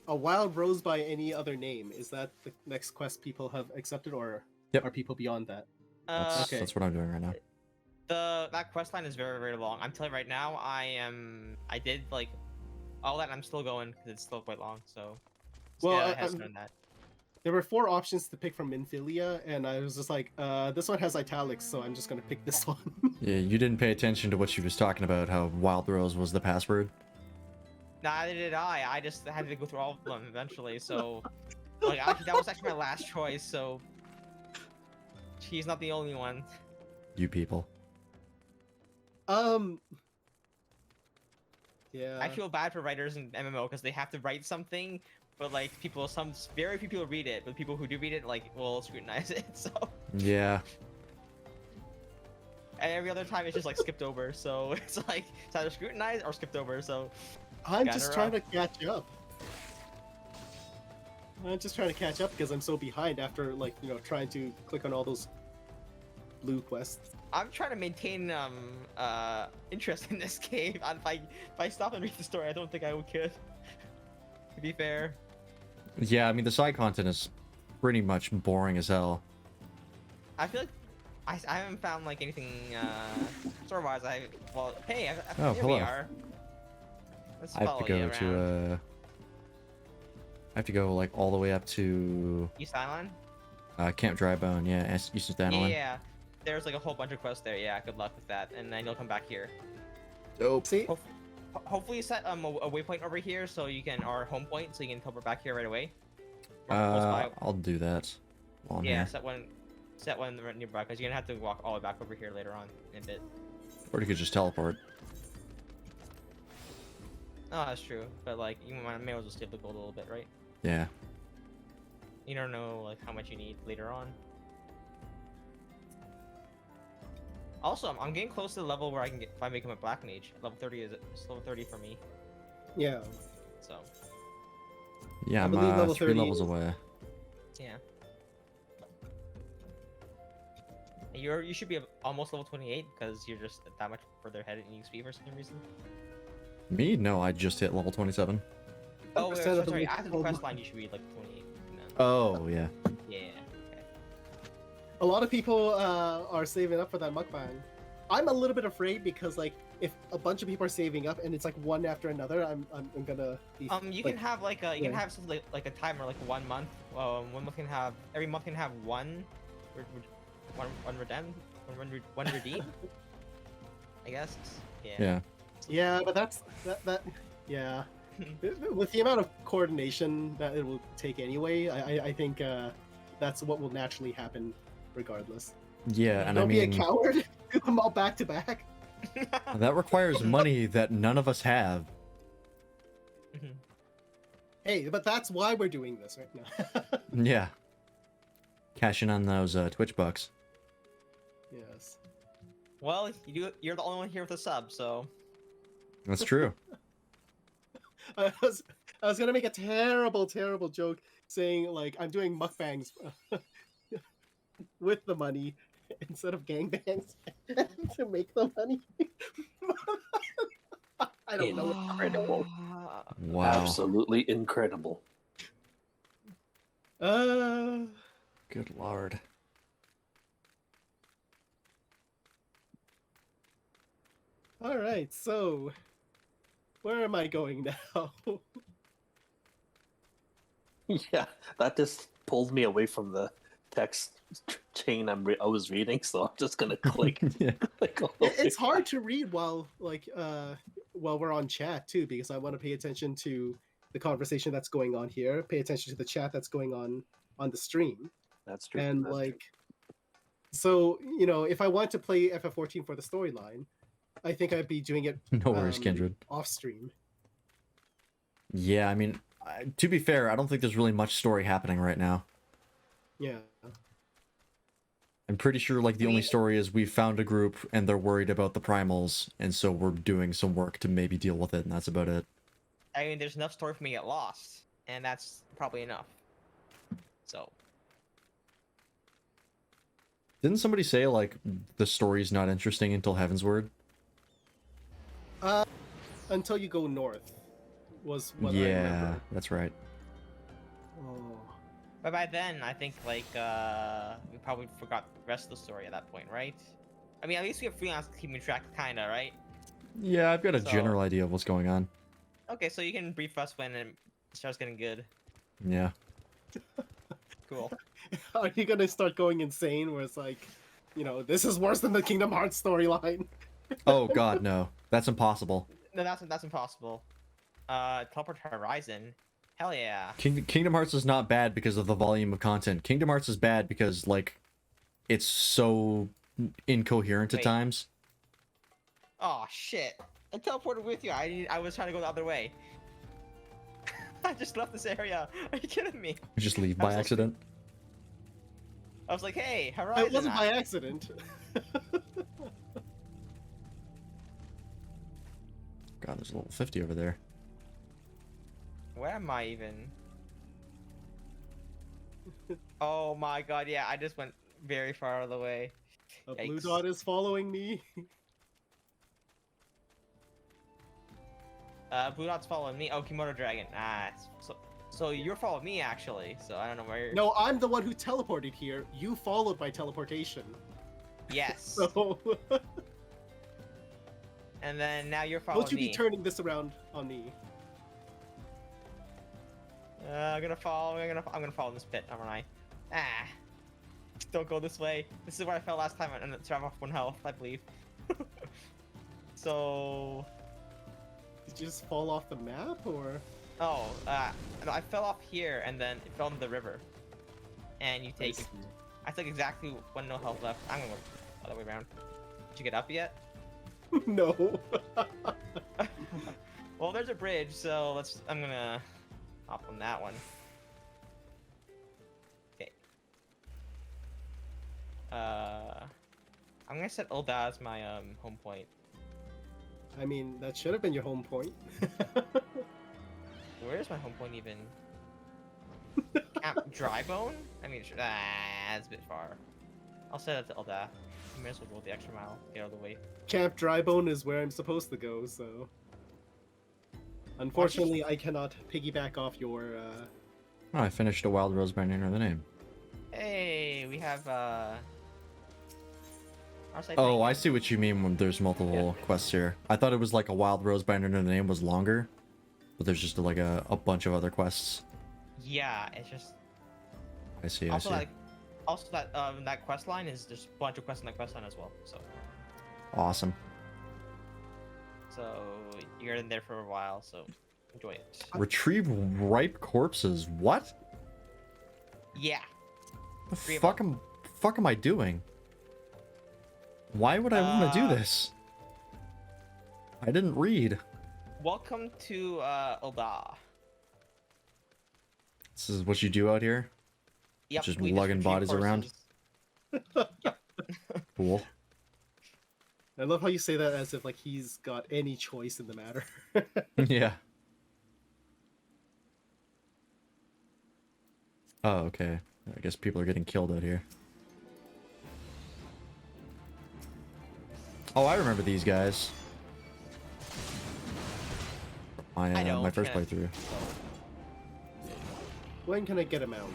A wild rose by any other name, is that the next quest people have accepted, or Yep. are people beyond that? That's, Okay. that's what I'm doing right now. That quest line is very, very long. I'm telling you right now, I did like all that and I'm still going because it's still quite long, so Well, yeah, it has done that. There were 4 options to pick from Minfilia, and I was just like, this one has italics, so I'm just gonna pick this one. Yeah, you didn't pay attention to what she was talking about, how Wild Rose was the password. Neither did I. I just had to go through all of them eventually, so like actually, that was actually my last choice, so she's not the only one. You people. Yeah. I feel bad for writers in MMO because they have to write something, but like some very few people read it, but people who do read it like will scrutinize it. So Yeah. and every other time it's just like skipped over. So it's like it's either scrutinized or skipped over. So I'm Got just her trying up. to catch up. I'm just trying to catch up because I'm so behind after like trying to click on all those blue quests. I'm trying to maintain interest in this game. If I stop and read the story, I don't think I could. To be fair. Yeah, I mean, the side content is pretty much boring as hell. I feel like I haven't found like anything story-wise. Well, hey, Oh, here hello. we are. Let's I have follow to you go to, around. I have to go, like, all the way up to, East Island. Camp Drybone, yeah, Eastern Standalone. Yeah, there's like a whole bunch of quests there. Yeah, good luck with that, and then you'll come back here. Dope. See, Hopefully, you set a waypoint over here so you can, or a home point, so you can come back here right away. Close by. I'll do that. While I'm Yeah, here. set one right nearby because you're gonna have to walk all the way back over here later on in a bit. Or you could just teleport. Oh, that's true. But like, you may as well save the gold a little bit, right? Yeah. You don't know like how much you need later on. Also, I'm getting close to the level where I can get if I become a black mage. Level 30 is level 30 for me. yeah. So Yeah, I I'm believe level 3 30 levels is- away. yeah. And you should be almost level 28 because you're just that much further ahead in XP for some reason. Me? No, I just hit level 27. Oh, wait, 100% sorry, of the sorry. way After the home. quest line, you should be like 28. No. Oh, yeah. Yeah. Okay. A lot of people are saving up for that mukbang. I'm a little bit afraid because like if a bunch of people are saving up and it's like one after another, I'm gonna be. You can have like a can have something like a timer like 1 month. 1 month can have every month can have one redeem. I guess. Yeah. Yeah. Yeah, but that's that. Yeah. With the amount of coordination that it will take anyway, I think that's what will naturally happen, regardless. Yeah, and Don't I mean, be a coward. Do them all back to back. that requires money that none of us have. Hey, but that's why we're doing this right now. Yeah. Cash in on those Twitch bucks. Yes. Well, you're the only one here with a sub, so. That's true. I was gonna make a terrible joke saying like I'm doing mukbangs with the money instead of gangbangs to make the money. I don't know. Incredible. Wow. Absolutely incredible. Good lord. All right, so where am I going now? Yeah, that just pulled me away from the text chain I was reading, so I'm just gonna click. Yeah. click all the way It's hard back. to read while we're on chat too, because I want to pay attention to the conversation that's going on here, pay attention to the chat that's going on the stream, That's true. and that's like, so you know, if I want to play FF14 for the storyline, I think I'd be doing it No worries, Kindred. off stream. Yeah, I mean, to be fair, I don't think there's really much story happening right now. Yeah. I'm pretty sure like the I only mean- story is we found a group and they're worried about the primals, and so we're doing some work to maybe deal with it, and that's about it. I mean, there's enough story for me to get lost, and that's probably enough. So. Didn't somebody say like the story's not interesting until Heavensward? Until you go north, was what I Yeah, remember. that's right. Oh. But by then, I think like we probably forgot the rest of the story at that point, right? I mean, at least we have freelance keeping track, kinda, right? Yeah, I've got a So- general idea of what's going on. Okay, so you can brief us when it starts getting good. Yeah. Cool. Are you gonna start going insane where it's like, you know, this is worse than the Kingdom Hearts storyline? Oh god, no. That's impossible. No, that's impossible. Teleport to Horizon. Hell yeah. Kingdom Hearts is not bad because of the volume of content. Kingdom Hearts is bad because like it's so incoherent at Wait. times. Oh shit! I teleported with you. I was trying to go the other way. I just left this area. Are you kidding me? You just leave by I'm so accident. I was like, hey, Horizon. It wasn't by accident. God, there's a little 50 over there. Where am I even? Oh my god, yeah, I just went very far out of the way. A blue Yikes. dot is following me. Blue Dot's following me. Oh, Kimono Dragon. Ah, so you're following me actually. So I don't know where you're. No, I'm the one who teleported here. You followed by teleportation. Yes. So And then now you're following don't you me. be turning this around on me. I'm gonna follow this pit, aren't I? Ah. Don't go this way. This is where I fell last time and started off 1 health, I believe. So. Did you just fall off the map or? Oh, no, I fell off here and then it fell into the river. And you take. I took exactly 1 no health left. I'm gonna go the other way around. Did you get up yet? No. Well, there's a bridge, so I'm gonna hop on that one. Okay. I'm gonna set Ulda as my home point. I mean, that should have been your home point. Where is my home point even? Camp Drybone? I mean, that's a bit far. I'll set it to Ulda. You may as well go the extra mile, get out of the way. Camp Drybone is where I'm supposed to go, so. Unfortunately, I cannot piggyback off your. Oh, I finished a Wild Rose by Name of the Name. Hey, we have Oh, I see what you mean when there's multiple quests here. I thought it was like a Wild Rose by under the name was longer, but there's just like a bunch of other quests. Yeah, it's just. I see. Also, I see. that quest line is there's a bunch of quests in that quest line as well. So. Awesome. So you're in there for a while, so enjoy it. Retrieve ripe corpses. What? Yeah. The fuck am I doing? Why would I want to do this? I didn't read. Welcome to Oda. This is what you do out here? Yep, Just we lugging retrieve bodies around? Yep. Cool. I love how you say that as if like he's got any choice in the matter. Yeah. Oh, okay. I guess people are getting killed out here. Oh, I remember these guys. My first playthrough. When can I get a mount?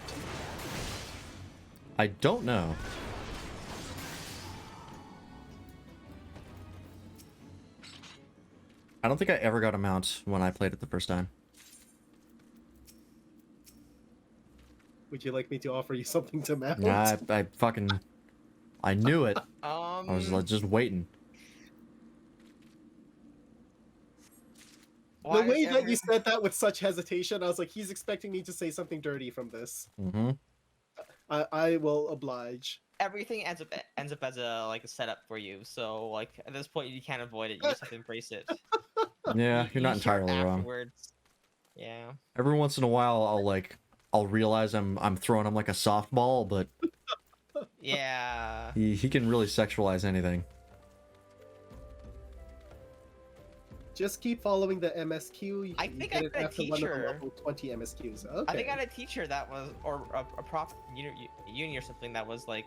I don't know. I don't think I ever got a mount when I played it the first time. Would you like me to offer you something to mount? Nah, I knew it. I was like, just waiting. The way that you said that with such hesitation, I was like, he's expecting me to say something dirty from this. Mm-hmm. I will oblige. Everything ends up as a setup for you. So like at this point you can't avoid it. You just have to embrace it. Yeah, you're not hear entirely wrong. afterwards. Yeah. Every once in a while, I'll realize I'm throwing him like a softball, but Yeah. he can really sexualize anything. Just keep following the MSQ. I think I had a after one of the teacher. level 20 MSQs. Okay. I think I had a teacher that was, or a prof, uni or something that was like,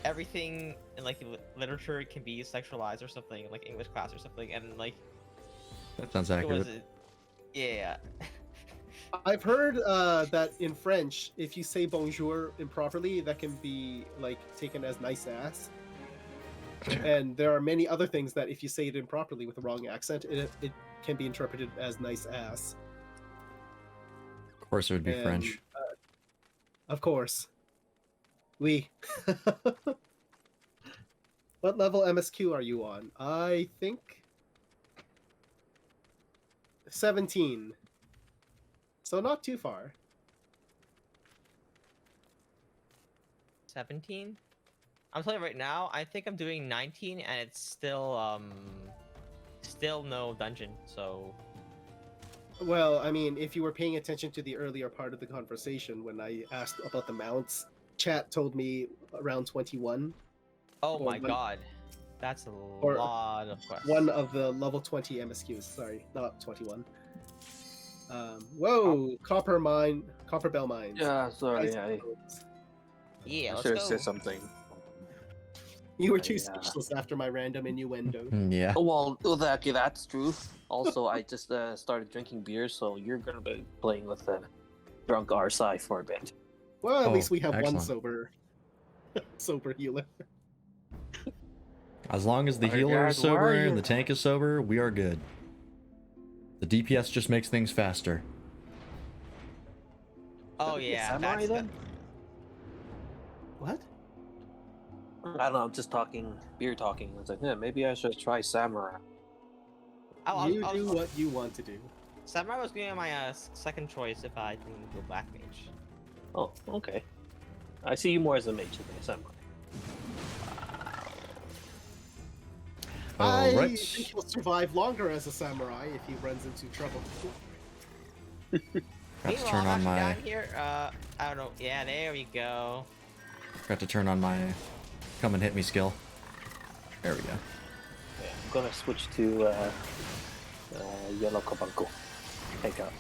everything in like literature can be sexualized or something, like English class or something, and like. That sounds It accurate. was, yeah. I've heard that in French, if you say bonjour improperly, that can be like taken as nice ass. And there are many other things that if you say it improperly with the wrong accent, it can be interpreted as nice ass. Of course, it would be French. Of course. Oui. What level MSQ are you on? I think 17. So not too far. 17. I'm telling you right now, I think I'm doing 19, and it's still no dungeon. So. Well, I mean, if you were paying attention to the earlier part of the conversation when I asked about the mounts, chat told me around 21. Oh my god, that's a lot of quests. One of the level 20 MSQs. Sorry, not 21. Whoa, copper bell mines. Yeah, sorry, Yeah, I let's should go. have said something. You were too speechless after my random innuendo. Yeah. Oh, well, that's true. Also, I just started drinking beer, so you're gonna be playing with the drunk RSI for a bit. Well, at Oh, least we have one excellent. sober healer. As long as the Alright, healer guys, is where sober are you? and the tank is sober, we are good. The DPS just makes things faster. Oh yeah, Samurai that's then? What? I don't know. I'm just beer talking. I was like, yeah, maybe I should try Samurai. You do what you want to do. Samurai was going to be my second choice if I didn't go Black Mage. Oh, okay. I see you more as a mage than a Samurai. I Alright. think he'll survive longer as a samurai if he runs into trouble. Got to turn I'm on actually my down here. I don't know. Yeah, there we go. come and hit me skill. There we go. Yeah, I'm gonna switch to yellow Kabanko. Take out.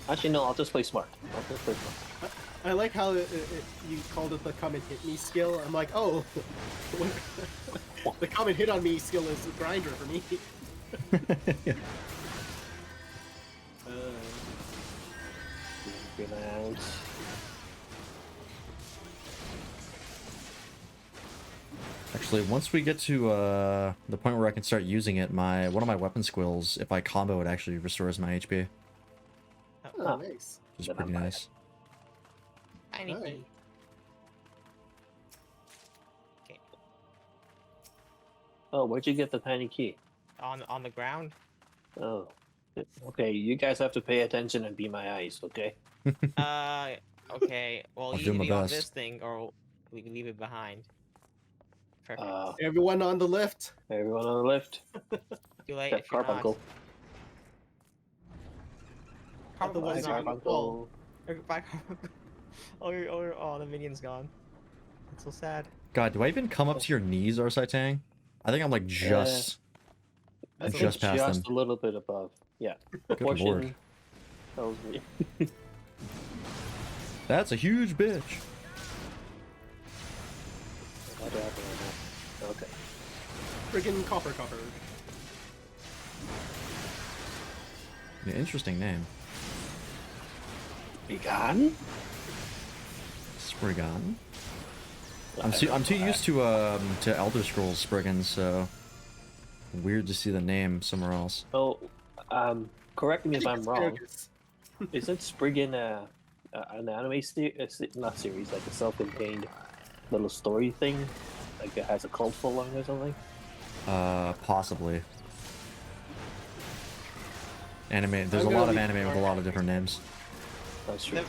Actually, no. I'll just play smart. I like how you called it the come and hit me skill. I'm like, oh, the come and hit on me skill is a grinder for me. Actually, once we get to the point where I can start using it, one of my weapon squills, if I combo it, actually restores my HP. Oh, nice. Which is pretty nice. Tiny Alright. key. Okay. Oh, where'd you get the tiny key? On the ground. Oh, okay. You guys have to pay attention and be my eyes, okay? Okay. Well, I'll you do can my be on best. this thing, or we can leave it behind. Perfect. Everyone on the lift. Everyone on the lift. Too late Except if you're not. Carbuncle. Otherwise, Carbuncle. you're gonna fall. Carbuncle. Oh, the minion's gone. That's so sad. God, do I even come up to your knees, Arsitang? I think I'm like just I think just past them. a little bit above. Yeah. Good Proportion lord. tells me. That's a huge bitch. What happened right now? Okay. Friggin' copper. An interesting name. Begun? Spriggan. I'm too used to Elder Scrolls Spriggan, so weird to see the name somewhere else. Oh, correct me if I'm wrong. Asparagus. Isn't Spriggan an anime not series, like a self-contained little story thing? Like it has a cult following or something? Possibly. Anime. There's a lot of anime with a lot of different names. That's true.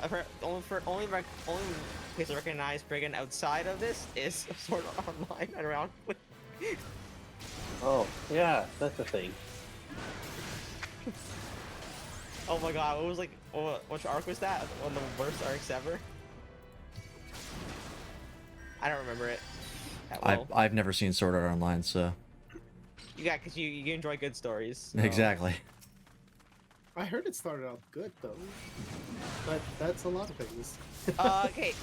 I've heard only place I recognize Brigand outside of this is Sword Art Online and around. Oh, yeah, that's the thing. Oh my god, what was like, which arc was that? One of the worst arcs ever? I don't remember it that well. I've never seen Sword Art Online, so Yeah, because you enjoy good stories. So. exactly. I heard it started out good though, but that's a lot of things. Okay,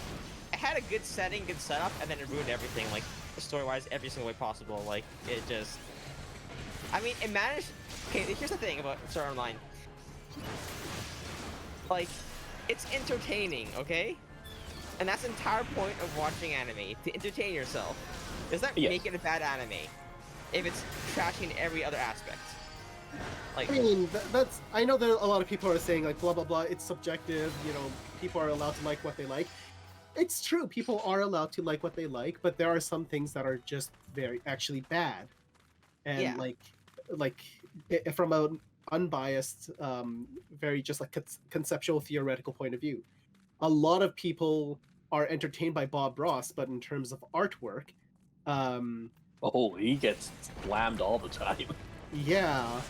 it had a good setting, good setup, and then it ruined everything, like story-wise, every single way possible. Like it just, I mean, it managed. Okay, here's the thing about Sword Art Online. Like, it's entertaining, okay? And that's the entire point of watching anime, to entertain yourself. Does that make it a bad anime? If it's trashing every other aspect. Like, I mean, that's. I know there are a lot of people are saying like blah blah blah. It's subjective. You know, people are allowed to like what they like. It's true. People are allowed to like what they like, but there are some things that are just actually bad. And from an unbiased, very just like conceptual theoretical point of view, a lot of people are entertained by Bob Ross, but in terms of artwork, oh, he gets slammed all the time. Yeah.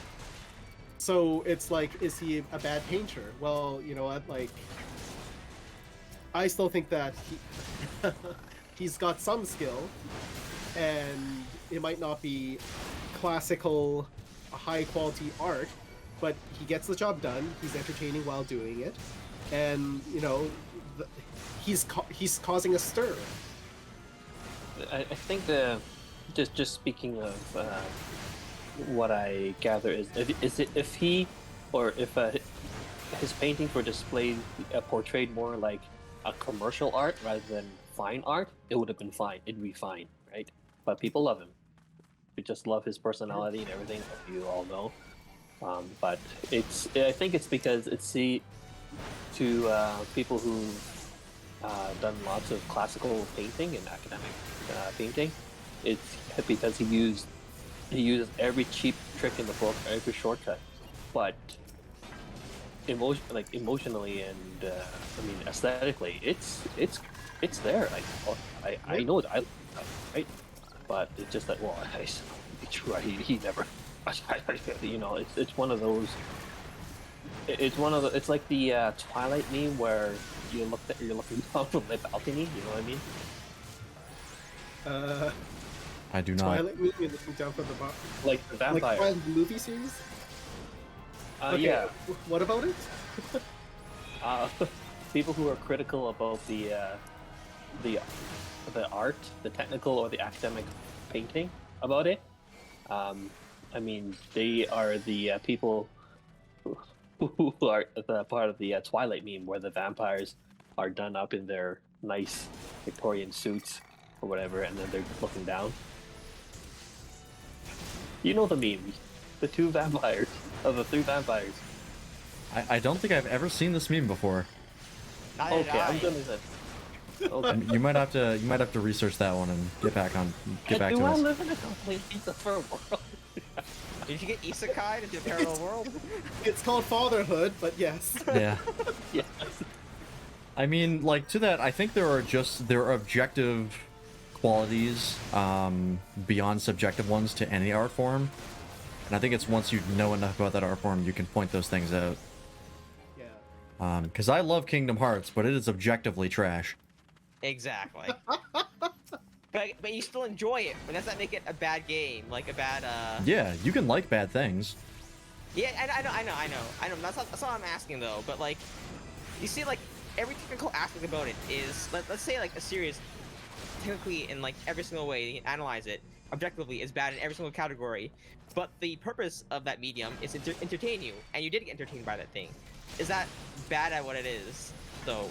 So it's like, is he a bad painter? Well, you know what, like, I still think that he's got some skill, and it might not be classical, high-quality art, but he gets the job done, he's entertaining while doing it, and, you know, he's causing a stir. I think just speaking of what I gather is if he or if his paintings were displayed portrayed more like a commercial art rather than fine art, it would have been fine. It'd be fine, right? But people love him. We just love his personality and everything, as you all know. But I think it's because to people who've done lots of classical painting and academic painting, it's because he uses every cheap trick in the book, every shortcut. But emotionally and I mean aesthetically, it's there. Like I know it. Right? But it's just that he never. You know, it's one of those. It's like the Twilight meme where you're looking down from the balcony. You know what I mean? I do not. Twilight movie looking down from the bottom. Like the vampire. Like Twilight movie series? Okay, Yeah. What about it? People who are critical about the art, the technical or the academic painting about it, I mean, they are the people who are the part of the Twilight meme where the vampires are done up in their nice Victorian suits or whatever, and then they're looking down. You know the meme, the two vampires, the three vampires. I don't think I've ever seen this meme before. Okay, I'm gonna say. Okay. You might have to research that one and get back to Do I us. live in a complete different world? Did you get isekai into a parallel world? It's called fatherhood, but yes. Yeah. Yes. I mean, like, to that, I think there are objective qualities beyond subjective ones to any art form, and I think it's once you know enough about that art form, you can point those things out. Yeah. Because I love Kingdom Hearts, but it is objectively trash. Exactly. But you still enjoy it, but does that make it a bad game? Like a bad Yeah, you can like bad things. Yeah, I know. That's not what I'm asking though. But like, you see, like every technical aspect about it is, let's say like a series, technically in like every single way you can analyze it objectively is bad in every single category. But the purpose of that medium is to entertain you, and you did get entertained by that thing. Is that bad at what it is, though?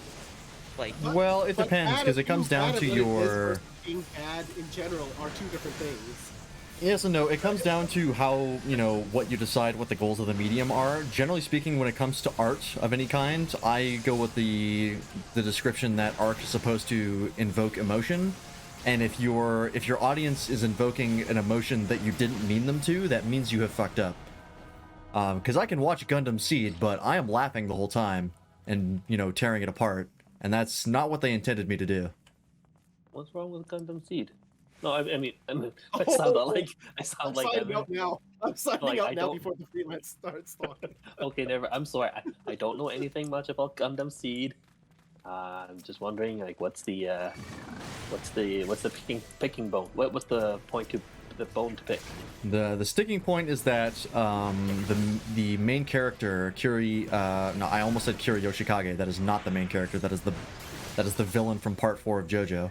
Like, Well, it depends, because it comes down to your... Being bad in general are two different things. Yes and no. It comes down to how, what you decide what the goals of the medium are. Generally speaking, when it comes to art of any kind, I go with the description that art is supposed to invoke emotion. And if your audience is invoking an emotion that you didn't mean them to, that means you have fucked up. Because I can watch Gundam Seed, but I am laughing the whole time and, tearing it apart. And that's not what they intended me to do. What's wrong with Gundam Seed? No, I mean, I sound like I'm signing out now. I'm signing out now don't... before the freelance starts talking. Okay, never. I'm sorry. I don't know anything much about Gundam Seed. I'm just wondering, like, what's the picking bone? What's the point to the bone to pick? The sticking point is that the main character Kiri. No, I almost said Kiri Yoshikage. That is not the main character. That is the villain from Part 4 of JoJo.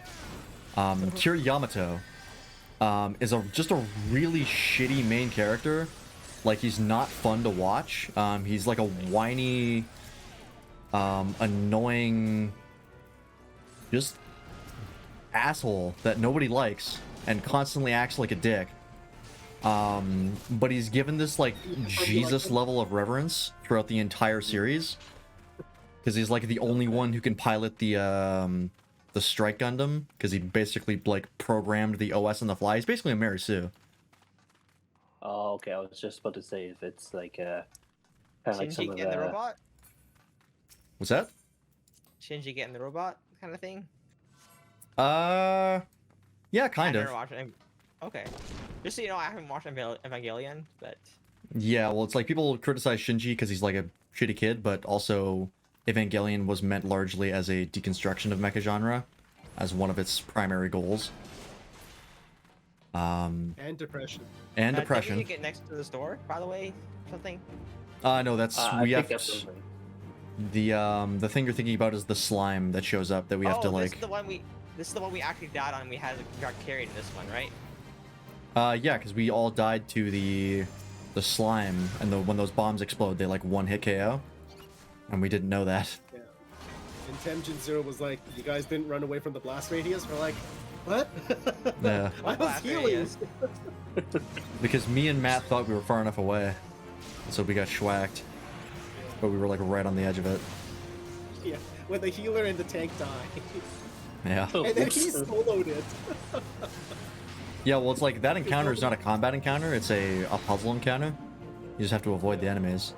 Kiri Yamato is just a really shitty main character. Like, he's not fun to watch. He's like a whiny, annoying, just asshole that nobody likes and constantly acts like a dick. But he's given this like Jesus level of reverence throughout the entire series, because he's like the only one who can pilot the Strike Gundam, because he basically like programmed the OS on the fly. He's basically a Mary Sue. Oh, okay. I was just about to say if it's like kind of like some of Shinji getting the robot. What's that? Shinji getting the robot kind of thing. Yeah, kind of. Okay. Just so you know, I haven't watched Evangelion, but... Yeah, well, it's like people criticize Shinji because he's like a shitty kid, but also Evangelion was meant largely as a deconstruction of mecha genre, as one of its primary goals. And depression. And depression. Did you get next to the store, by the way? Something? No, that's... we have... That's the thing you're thinking about is the slime that shows up that we have to, like... This is the one we actually died on, and we got carried in this one, right? Yeah, because we all died to the slime, and when those bombs explode, they like one-hit KO. And we didn't know that. Yeah. And Temjin Zero was like, you guys didn't run away from the blast radius? We're like, what? Yeah. I was healing. Because me and Matt thought we were far enough away. So we got schwacked. But we were like right on the edge of it. Yeah, when the healer and the tank die. Yeah. And then he soloed it. Yeah, well, it's like that encounter is not a combat encounter, it's a puzzle encounter. You just have to avoid the enemies.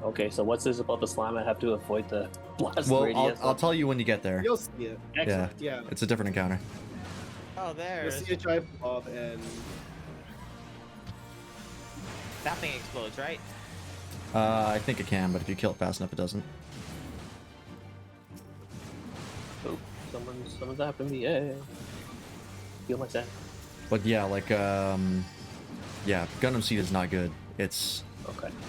Okay, so what's this about the slime? I have to avoid the blast well, radius? I'll tell you when you get there. You'll see it. Yeah. Yeah. It's a different encounter. Oh, there. You'll see a giant blob and... That thing explodes, right? I think it can, but if you kill it fast enough, it doesn't. Oh, someone's after me. Yeah. Feel myself. But yeah, like, yeah, Gundam Seed is not good. It's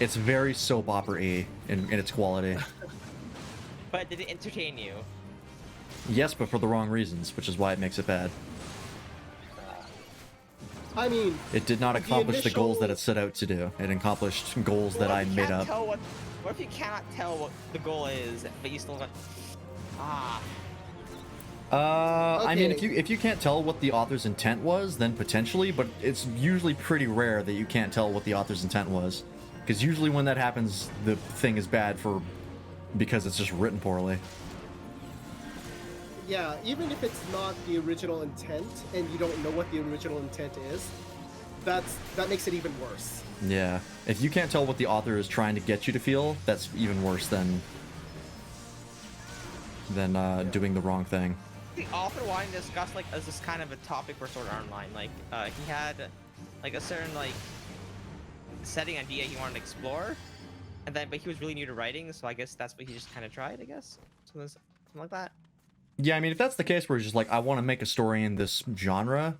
very soap opera-y in its quality. But did it entertain you? Yes, but for the wrong reasons, which is why it makes it bad. I mean... It did not accomplish the goals that it set out to do. It accomplished goals that I made up. What if you cannot tell what the goal is, but you still got... I mean, Okay. if you can't tell what the author's intent was, then potentially, but it's usually pretty rare that you can't tell what the author's intent was, because usually when that happens, the thing is bad because it's just written poorly. Yeah, even if it's not the original intent and you don't know what the original intent is, that makes it even worse. Yeah, if you can't tell what the author is trying to get you to feel, that's even worse than doing the wrong thing. The author wanted to discuss like as this kind of a topic for Sword Art Online. Like he had like a certain like setting idea he wanted to explore, and then but he was really new to writing, so I guess that's what he just kind of tried. I guess something like that. Yeah, I mean, if that's the case where he's just like, I want to make a story in this genre,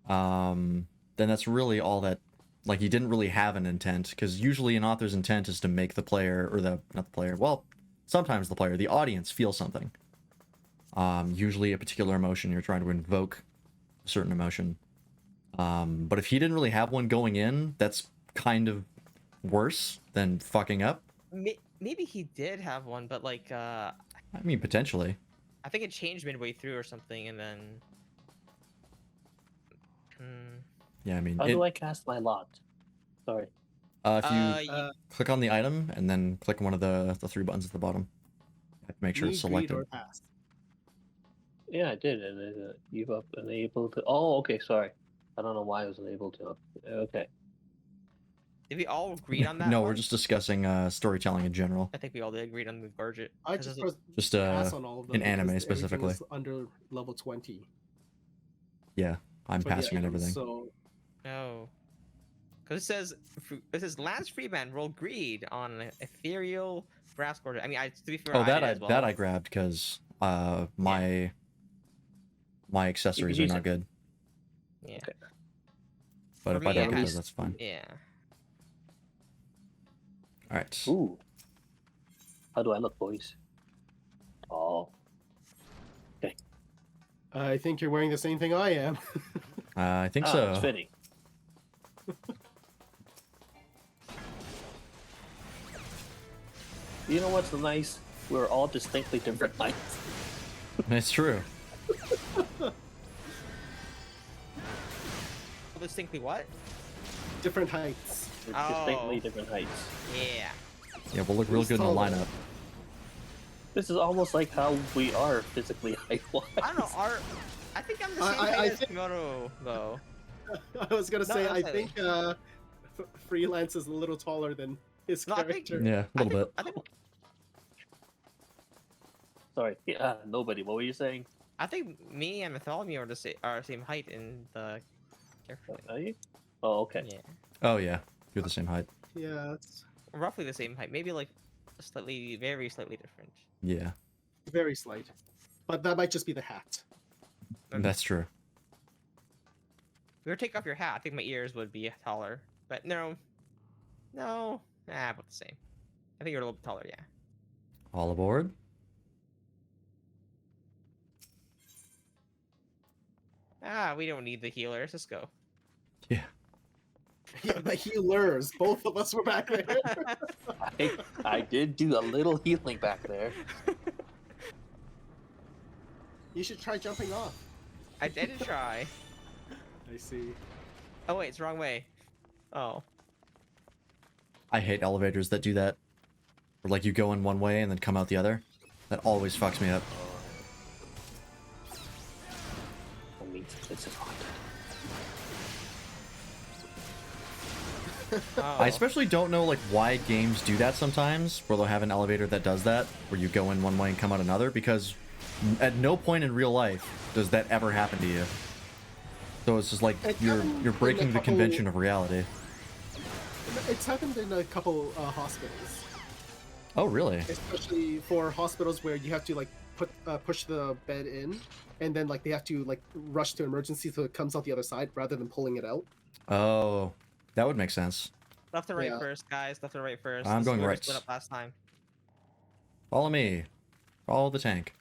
then that's really all that. Like, he didn't really have an intent, because usually an author's intent is to make the player, or not the player, well, sometimes the player, the audience, feel something. Usually a particular emotion, you're trying to invoke a certain emotion. But if he didn't really have one going in, that's kind of worse than fucking up. Maybe he did have one, but like, I mean, potentially. I think it changed midway through or something, and then. Yeah, I mean. How do I cast my lot? Sorry. If you click on the item and then click one of the 3 buttons at the bottom, you have to make sure it's selected. Or pass. Yeah, I did, and you've unable to. Oh, okay, sorry. I don't know why I was unable to. Okay. Did we all agree on that? No, one? we're just discussing storytelling in general. I think we all did agreed on the Gorget. I just Just pass on all of them in anime because everything specifically. was under level 20. Yeah, I'm for the passing on items, everything. So No. Because it says Lance Freeman rolled greed on an ethereal grass Gorget. I mean, to be fair, Oh, that did I as well. that I grabbed because my accessories are use not it. good. Yeah. Okay. But For if I me, don't I get have- those, that's fine. Yeah. All right. Ooh. How do I look, boys? Oh. I think you're wearing the same thing I am. I think It's so. fitting. You know what's nice? We're all distinctly different heights. It's true. Distinctly what? Different heights. We're Oh. distinctly different heights. Yeah. Yeah, we'll look real good in the Solid. lineup. This is almost like how we are physically height-wise. I don't know. I think I'm the same I height as think- Kimono, though. I was gonna No, say, I'm I saying- think Freelance is a little taller than his No, I think- character. Yeah, a little bit. I think Sorry. Yeah, nobody. What were you saying? me and Bartholomew are the same height in the character. Are you? Oh, okay. Yeah. Oh yeah, you're the same height. Yeah, it's Roughly the same height. Maybe like very slightly different. Yeah, very slight. But that might just be the hat. that's true. If we were to take off your hat, I think my ears would be taller. But no, about the same. I think you're a little bit taller, yeah. All aboard. We don't need the healers. Let's go. Yeah. Yeah, the healers. Both of us were back there. I did do a little healing back there. You should try jumping off. I did try. I see. Oh wait, it's the wrong way. Oh. I hate elevators that do that. Where like you go in one way and then come out the other. That always fucks me up. That means this is haunted. Oh. I especially don't know like why games do that sometimes, where they'll have an elevator that does that, where you go in one way and come out another, because at no point in real life does that ever happen to you. So it's just like It's you're happened in a breaking the couple- convention of reality. It's happened in a couple hospitals, Oh really? especially for hospitals where you have to like push the bed in, and then like they have to like rush to emergency so it comes out the other side rather than pulling it out. Oh, that would make sense. Left or right Yeah. first, guys. Left or right first. I'm This is going where we right. split up last time. Follow me. Follow the tank.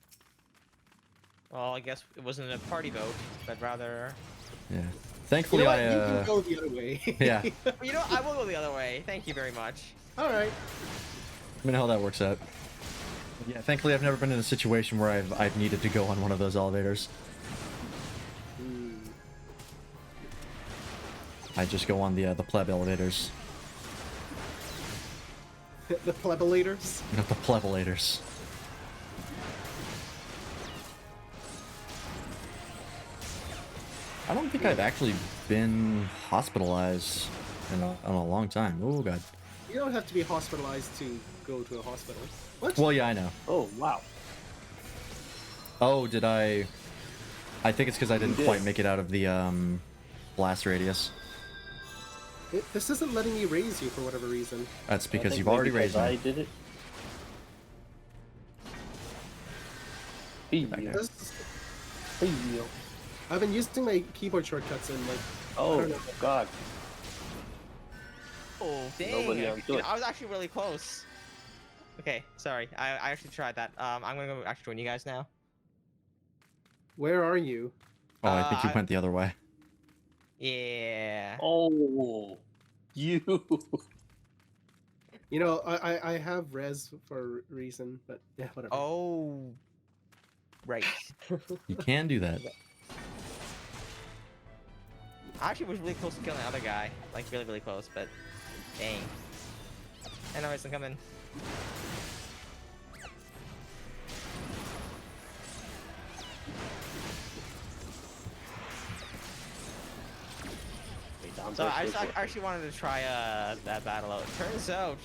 Well, I guess it wasn't a party vote, but rather. Yeah. You Thankfully, know what? I You can go the other way. yeah. You know, I will go the other way. Thank you very much. All right. Let me know how that works out. Yeah, thankfully I've never been in a situation where I've needed to go on one of those elevators. I just go on the pleb elevators. The plebelators? Not the plebelators. I don't think I've actually been hospitalized in a long time. Oh god. You don't have to be hospitalized to go to a hospital. What? Well, yeah, I know. Oh wow. Oh, did I think it's because I didn't did. quite make it out of the blast radius. This isn't letting me raise you for whatever reason. That's I because think you've already maybe raised because me. I did it. Hey, Back here. hey, I've been using my keyboard shortcuts and like. I oh don't know. god. Oh, dang. Nobody else do it. I was actually really close. Okay, sorry. I actually tried that. I'm gonna go actually join you guys now. Where are you? Oh, I think you I- went the other way. Yeah. Oh, you. You know, I have res for a reason, but yeah, whatever. Oh. Right. You can do that. I actually was really close to killing the other guy. Like, really, really close, but dang. Anyways, I'm coming. So I actually wanted to try that battle out. Turns out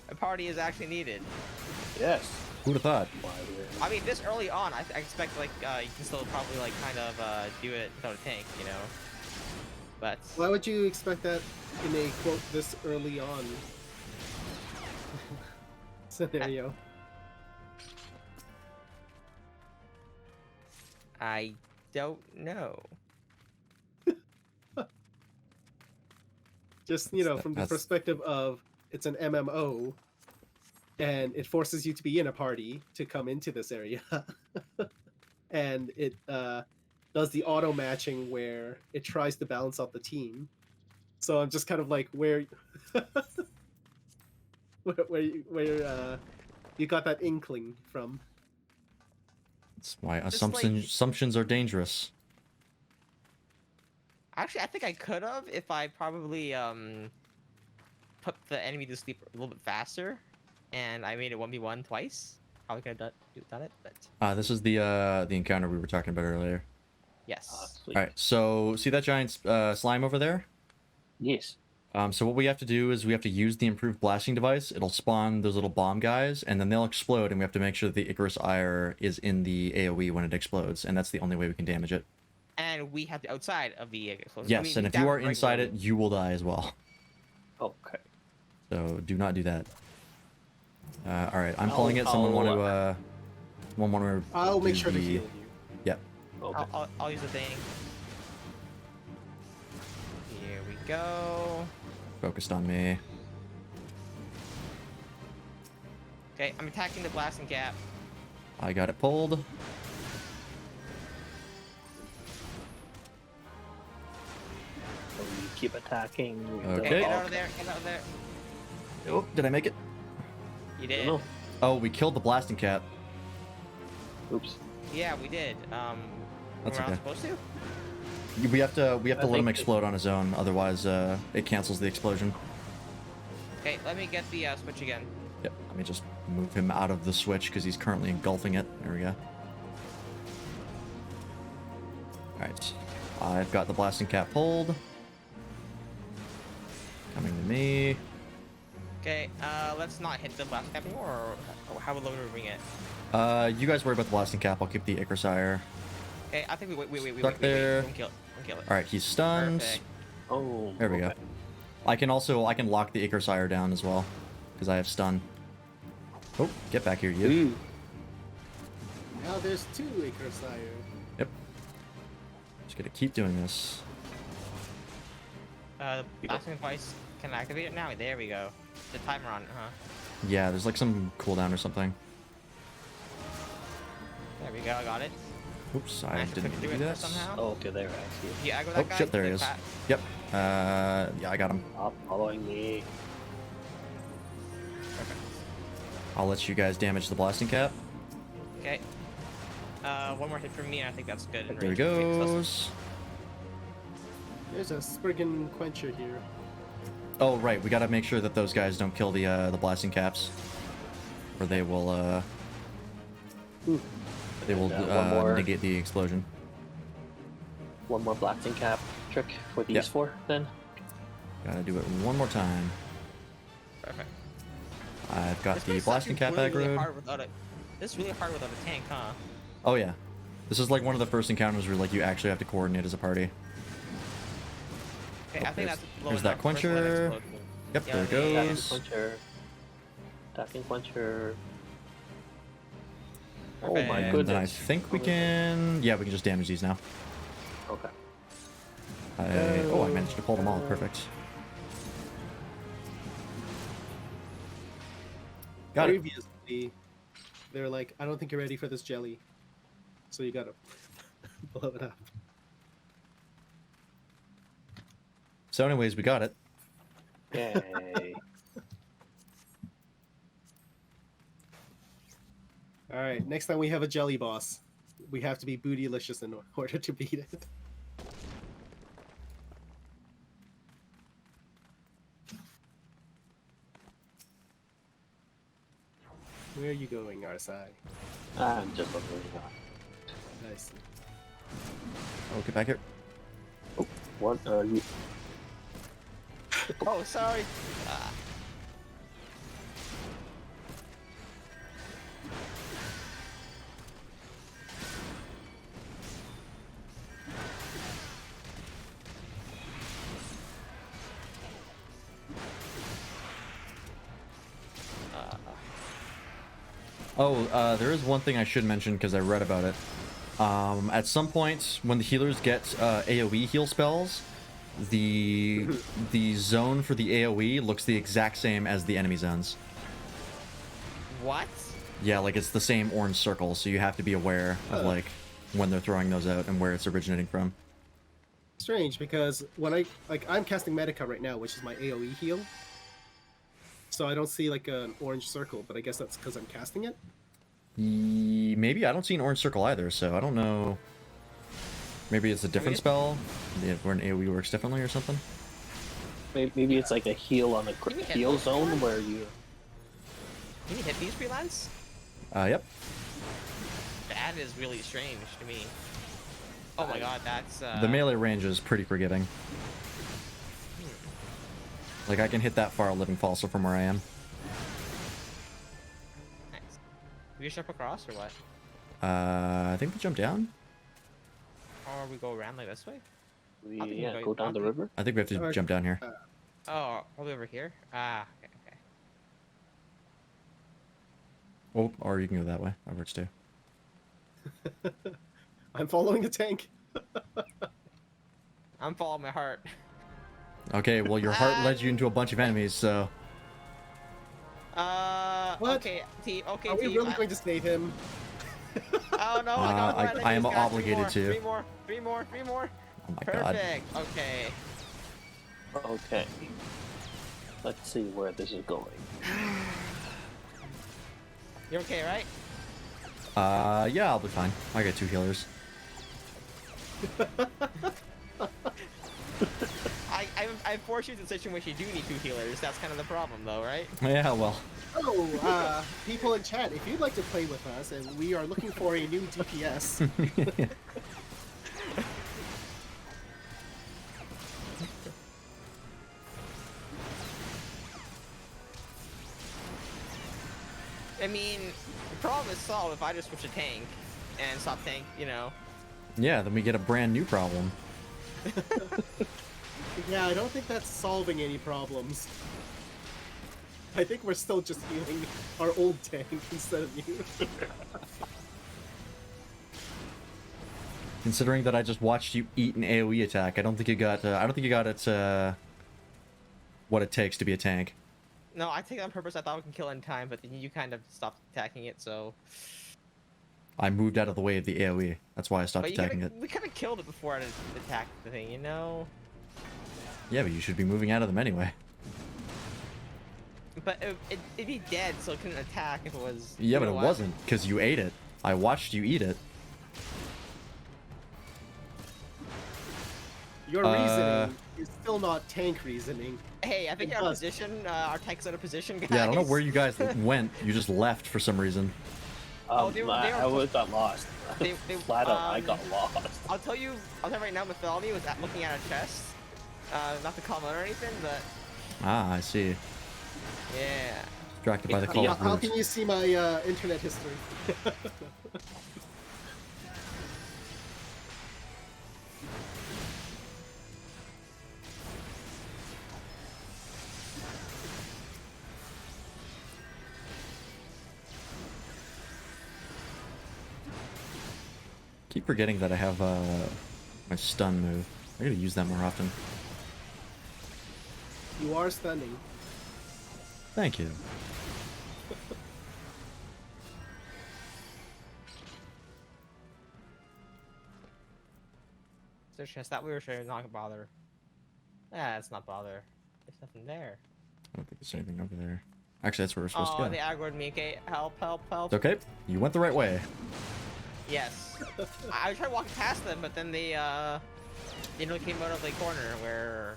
a party is actually needed. Yes. Who'd have thought? Why we're- I mean, this early on, I expect like you can still probably like kind of do it without a tank, you know. But Why would you expect that in a quote this early on scenario? I don't know. Just, you know, from the That's- perspective of it's an MMO and it forces you to be in a party to come into this area. And it does the auto matching where it tries to balance out the team. So I'm just kind of like where where you got that inkling from. That's why Just assumptions are dangerous. Actually, I think I could have if I probably put the enemy to sleep a little bit faster, and I made it 1v1 twice. Probably could have done it, but This is the encounter we were talking about earlier. yes. Sweet. All right, so see that giant slime over there? Yes. So what we have to do is we have to use the improved blasting device. It'll spawn those little bomb guys, and then they'll explode, and we have to make sure that the Icarus Ire is in the AoE when it explodes, and that's the only way we can damage it. And we have to outside of the explosion. Yes, I mean, and if down you are right inside where- it, you will die as well. Okay. So do not do that. All right, I'm I'll- calling it. Someone want I'll, to? Someone want to? I'll make sure to heal you. Yep. Okay. I'll use the thing. Here we go. Focused on me. Okay, I'm attacking the blasting cap. I got it pulled. So you keep attacking. Okay. Get out of there. Get out of there. Oh, did I make it? You did. No. Oh, we killed the blasting cap. Oops. Yeah, we did. That's we're not okay. supposed to. We have to let him think explode on his own, otherwise it cancels the explosion. Okay, let me get the switch again. Yep. Let me just move him out of the switch because he's currently engulfing it. There we go. All right. I've got the blasting cap pulled. Coming to me. Okay, let's not hit the blast cap anymore, or how would we bring it? You guys worry about the blasting cap. I'll keep the Icarus Ire. Okay, I think we wait. Stuck there. Don't kill it. Don't kill it. All right, he's stunned. Perfect. Oh. There we go. okay. I can lock the Icarus Ire down as well because I have stun. Oh, get back here, you. Ooh. Now there's two Icarus Ire. Yep. Just gonna keep doing this. Blasting device can activate it now. There we go. The timer on, huh? Yeah, there's like some cooldown or something. There we go. I got it. Oops, I Managed to didn't click mean to through do it that. somehow. Oh, okay, there I see. Yeah, I got Oh that guy. shit, there he the is. fat- Yep. Yeah, I got him. Stop following me. Perfect. I'll let you guys damage the blasting cap. Okay. One more hit from me, and I think that's good. in There he range. Okay, so that's- goes. There's a Spriggan Quencher here. Oh right, we gotta make sure that those guys don't kill the blasting caps, or they will One more, negate the explosion. one more blasting cap trick for these Yep. 4 then. Gotta do it one more time. Perfect. I've got This the place is blasting cap actually really aggroed. hard without a. This is really hard without a tank, huh? Oh yeah, this is like one of the first encounters where like you actually have to coordinate as a party. Okay, I think that's low there's that enough. First one quencher. explode. Yep, Yeah, there it yeah, Attacking goes. quencher. Attacking quencher. Oh Perfect. my And goodness. then I think we can. Yeah, we can just damage these now. Okay. I managed to pull them all. Perfect. Got it. Previously, they're like, I don't think you're ready for this jelly. So you gotta blow it up. So, anyways, we got it. Yay. Alright, next time we have a jelly boss, we have to be bootylicious in order to beat it. Where are you going, Arsai? I'm just looking. Nice. Oh, get back here. What are you? Oh, sorry. Ah. Oh, there is one thing I should mention because I read about it. At some point, when the healers get AoE heal spells, the zone for the AoE looks the exact same as the enemy zones. What? Yeah, like it's the same orange circle, so you have to be aware of like when they're throwing those out and where it's originating from. Strange, because when I'm casting Medica right now, which is my AoE heal. So I don't see like an orange circle, but I guess that's because I'm casting it. Maybe I don't see an orange circle either, so I don't know. Maybe it's a different spell, yeah, where an AoE works differently or something. Maybe it's like a heal on the Can we hit heal those zone ones? where you. Can you hit these freelance? Yep. That is really strange to me. Oh my god, that's The melee range is pretty forgiving. Like I can hit that far living falso from where I am. nice. We just jump across or what? I think we jump down. Or we go around like this way? We, I think yeah, we go down the river. I think we have to Alright. jump down here. Oh, probably over here? Ah, okay, okay. Oh, or you can go that way. That works too. I'm following a tank. I'm following my heart. Okay, well your heart led you into a bunch of enemies, so What? Okay, team, okay, Are we team. really going to save him? Oh no, I got one. I am just got obligated to. Three more. oh my god. Perfect, okay. Okay. Let's see where this is going. You're okay, right? Yeah, I'll be fine. I got 2 healers. I forced you to a situation where you do need 2 healers. That's kind of the problem, though, right? Yeah, well. Oh, people in chat, if you'd like to play with us, and we are looking for a new DPS, I mean, the problem is solved if I just switch a tank and stop tank, you know. Yeah, then we get a brand new problem. yeah, I don't think that's solving any problems. I think we're still just healing our old tank instead of you. Considering that I just watched you eat an AoE attack, I don't think you got. I don't think you got it. What it takes to be a tank. No, I take it on purpose. I thought we can kill it in time, but then you kind of stopped attacking it, so... I moved out of the way of the AoE. That's why I stopped But attacking it. we kind of killed it before it attacked the thing, you know? Yeah, but you should be moving out of them anyway. But it'd be dead, so it couldn't attack if it was... Yeah, but you it know what? wasn't because you ate it. I watched you eat it. Your reasoning is still not tank reasoning. Hey, I think It our does. position, our tank's out of position, guys. Yeah, I don't know where you guys went. You just left for some reason. Oh, they were- I would got lost. They, Flat out, I got lost. I'll tell you right now, Mythology was looking at a chest. Not to call him out or anything, but Ah, I see. yeah. Distracted by the call of How words. can you see my internet history? Keep forgetting that I have my stun move. I gotta use that more often. You are stunning. Thank you. There's a chest that we were sure not gonna bother. Yeah, it's not bother. There's nothing there. I don't think there's anything over there. Actually, that's where we're supposed Oh, to they go. aggroed me. Okay, help, help, help. It's okay. You went the right way. Yes. I tried walking past them, but then they came out of the corner where.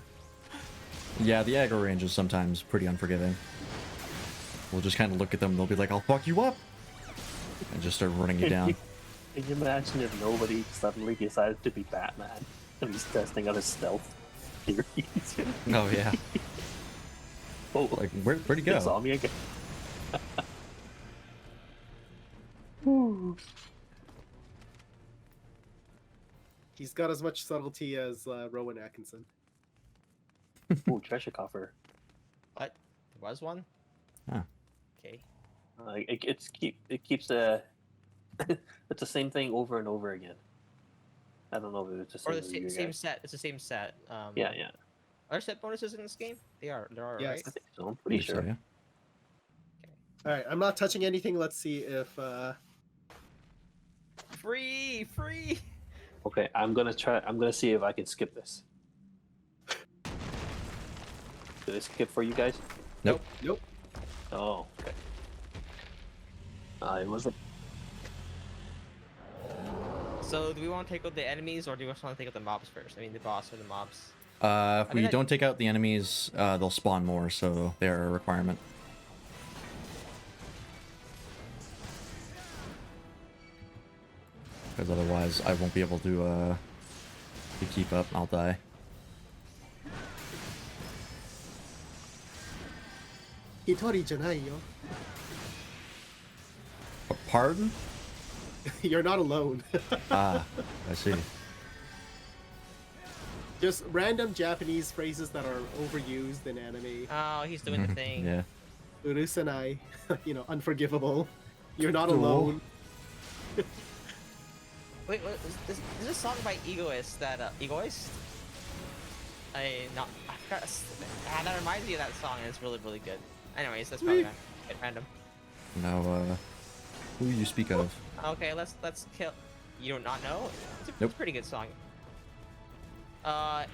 Yeah, the aggro range is sometimes pretty unforgiving. We'll just kind of look at them. They'll be like, "I'll fuck you up," and just start running you down. Can you imagine if nobody suddenly decided to be Batman and he's testing out his stealth theories? Oh yeah. Oh, Like, where'd he he go? saw me again. He's got as much subtlety as Rowan Atkinson. Ooh, treasure coffer. What? There was one? Ah. Okay. It keeps it's the same thing over and over again. I don't know if it's the same. Or the with you same guys. set. It's the same set. Yeah. Are there set bonuses in this game? There are, Yes. right? I think so. I'm pretty So, sure. yeah. All right, I'm not touching anything. Let's see if Free! Free! Okay, I'm gonna try. I'm gonna see if I can skip this. Did I skip for you guys? Nope. nope. Oh, okay. It was a So, do we want to take out the enemies, or do we just want to take out the mobs first? I mean, the boss or the mobs? If we think I- don't take out the enemies, they'll spawn more, so they're a requirement. Because otherwise, I won't be able to keep up. I'll die. Hitori janai yo. Pardon? You're not alone. Ah, I see. Just random Japanese phrases that are overused in anime. Oh, he's doing the thing. Yeah. Urusanai, unforgivable. You're not Cool. alone. Wait, what, is this a song by Egoist that, Egoist? I forgot, that reminds me of that song, and it's really, really good. Anyways, that's probably not random. Now, who you speak of? Okay, let's kill. You do not know? It's a Nope. pretty good song.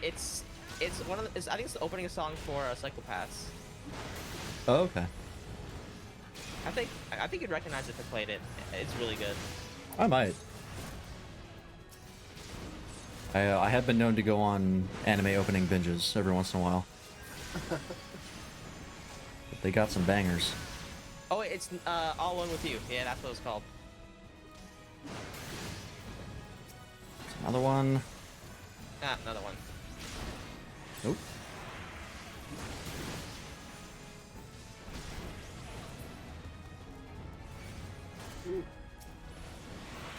It's one of the, I think it's the opening song for Psychopaths. Oh, okay. I think you'd recognize it if I played it. It's really good. I might. I have been known to go on anime opening binges every once in a while. But they got some bangers. Oh, wait, it's All Alone with You. Yeah, that's what it's called. Another one. Ah, another one. Nope.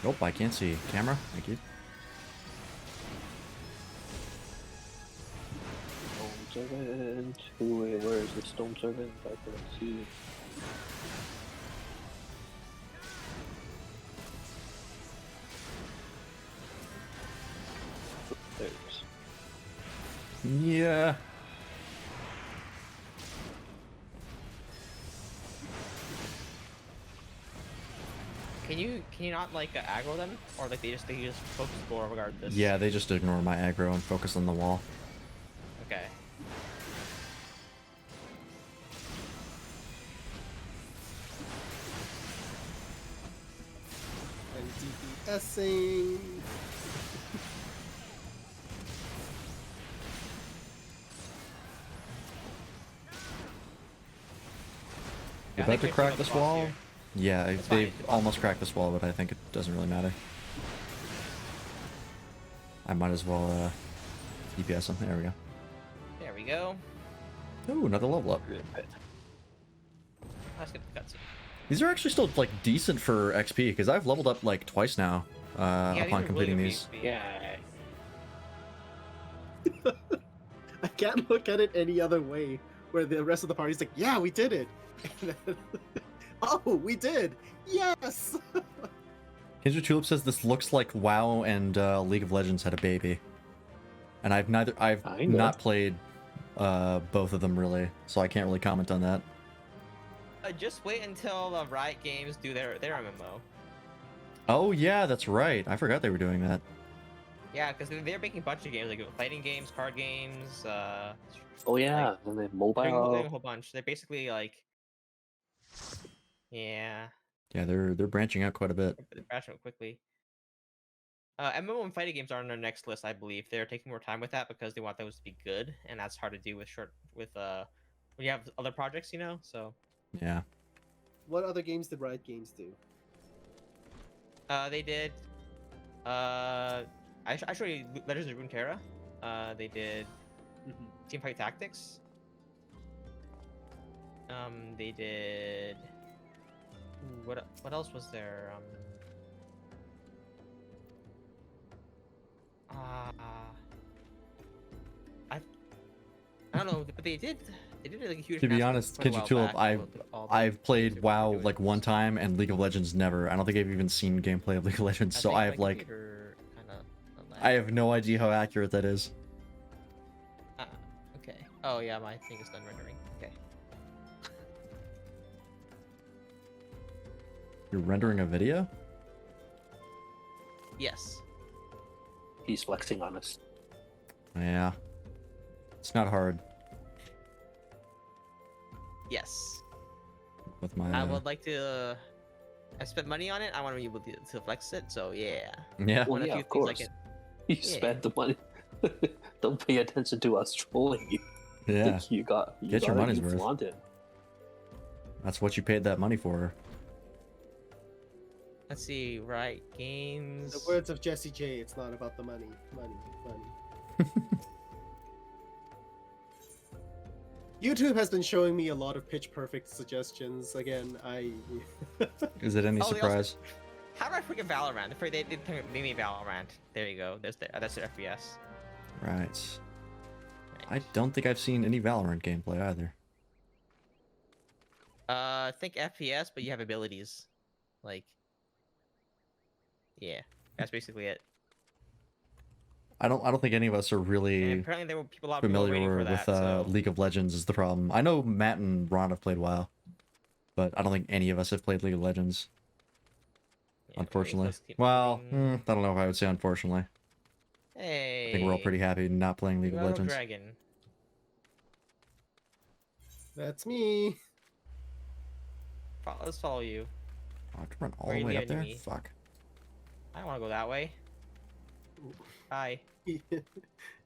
Nope, I can't see. Camera, thank you. Stone Servant. Where is the Stone Servant? I couldn't see. There's. Yeah. Can you not like aggro them, or like they just focus score regardless? Yeah, they just ignore my aggro and focus on the wall. Okay. Blessing. You I about think to we're crack picking up this the boss wall? here. Yeah, That's they've fine. almost cracked this wall, but I think it doesn't really matter. I might as well DPS him. There we go. There we go. Ooh, another level up. Let's get the cutscene. These are actually still like decent for XP because I've leveled up like twice now Yeah, these upon are completing really these. good Yeah. I can't look at it any other way. Where the rest of the party's like, yeah, we did it. And then, oh, we did. Yes. Kendra Tulip says this looks like WoW and League of Legends had a baby, and I've Kinda. not played both of them really, so I can't really comment on that. Just wait until the Riot Games do their MMO. Oh yeah, that's right. I forgot they were doing that. Yeah, because they're making a bunch of games, like fighting games, card games. Oh yeah, and then They're doing a mobile. whole bunch. They're basically like, yeah, Yeah, they're branching out quite a bit. they're bashing it quickly. MMO and fighting games are on their next list, I believe. They're taking more time with that because they want those to be good, and that's hard to do with when you have other projects, you know. So Yeah. What other games did Riot Games do? they did. Actually, Legends of Runeterra. They did Teamfight Tactics. They did. Ooh, what else was there? I don't know, but they did like a huge. To be announcement honest, quite a Kendra while Tulip, back about all the I've played games they were WoW doing, like one so- time and League of Legends never. I don't think I've even seen gameplay of League of Legends, so think I my have like computer kinda I have no idea how accurate that is. Okay. Oh yeah, my thing is done rendering. Okay. You're rendering a video? Yes. He's flexing on us. Yeah. It's not hard Yes. with my I would like to. I spent money on it. I want to be able to flex it. So yeah. Yeah. Well, One yeah, few of things I course. can- You Yeah. spent the money. Don't pay attention to us trolling you. Yeah. You got. Get your got it, money's you worth. flaunt it. That's what you paid that money for. Let's see. Right. Games. The words of Jesse J. It's not about the money. Money. YouTube has been showing me a lot of pitch perfect suggestions. Again, Is it any Oh, they also- surprise? How do I forget Valorant? They made Valorant. There you go. That's their FPS. Right. I don't think I've seen any Valorant gameplay either. Think FPS, but you have abilities. Like. Yeah, that's basically it. I don't think any of us are And really apparently there were a lot of people familiar waiting for with that. So. League of Legends is the problem. I know Matt and Ron have played WoW, but I don't think any of us have played League of Legends. Yeah, Unfortunately. let's keep Well, moving. I don't know if I would say unfortunately. Hey. I think we're all pretty happy not playing League of Yellow Legends. Dragon. that's me. Let's follow you. I have to run all Where the you way up leading there? me? Fuck. I don't want to go that way. Bye.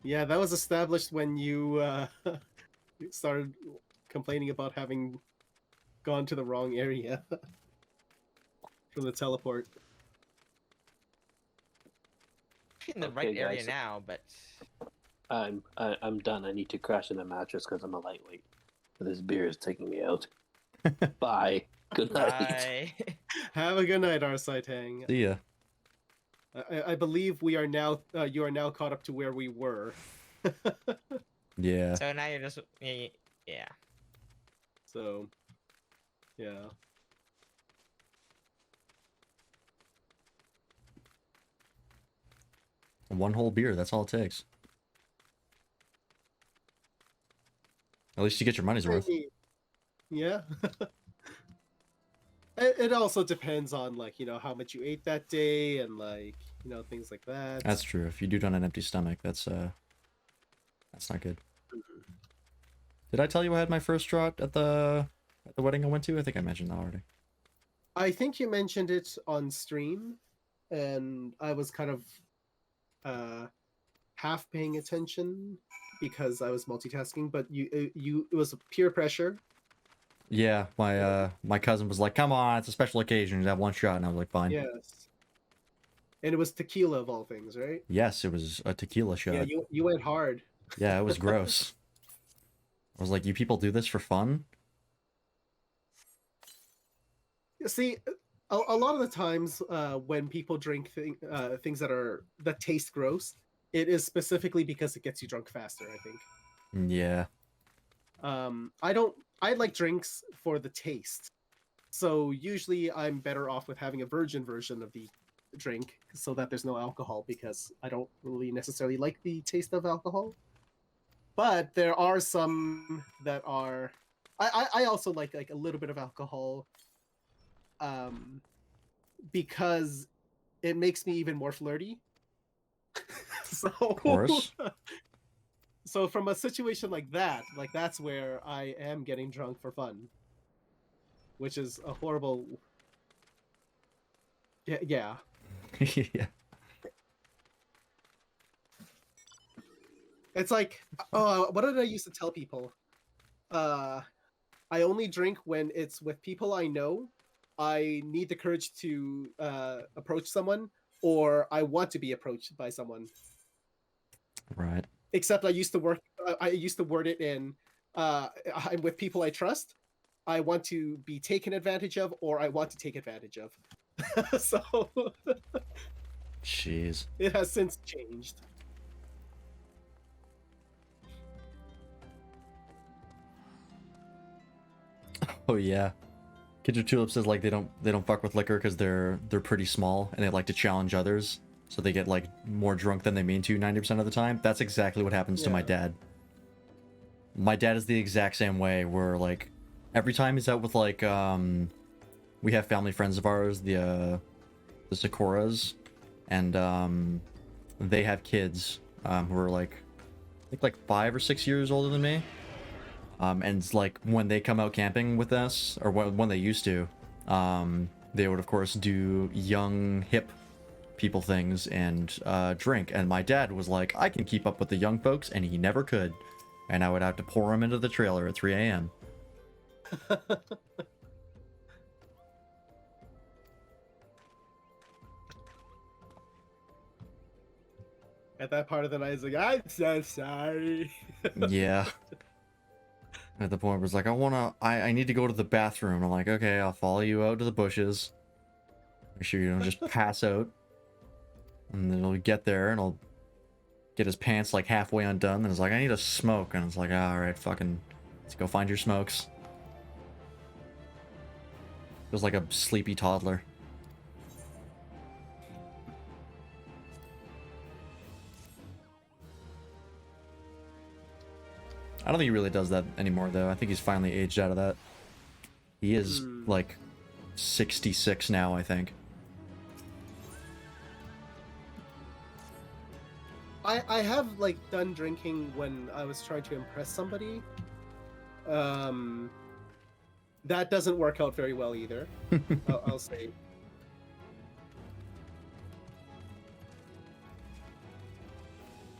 Yeah, that was established when you started complaining about having gone to the wrong area from the teleport. In the Okay, right area guys. now, but I'm done. I need to crash in a mattress because I'm a lightweight. This beer is taking me out. Bye. Good night. bye. Have a good night, Arsite Hang. See ya. I believe we are now. You are now caught up to where we were. Yeah. So now you're just yeah. So, yeah. One whole beer, that's all it takes. At least you get your money's worth. Yeah. It also depends on, like, how much you ate that day and, like, things like that. That's true. If you do it on an empty stomach, that's not good. Did I tell you I had my first draught at the wedding I went to? I think I mentioned that already. I think you mentioned it on stream. and I was kind of half paying attention because I was multitasking. But it was peer pressure. Yeah, my cousin was like, "Come on, it's a special occasion. You have one shot," and I was like, "Fine." Yes. And it was tequila of all things, right? Yes, it was a tequila shot. Yeah, you went hard. Yeah, it was gross. I was like, "You people do this for fun?" See, a lot of the times when people drink things that taste gross, it is specifically because it gets you drunk faster, I think. Yeah. I like drinks for the taste. So usually I'm better off with having a virgin version of the drink so that there's no alcohol, because I don't really necessarily like the taste of alcohol. But there are some that are I also like a little bit of alcohol because it makes me even more flirty. So Of course. So from a situation like that's where I am getting drunk for fun, which is a horrible. Yeah. Yeah. It's like, what did I used to tell people? I only drink when it's with people I know. I need the courage to approach someone, or I want to be approached by someone. Right. Except I used to word it in, I'm with people I trust. I want to be taken advantage of, or I want to take advantage of. So Jeez. it has since changed. Oh yeah. Kidger Tulip says like they don't fuck with liquor because they're pretty small and they like to challenge others, so they get like more drunk than they mean to 90% of the time. That's exactly what happens to my dad. My dad is the exact same way, where like every time he's out with like we have family friends of ours, the Sakuras, and they have kids who are like I think like 5 or 6 years older than me. And it's like when they come out camping with us, or when they used to, they would of course do young hip people things and drink. And my dad was like, I can keep up with the young folks, and he never could. And I would have to pour him into the trailer at 3 a.m. At that part of the night, it's like, I'm so sorry. Yeah. At the point where it was like, I need to go to the bathroom. I'm like, okay, I'll follow you out to the bushes. Make sure you don't just pass out. And then he'll get there and he'll get his pants like halfway undone. And it's like, I need a smoke. And it's like, alright, fucking, let's go find your smokes. Feels like a sleepy toddler. I don't think he really does that anymore, though. I think he's finally aged out of that. He is, like, 66 now, I think. I have, like, done drinking when I was trying to impress somebody. That doesn't work out very well either, I'll say.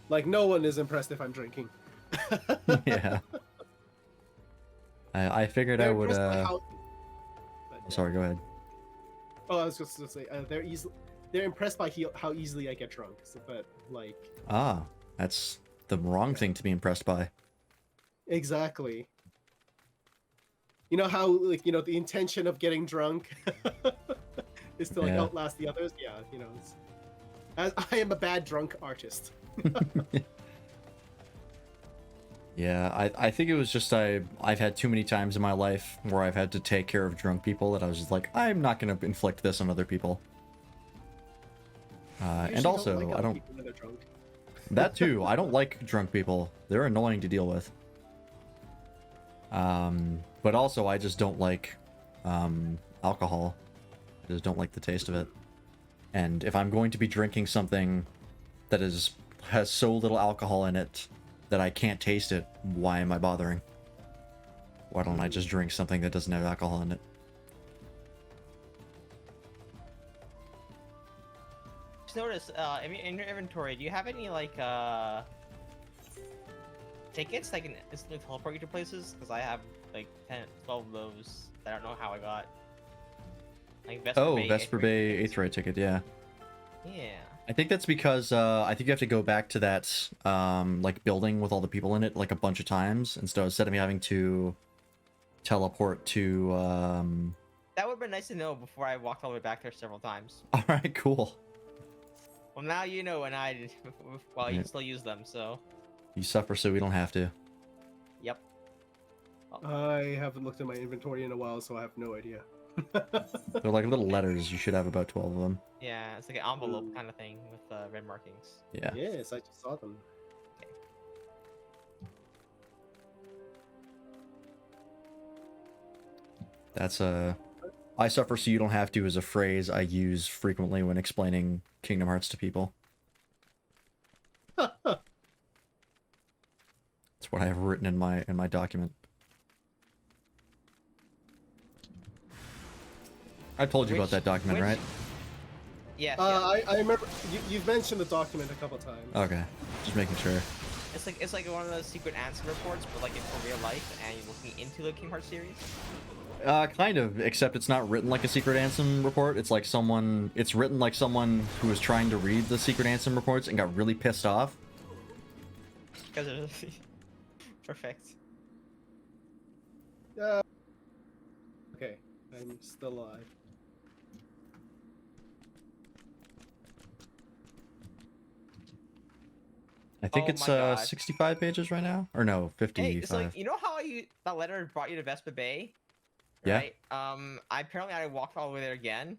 Like, no one is impressed if I'm drinking. Yeah. I figured I would, Sorry, go ahead. Oh, I was just gonna say, they're impressed by how easily I get drunk, so, but, like... Ah, that's the wrong thing to be impressed by. Exactly. You know how, like, you know, the intention of getting drunk is to, like, outlast the others? Yeah, you know, as I am a bad drunk artist. Yeah, I think it was just I've had too many times in my life where I've had to take care of drunk people that I was just like, I'm not going to inflict this on other people. And also, I don't... That too, I don't like drunk people. They're annoying to deal with. But also, I just don't like alcohol. I just don't like the taste of it. And if I'm going to be drinking something that has so little alcohol in it that I can't taste it, why am I bothering? Why don't I just drink something that doesn't have alcohol in it? Just notice, in your inventory, do you have any like tickets that can instantly teleport you to places? Because I have like 10, 12 of those that I don't know how I got. Like Vesper Bay 8th ride ticket, yeah. Yeah. I think that's because I think you have to go back to that like building with all the people in it like a bunch of times instead of having to teleport to That would have been nice to know before I walked all the way back there several times. All right, cool. Well, now you know, and I did, well, you Yeah. can still use them, so. You suffer so we don't have to. Yep. I haven't looked at my inventory in a while, so I have no idea. They're like little letters. You should have about 12 of them. Yeah, it's like an envelope kind of thing with red markings. Yeah. Yes, I just saw them. That's I suffer so you don't have to is a phrase I use frequently when explaining Kingdom Hearts to people. That's what I have written in my document. I told you about that document, right? Yes. I remember you've mentioned the document a couple times. Okay, just making sure. It's like one of those secret answer reports, but like in real life, and you're looking into the Kingdom Hearts series. Kind of, except it's not written like a secret Ansem report. It's like it's written like someone who was trying to read the secret Ansem reports and got really pissed off. Because of perfect. Okay, I'm still alive. I think Oh it's my God. 65 pages right now, or no, 55. Hey, so you know how that letter brought you to Vespa Bay? Yeah. Right? I walked all the way there again.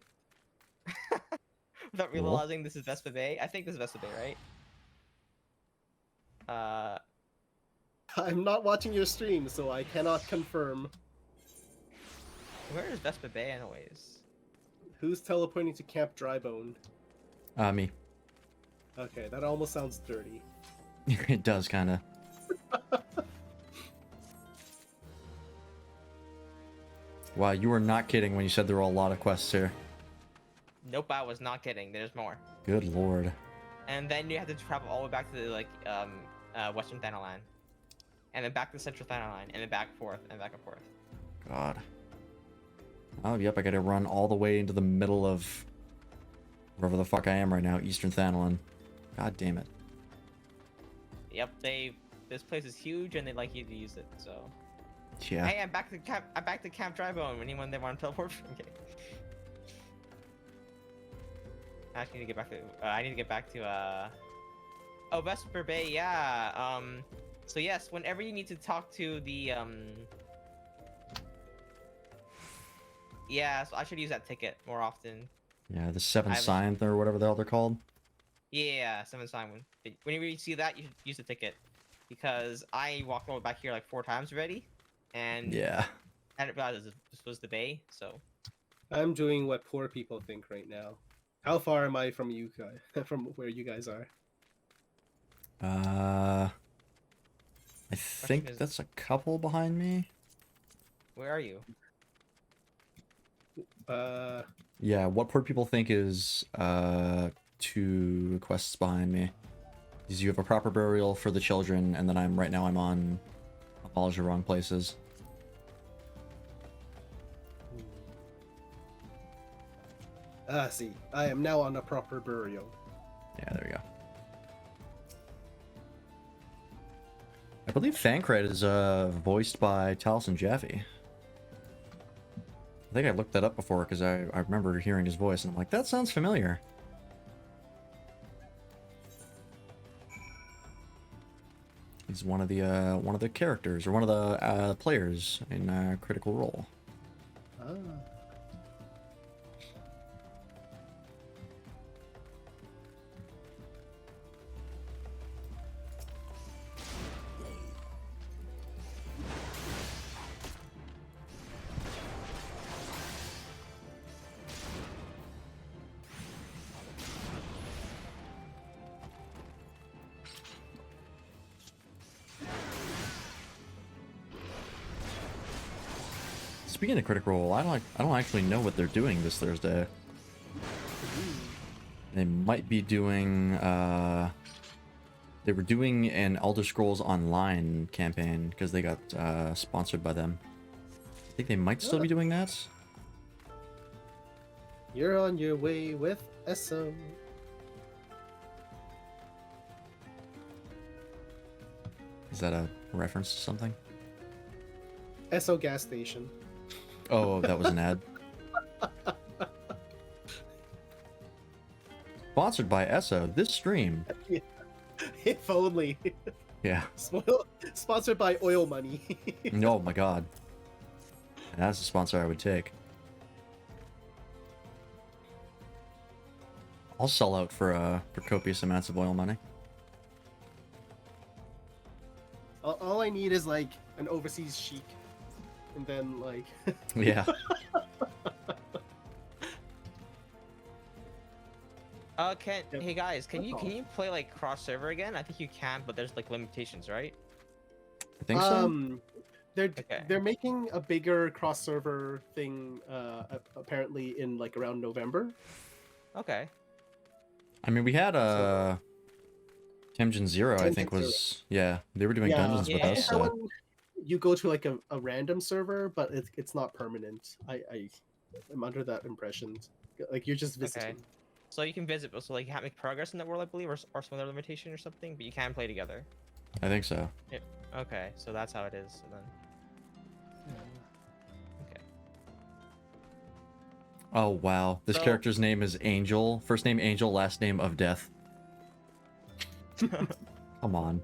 Without realizing this is Vespa Bay. I think this is Vespa Bay, right? I'm not watching your stream, so I cannot confirm. Where is Vespa Bay anyways? Who's teleporting to Camp Drybone? Me. Okay, that almost sounds dirty. It does, kind of. Wow, you were not kidding when you said there were a lot of quests here. Nope, I was not kidding. There's more. Good lord. And then you have to travel all the way back to the Western Thanalan. And then back to Central Thanalan, and then back forth, and back and forth. God. Oh, yep, I gotta run all the way into the middle of wherever the fuck I am right now, Eastern Thanalan. God damn it. Yep, this place is huge, and they'd like you to use it, so. Yeah. Hey, I'm back to Camp Drybone. Anyone that want to teleport? Okay. I actually need to get back to. I need to get back to. Oh, Vesper Bay. Yeah. So yes, whenever you need to talk to the. Yeah, so I should use that ticket more often. Yeah, the Seven Sign or whatever the hell they're called. Yeah, Seven Sign one. Whenever you see that, you should use the ticket, because I walked all the way back here like 4 times already, and Yeah. I didn't realize this was the bay. So. I'm doing what poor people think right now. How far am I from you guys? From where you guys are? I think that's a couple behind me. Where are you? Yeah, what poor people think is 2 quests behind me. Is you have a proper burial for the children, and then I'm on all the wrong places. See, I am now on a proper burial. Yeah, there we go. I believe Thancred is voiced by Taliesin Jaffe. I think I looked that up before because I remember hearing his voice and I'm like, that sounds familiar. He's one of the characters or one of the players in Critical Role. Ah. Speaking of Critical Role, I don't actually know what they're doing this Thursday. They might be doing they were doing an Elder Scrolls Online campaign because they got sponsored by them. I think they might still be doing that. You're on your way with SO. Is that a reference to something? SO gas station. Oh, that was an ad. Sponsored by ESO, this stream. If only. Yeah. Sponsored by Oil Money. Oh my god. That's a sponsor I would take. I'll sell out for copious amounts of oil money. All I need is like an overseas chic, and then like. Yeah. Hey guys, can you play like cross server again? I think you can, but there's like limitations, right? I think so. They're making a bigger cross server thing apparently in like around November. Okay. I mean, we had Timgen Zero, I think was they were doing dungeons with us. So. You go to like a random server, but it's not permanent. I'm under that impression. Like you're just visiting. Okay. So you can visit, but so like you can't make progress in that world, I believe, or some other limitation or something, but you can play together. I think so. Yeah. Okay, so that's how it is. So then. Okay. Oh wow, this character's name is Angel. First name Angel, last name of Death. Come on.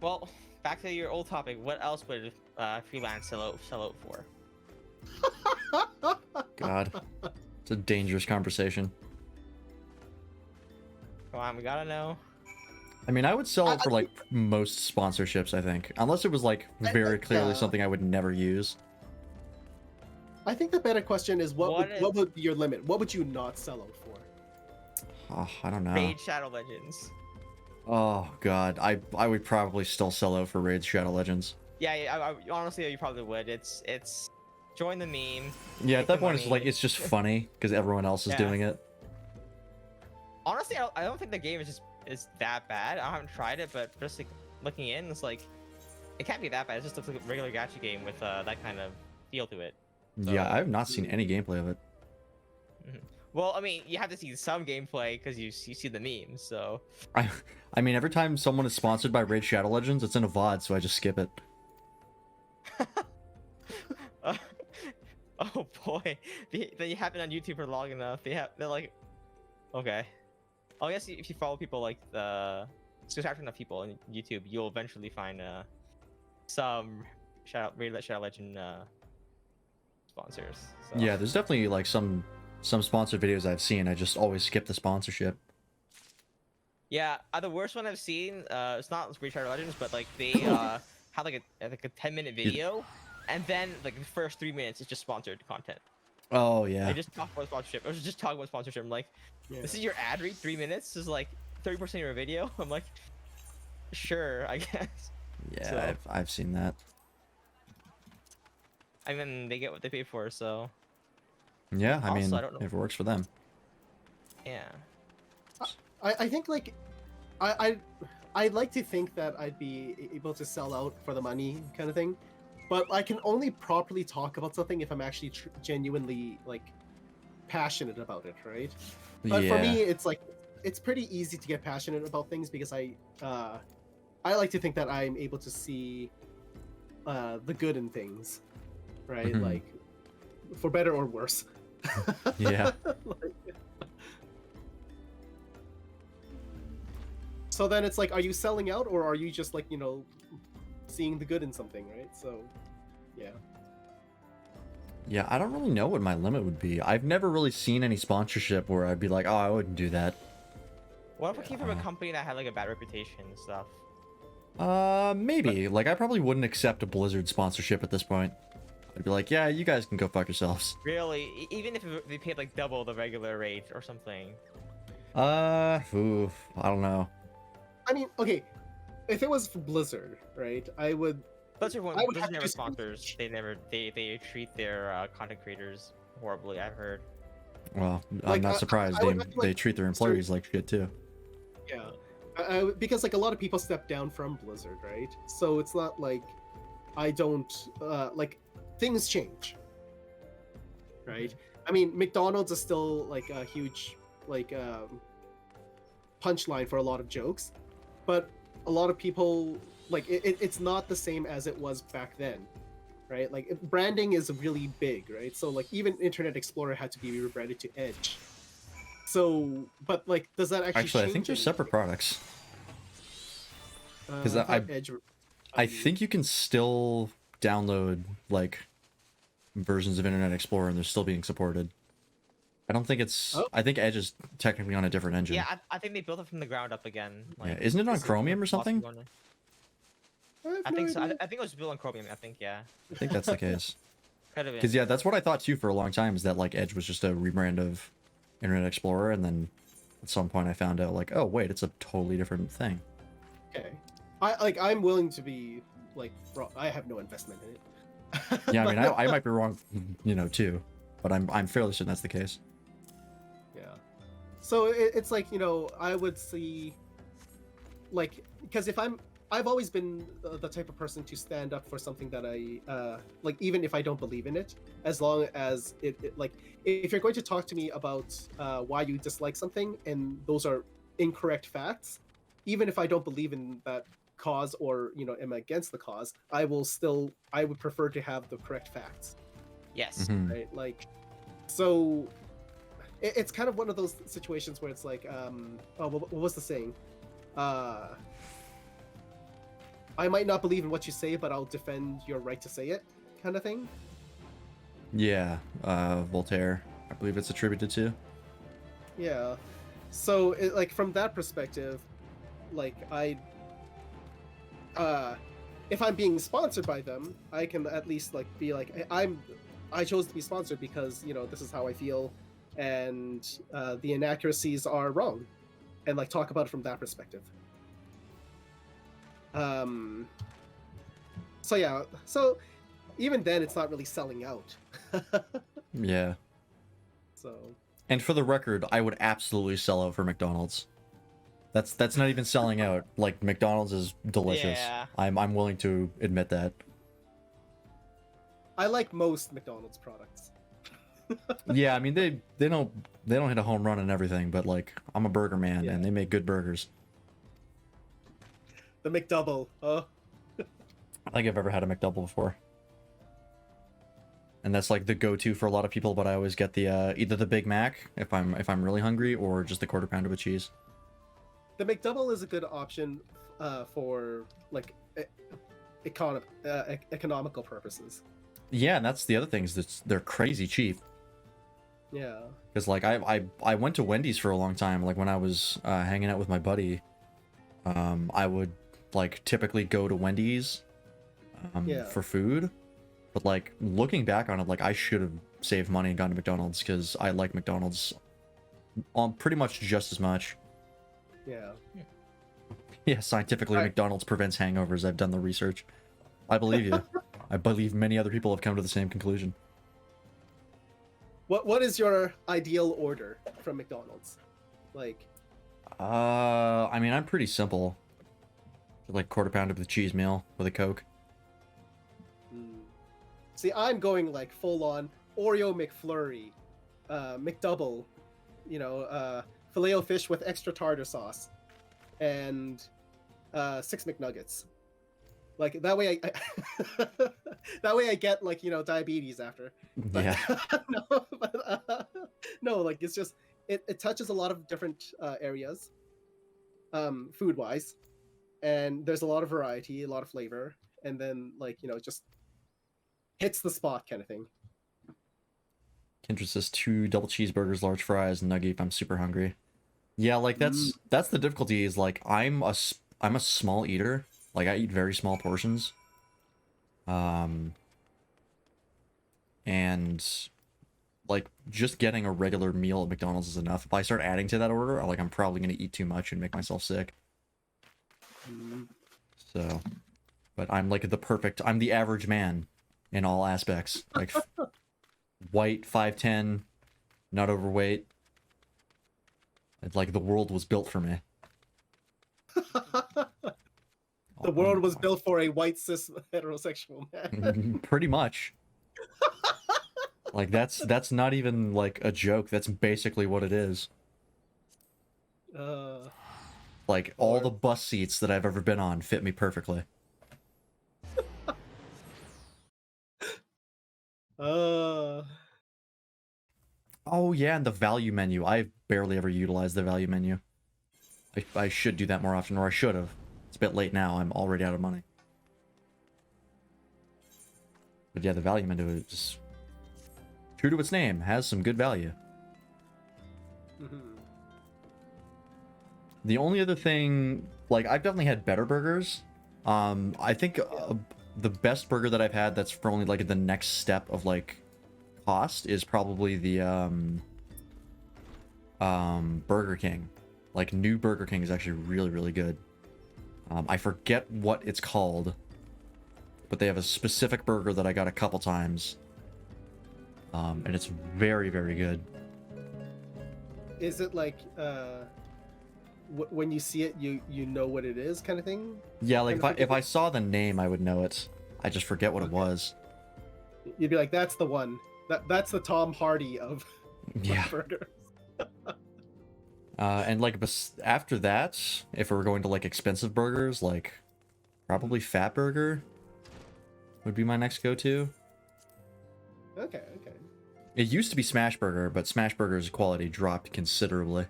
Well, back to your old topic. What else would freelance sell out for? God, it's a dangerous conversation. Come on, we gotta know. I mean, I would sell it for like most sponsorships, I think, unless it was like very clearly something I would never use. I think the better question is what would be your limit? What would you not sell out for? Oh, I don't know. Raid Shadow Legends. Oh god, I would probably still sell out for Raid Shadow Legends. Yeah, honestly, you probably would. It's join the meme. Yeah, at that point, it's like it's just funny because everyone else is doing it. Honestly, I don't think the game is that bad. I haven't tried it, but just like looking in, it's like it can't be that bad. It just looks like a regular gacha game with that kind of feel to it. So, yeah, I've not seen any gameplay of it. Well, I mean, you have to see some gameplay because you see the memes. So I mean, every time someone is sponsored by Raid Shadow Legends, it's in a VOD, so I just skip it. Oh boy, then you have it on YouTube for long enough. They're like, okay. I guess if you follow people like subscribe enough people on YouTube, you'll eventually find some Raid Shadow Legend sponsors. So. Yeah, there's definitely like some sponsored videos I've seen. I just always skip the sponsorship. Yeah, the worst one I've seen, it's not Raid Shadow Legends, but like they have like a 10-minute video, and then like the first 3 minutes is just sponsored content. Oh yeah. They just talk about sponsorship. I was just talking about sponsorship. I'm like, this is your ad read. 3 minutes this is like 30% of your video. I'm like, sure, I guess. Yeah, so, I've seen that. And then they get what they pay for. So. Yeah, I mean, I don't know. if it works for them. Yeah. I think like I like to think that I'd be able to sell out for the money kind of thing, but I can only properly talk about something if I'm actually genuinely like passionate about it, right? But for me, it's like it's pretty easy to get passionate about things because I like to think that I'm able to see the good in things, right? Mm-hmm. Like for better or worse. Yeah. So then it's like, are you selling out or are you just like, you know, seeing the good in something, right? So, yeah. Yeah, I don't really know what my limit would be. I've never really seen any sponsorship where I'd be like, oh, I wouldn't do that. What if it came from a company that had like a bad reputation and stuff? Maybe. Like, I probably wouldn't accept a Blizzard sponsorship at this point. I'd be like, yeah, you guys can go fuck yourselves. Really? Even if they paid like double the regular rate or something? I don't know. I mean, okay, if it was for Blizzard, right, I would Blizzard I would have never to sponsors. They treat their content creators horribly. I've heard. Well, I'm Like, not surprised. I would have to, They like, treat their employees like shit too. Yeah, because like a lot of people step down from Blizzard, right? So it's not like I don't like things change, right? I mean, McDonald's is still like a huge like punchline for a lot of jokes, but a lot of people like it's not the same as it was back then, right? Like branding is really big, right? So like even Internet Explorer had to be rebranded to Edge. So, but like, does that actually? I think they're separate products. Because Edge. I think you can still download like versions of Internet Explorer and they're still being supported. I don't think it's. Oh. I think Edge is technically on a different engine. Yeah, I think they built it from the ground up again. Like, Yeah. Isn't it on Chromium or something? I think so. I think it was built on Chromium. I think, yeah. I think that's the case. Could have been. Because yeah, that's what I thought too for a long time. Is that like Edge was just a rebrand of Internet Explorer, and then at some point I found out like, oh wait, it's a totally different thing. Okay, I'm willing to be like, I have no investment in it. Yeah, I mean, I might be wrong, too, but I'm fairly certain that's the case. Yeah. So it's like, I would see, like, because I've always been the type of person to stand up for something that I like, even if I don't believe in it, as long as it like, if you're going to talk to me about why you dislike something and those are incorrect facts, even if I don't believe in that cause or am against the cause, I would prefer to have the correct facts. Yes. Mhm. Right, like, so it's kind of one of those situations where it's like, what was the saying? I might not believe in what you say, but I'll defend your right to say it, kind of thing. Yeah, Voltaire, I believe it's attributed to. Yeah. So, like, from that perspective, like, if I'm being sponsored by them, I can at least like be like, I chose to be sponsored because this is how I feel, and the inaccuracies are wrong, and like talk about it from that perspective. So yeah, so even then it's not really selling out. Yeah. So. And for the record, I would absolutely sell out for McDonald's. That's not even selling out. Like, McDonald's is delicious. Yeah. I'm willing to admit that. I like most McDonald's products. Yeah, I mean they don't hit a home run and everything, but like I'm a burger man Yeah. and they make good burgers. The McDouble. I don't think I've ever had a McDouble before. And that's like the go-to for a lot of people, but I always get the either the Big Mac if I'm really hungry, or just the quarter pounder with cheese. The McDouble is a good option for like economical purposes. Yeah, and that's the other thing, is that they're crazy cheap. Yeah. Because like I went to Wendy's for a long time. Like when I was hanging out with my buddy, I would like typically go to Wendy's for food. But like looking back on it, like I should have saved money and gone to McDonald's, because I like McDonald's pretty much just as much. Yeah. Yeah, scientifically, McDonald's prevents hangovers. I've done the research. I believe you. I believe many other people have come to the same conclusion. What is your ideal order from McDonald's? Like, I mean, I'm pretty simple. Like quarter pounder with a cheese meal with a Coke. see, I'm going like full on Oreo McFlurry, McDouble, Filet-O-Fish with extra tartar sauce, and 6 McNuggets. Like that way, that way I get like diabetes after. But, Yeah. no, like it's just it touches a lot of different areas, food wise, and there's a lot of variety, a lot of flavor, and then like just hits the spot kind of thing. Kendra says 2 double cheeseburgers, large fries, nugget if I'm super hungry. Yeah, like that's the difficulty, is like I'm a small eater. Like I eat very small portions. And like just getting a regular meal at McDonald's is enough. If I start adding to that order, I'm probably gonna eat too much and make myself sick. So but I'm like I'm the average man in all aspects. Like white, 5'10", not overweight. It's like the world was built for me. The world was built for a white cis heterosexual man. Pretty much. Like that's not even like a joke. That's basically what it is. Like all the bus seats that I've ever been on fit me perfectly. Oh yeah, and the value menu. I barely ever utilize the value menu. I should do that more often, or I should have. It's a bit late now. I'm already out of money. But yeah, the value menu is just true to its name. Has some good value. The only other thing, like, I've definitely had better burgers. I think the best burger that I've had that's for only like the next step of like cost is probably the Burger King. Like, new Burger King is actually really, really good. I forget what it's called, but they have a specific burger that I got a couple times. And it's very, very good. Is it like, when you see it, you know what it is, kind of thing? Yeah, like if I saw the name, I would know it. I just forget what it was. You'd be like, that's the one. That's the Tom Hardy of burgers. And like after that, if we were going to like expensive burgers, like probably Fat Burger would be my next go-to. Okay. It used to be Smash Burger, but Smash Burger's quality dropped considerably.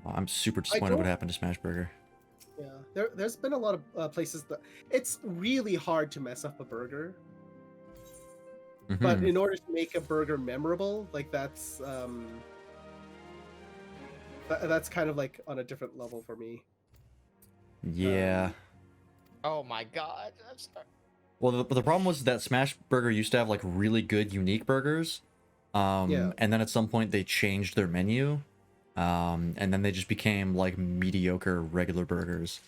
I'm super disappointed what happened to Smash Burger. Yeah, there's been a lot of places that it's really hard to mess up a burger. But in order to make a burger memorable, like that's kind of like on a different level for me. Yeah. Oh my god, I'm sorry. Well, the problem was that Smash Burger used to have like really good unique burgers. And then at some point they changed their menu. And then they just became like mediocre regular burgers.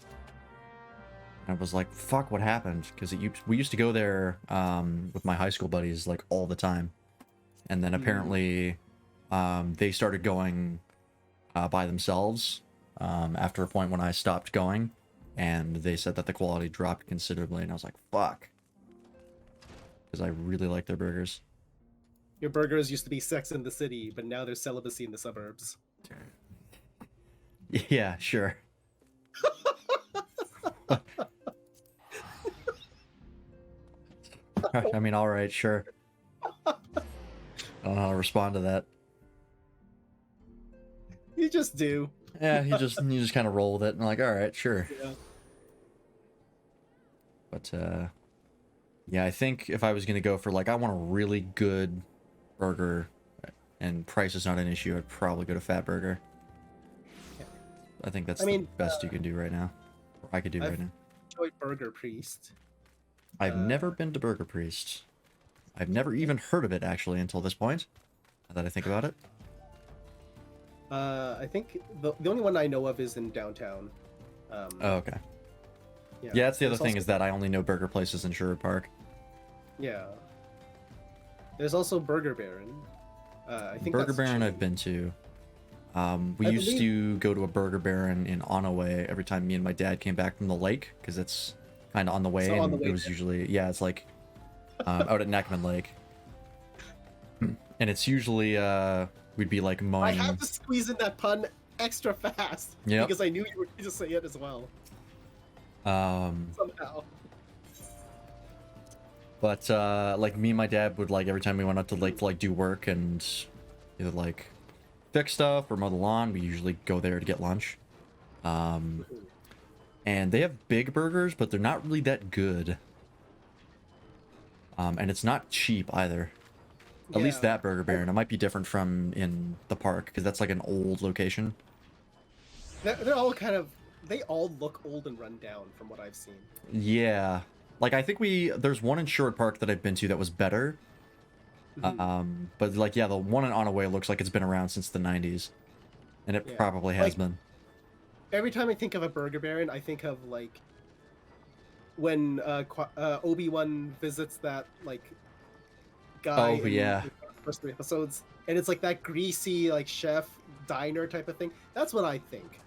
And I was like, fuck, what happened? Because we used to go there with my high school buddies like all the time. And then apparently they started going by themselves after a point when I stopped going. And they said that the quality dropped considerably. And I was like, fuck. Because I really like their burgers. Your burgers used to be Sex in the City, but now there's celibacy in the suburbs. Yeah, sure. I mean, all right, sure. I don't know how to respond to that. You just do. Yeah, you just kind of roll with it and like, all right, sure. Yeah. But yeah, I think if I was gonna go for like, I want a really good burger, and price is not an issue, I'd probably go to Fat Burger. I think that's the best you can do right now. Or I could do right now. Enjoyed Burger Priest. I've never been to Burger Priest. I've never even heard of it actually until this point. Now that I think about it. I think the only one I know of is in downtown. Oh, okay. Yeah, that's the other thing is that I only know burger places in Sherwood Park. Yeah. There's also Burger Baron. I think Burger Baron I've been to. We used to go to a Burger Baron in Onaway every time me and my dad came back from the lake, because it's kind of on the way, and it was usually, yeah, it's like out at Neckman Lake. And it's usually, we'd be like mowing. I had to squeeze in that pun extra fast, because I knew you were going to say it as well. Somehow. But like me and my dad would, like, every time we went out to lake to like do work and either like fix stuff or mow the lawn, we usually go there to get lunch. And they have big burgers, but they're not really that good. And it's not cheap either. At least that Burger Baron. It might be different from in the park, because that's like an old location. They're all kind of, they all look old and run down from what I've seen. Yeah. Like, I think there's one in Sherwood Park that I've been to that was better. But like, yeah, the one in Onaway looks like it's been around since the 90s. And it probably has been. Every time I think of a Burger Baron, I think of like when Obi-Wan visits that like guy in the first 3 episodes, and it's like that greasy like chef diner type of thing. That's what I think.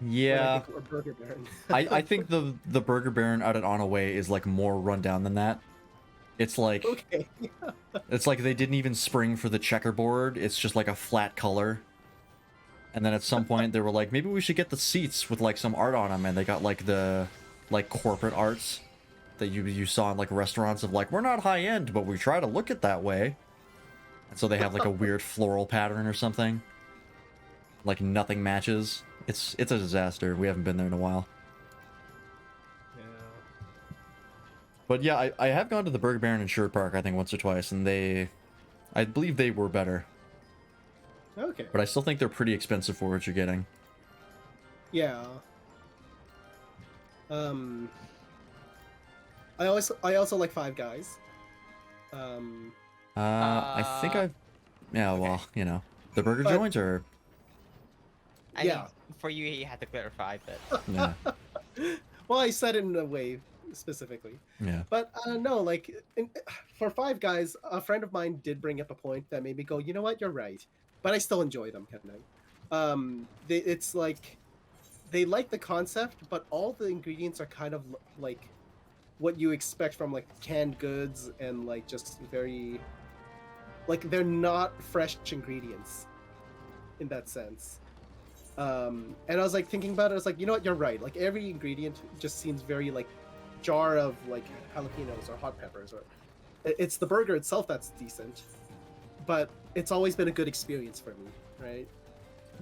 Yeah, I think we're Burger Baron. I think the Burger Baron out at On Away is like more run down than that. It's like okay. It's like they didn't even spring for the checkerboard. It's just like a flat color. And then at some point they were like, maybe we should get the seats with like some art on them, and they got like the like corporate arts that you saw in like restaurants of like, we're not high end, but we try to look it that way. And so they have like a weird floral pattern or something. Like nothing matches. It's a disaster. We haven't been there in a while. Yeah. But yeah, I have gone to the Burger Baron in Sherwood Park, I think, once or twice, and I believe they were better. Okay. But I still think they're pretty expensive for what you're getting. Yeah. I also like Five Guys. I think I've... Yeah, well, okay. you know. The burger But- joint, or... I Yeah. think for you had to clarify, but Yeah, Well, I said it in a way specifically. yeah. But no, like for Five Guys, a friend of mine did bring up a point that made me go, you know what, you're right. But I still enjoy them, kind of. It's like they like the concept, but all the ingredients are kind of like what you expect from like canned goods, and like just very like they're not fresh ingredients in that sense. And I was like thinking about it, I was like, you know what, you're right. Like every ingredient just seems very like jar of like jalapenos or hot peppers, or it's the burger itself that's decent, but it's always been a good experience for me, right?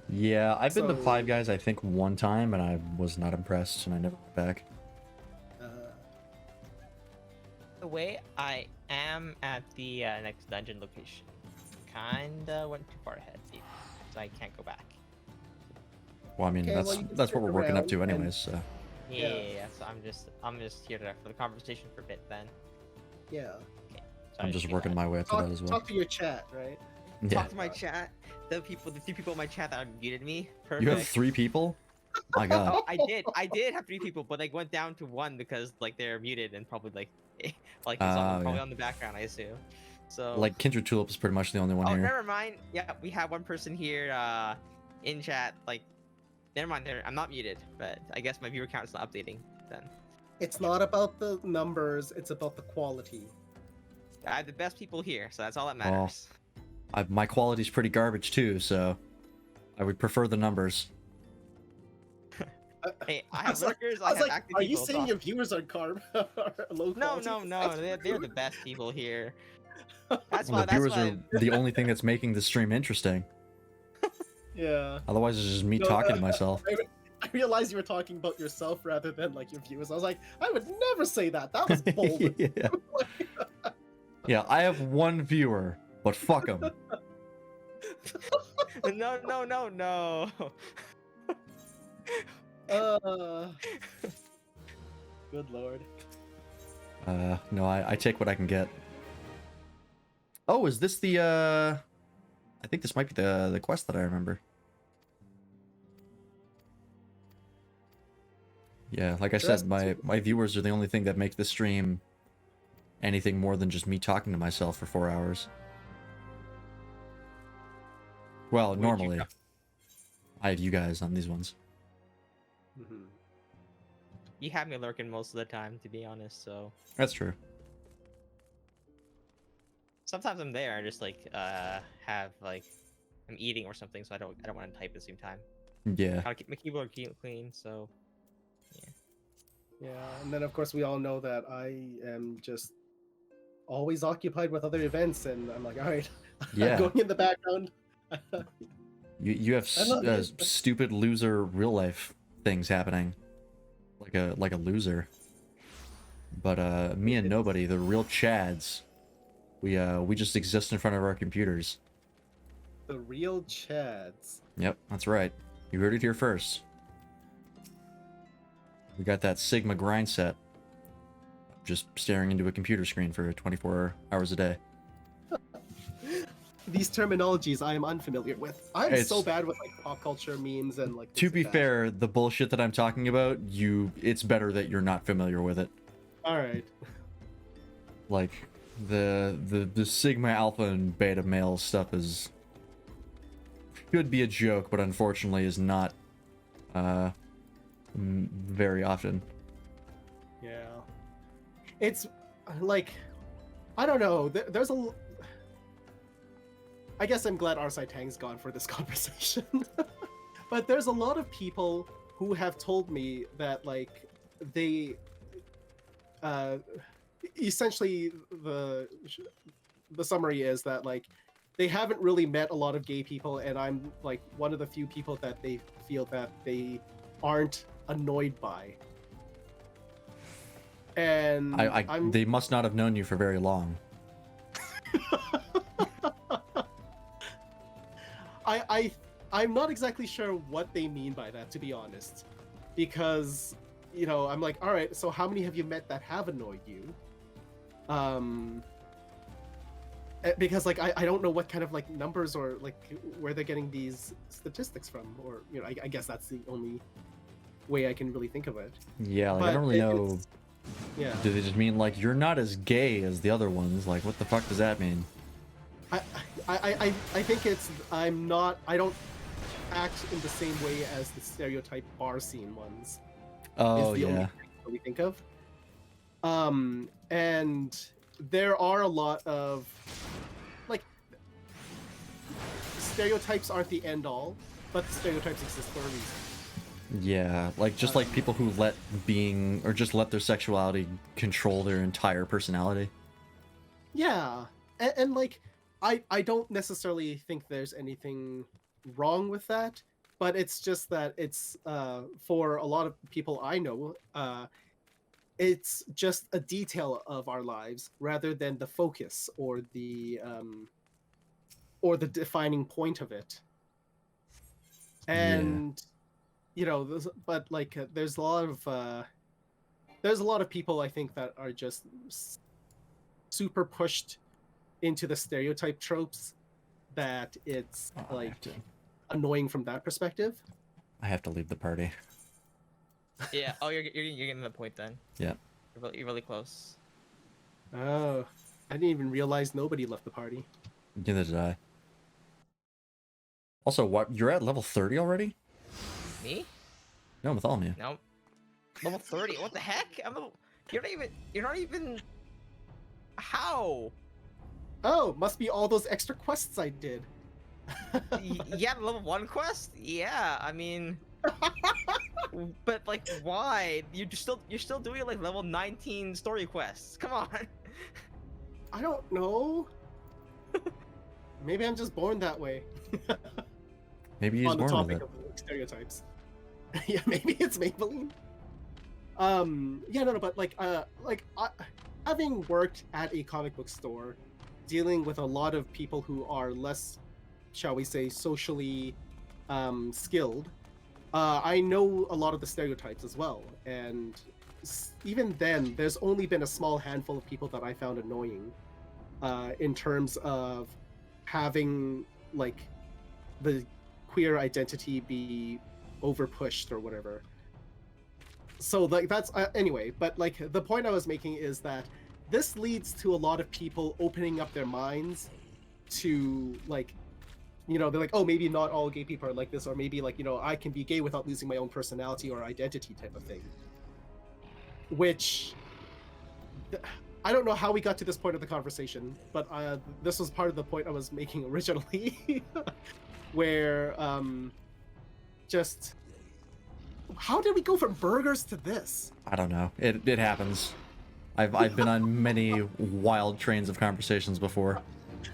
Yeah, I've been to So- Five Guys, I think, one time, and I was not impressed, and I never went back. the way I am at the next dungeon location, kinda went too far ahead, so I can't go back. Well, I mean, Okay, that's well, you can that's what stick we're working up around to and- anyways, so... Yeah, Yeah. so I'm just here for the conversation for a bit then. Yeah. So I'm I just do working that. my way up to that as well. Talk to your chat, right? Yeah. Talk to my chat. The few people in my chat that muted me. Perfect. You have 3 people? My god. Oh, I did have 3 people, but like went down to 1 because like they're muted and probably like like it's probably yeah. on the background, I assume. So Like, Kindred Tulip is pretty much the only one oh, here. never mind. Yeah, we have 1 person here in chat. Like, never mind. I'm not muted, but I guess my viewer count is not updating then. It's not about the numbers, it's about the quality. I have the best people here, so that's all that Well, matters. My quality's pretty garbage too, so I would prefer the numbers. Hey, I I have was like- lurkers. I I was have like, active are you people. saying so- your viewers are low No, quality? no, they're the best people here. That's Well, why. the viewers That's why. are the only thing that's making the stream interesting. Yeah. Otherwise, it's just me No, talking to myself. I realized you were talking about yourself rather than like your viewers. I was like, I would never say that. That was bold. Yeah. Yeah, I have 1 viewer, but fuck him. No. Good lord. No, I take what I can get. Oh, is this the, I think this might be the quest that I remember. Yeah, like I said, my viewers are the only thing that make the stream anything more than just me talking to myself for 4 hours. Well, Would you normally. go- I have you guys on these ones. Mhm. You have me lurking most of the time, to be honest. So That's true. sometimes I'm there. I just like have like I'm eating or something, so I don't want to type at the same time. Yeah. Gotta keep my keyboard clean. So Yeah, and then of course we all know that I am just always occupied with other events, and I'm like, all right, Yeah. I'm going in the background. You have I love it. stupid loser real life things happening, like a loser. But me and nobody, the real Chads, we just exist in front of our computers. The real Chads. Yep, that's right. You heard it here first. We got that Sigma grind set. Just staring into a computer screen for 24 hours a day. These terminologies I am unfamiliar with. I'm It's- so bad with like pop culture memes and like. To things be like that. fair, the bullshit that I'm talking about, it's better that you're not familiar with it. All right. Like the Sigma Alpha and Beta male stuff is could be a joke, but unfortunately is not very often. Yeah. It's like, I don't know. There's a. I guess I'm glad Arsai Tang's gone for this conversation. But there's a lot of people who have told me that, like, they. Essentially, the summary is that, like, they haven't really met a lot of gay people, and I'm, like, one of the few people that they feel that they aren't annoyed by. And they must not have known you for very long. I'm not exactly sure what they mean by that, to be honest, because, you know, I'm like, all right, so how many have you met that have annoyed you? Because, like, I don't know what kind of, like, numbers or, like, where they're getting these statistics from, or, you know, I guess that's the only way I can really think of it. Yeah, like, But I don't really know. Yeah. Do they just mean, like, you're not as gay as the other ones? Like, what the fuck does that mean? I think it's I don't act in the same way as the stereotype bar scene ones. Oh, is the only yeah. thing that we think of. And there are a lot of, like, stereotypes aren't the end all, but stereotypes exist for a reason. Yeah, like, just like people who let their sexuality control their entire personality. Yeah, and like, I don't necessarily think there's anything wrong with that, but it's just that it's for a lot of people I know, it's just a detail of our lives rather than the focus or the defining point of it. And you know, but like, there's a lot of people I think that are just super pushed into the stereotype tropes that it's annoying from that perspective. I have to leave the party. Yeah. Oh, you're getting the point then. Yeah. You're really close. Oh, I didn't even realize nobody left the party. Neither did I. Also, what? You're at level 30 already? Me? No, Bartholomew. No. Level 30. What the heck? You're not even. How? Oh, must be all those extra quests I did. Yeah, level 1 quest? Yeah, I mean, but like, why? You're still doing like level 19 story quests. Come on. I don't know. Maybe I'm just born that way. Maybe he's on the born topic with it. of stereotypes. Yeah, maybe it's Maybelline. Yeah, no, but like, having worked at a comic book store, dealing with a lot of people who are less, shall we say, socially skilled, I know a lot of the stereotypes as well. And even then, there's only been a small handful of people that I found annoying in terms of having, like, the queer identity be over pushed or whatever. So, like, that's anyway, but like, the point I was making is that this leads to a lot of people opening up their minds to, like, you know, they're like, oh, maybe not all gay people are like this, or maybe, like, you know, I can be gay without losing my own personality or identity type of thing. Which, I don't know how we got to this point of the conversation, but this was part of the point I was making originally, where just, how did we go from burgers to this? I don't know. It happens. I've been on many wild trains of conversations before.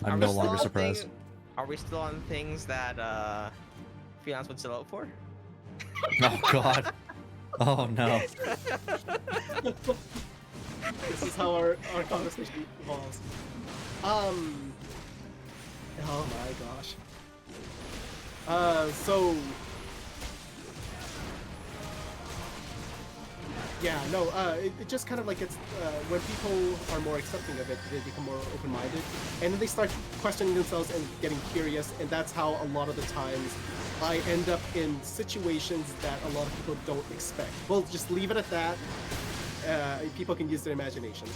I'm no longer surprised. Are we still on things that freelance would sell out for? Oh god. Oh no. This is how our conversation evolves. Oh my gosh. So yeah, no, it just kind of like, it's when people are more accepting of it, they become more open-minded, and then they start questioning themselves and getting curious, and that's how a lot of the times I end up in situations that a lot of people don't expect. We'll just leave it at that. people can use their imagination.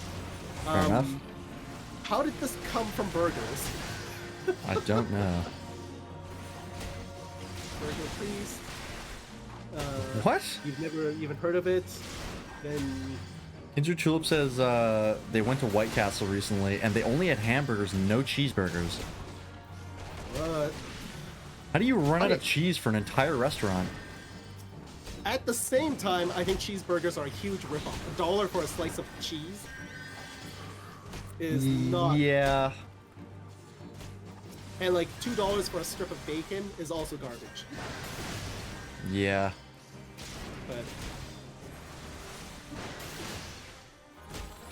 Fair enough. How did this come from burgers? I don't know. Burger, please. What? You've never even heard of it? Then Ginger Tulip says they went to White Castle recently and they only had hamburgers and no cheeseburgers. what? How do you run out of Okay. cheese for an entire restaurant? At the same time, I think cheeseburgers are a huge ripoff. $1 for a slice of cheese is not, Yeah. and like $2 for a strip of bacon is also garbage. Yeah. But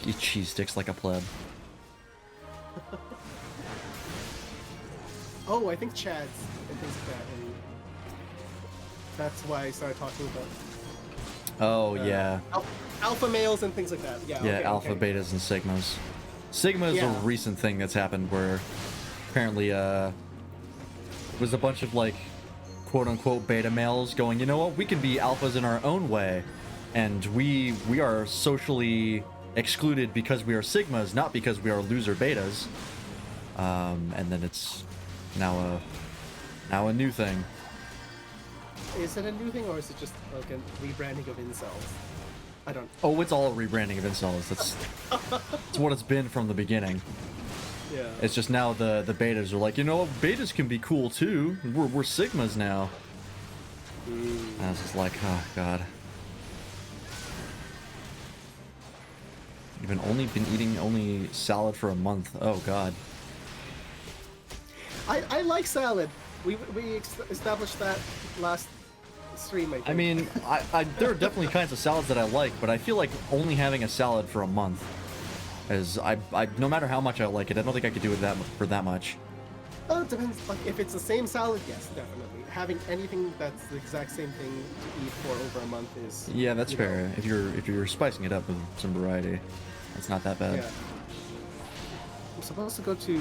Eat cheese sticks like a pleb. oh, I think Chad's and things like that, and that's why I started talking about Oh, yeah. alpha males and things like that. Yeah. Yeah, okay, alpha, okay. betas, and sigmas. Sigma is a Yeah. recent thing that's happened where apparently was a bunch of like quote unquote beta males going, you know what, we can be alphas in our own way, and we are socially excluded because we are sigmas, not because we are loser betas. And then it's now a new thing. Is it a new thing or is it just like a rebranding of incels? I don't. Oh, it's all a rebranding of incels. That's what it's been from the beginning. Yeah. It's just now the betas are like, you know what, betas can be cool too. We're sigmas now. And I was just like, oh god. You've been eating only salad for a month. Oh god. I like salad. We established that last stream. I think. I mean, there are definitely kinds of salads that I like, but I feel like only having a salad for a month is I no matter how much I like it, I don't think I could do it for that much. It depends. Like if it's the same salad, yes, definitely. Having anything that's the exact same thing to eat for over a month is. Yeah, that's you fair. know, If you're spicing it up with some variety, that's not that bad. Yeah. I'm supposed to go to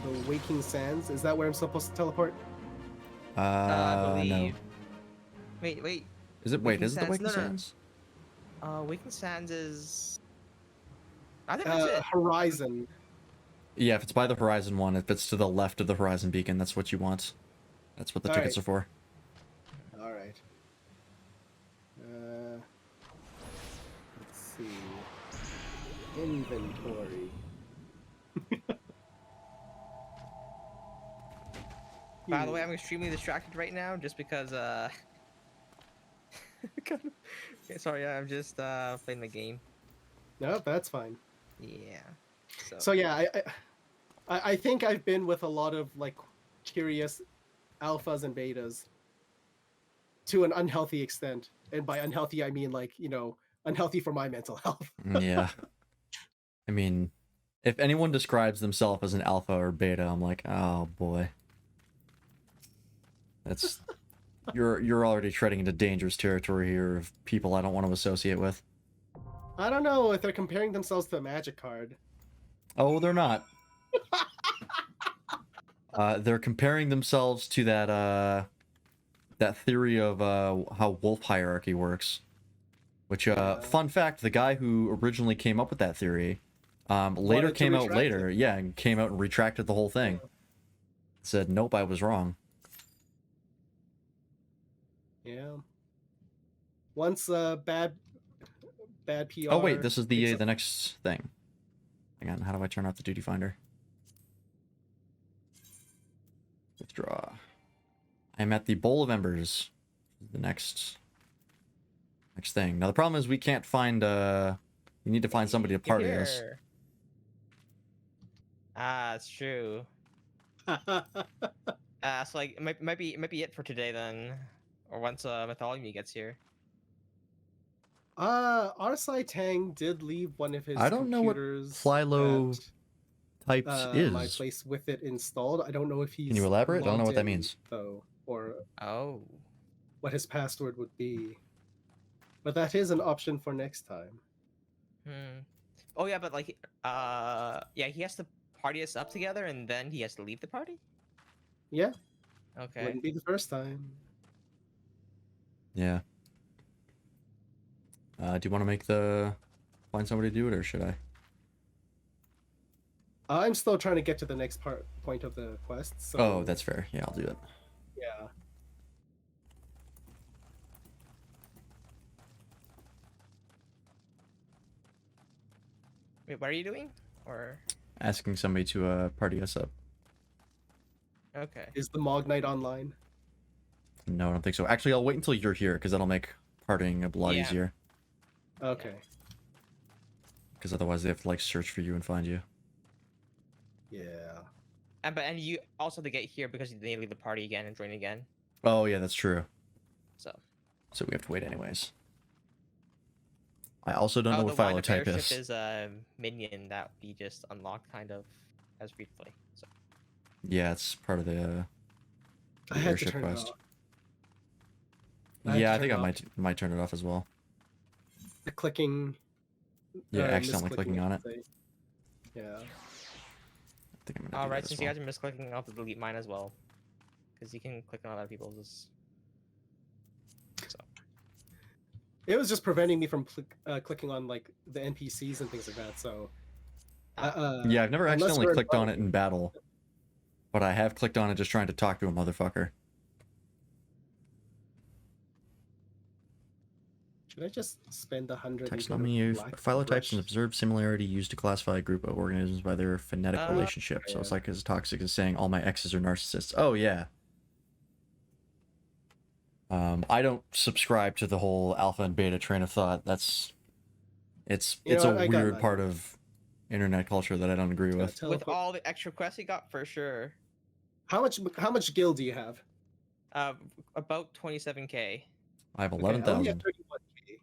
the Waking Sands. Is that where I'm supposed to teleport? I No. believe. Wait. Is it? Wait, is it the Waking No, no. Sands? Waking Sands is. I think that's it. Horizon. Yeah, if it's by the Horizon one, if it's to the left of the Horizon beacon, that's what you want. That's what the tickets are for. All right. Let's see. Inventory. By the way, I'm extremely distracted right now just because yeah, sorry, I'm just playing the game. No, that's fine. Yeah. So yeah, I think I've been with a lot of like curious alphas and betas to an unhealthy extent, and by unhealthy I mean like, you know, unhealthy for my mental health. Yeah. I mean, if anyone describes themselves as an alpha or beta, I'm like, oh boy. That's you're already treading into dangerous territory here of people I don't want to associate with. I don't know if they're comparing themselves to a magic card. Oh, they're not. They're comparing themselves to that theory of how wolf hierarchy works. Which, fun fact, the guy who originally came up with that theory, later came out later, yeah, and came out and retracted the whole thing. Said, nope, I was wrong. Yeah. Once bad PR. Oh wait, this is the next thing. Hang on, how do I turn off the duty finder? Withdraw. I'm at the Bowl of Embers. The next thing. Now the problem is we can't find we need to find somebody to party us. It's true. So like it might be it for today then, or once Mythology gets here. Arsai Tang did leave one of his I don't know what computers Philo at, types my is. place with it installed. I don't know if he's. Can you elaborate? I don't know what that logged in, means. though, or Oh. what his password would be. But that is an option for next time. Oh yeah, but like yeah, he has to party us up together and then he has to leave the party? Yeah. Okay. Wouldn't be the first time. Yeah. Do you want to find somebody to do it, or should I? I'm still trying to get to the next point of the quest. So Oh, that's fair. Yeah, I'll do it. yeah. Wait, what are you doing? Or Asking somebody to party us up. okay. Is the Mog Knight online? No, I don't think so. Actually, I'll wait until you're here, because that'll make partying a lot Yeah. easier. Okay. Because otherwise they have to like search for you and find you. Yeah. And you also have to get here because they leave the party again and join again. Oh yeah, that's true. So. So we have to wait anyways. I also don't know what the wind Philotype up airship is. is a minion that we just unlocked kind of as briefly. So. Yeah, it's part of the I had to airship turn it quest. off. I had to Yeah, I turn think it I off. might turn it off as well. The clicking. Yeah, accidentally misclicking, clicking on I it. should say. Yeah. I think I'm gonna do Alright, that as since you well. guys are misclicking, I'll have to delete mine as well. Because you can click on other people's. So. It was just preventing me from clicking on like the NPCs and things like that. So. Yeah, I've never unless accidentally we're clicked on invited- it in battle, but I have clicked on it just trying to talk to a motherfucker. Should I just spend 100? Text on me if Philotypes and observed similarity used to classify a group of organisms by their phonetic relationship. So it's yeah. like as toxic as saying all my exes are narcissists. Oh yeah. I don't subscribe to the whole alpha and beta train of thought. It's You a know what, I got weird mine. part of internet culture that I don't agree with. With all the extra quests you got, for sure. How much gil do you have? About 27k. I have Okay, I only have 11,000. 31K.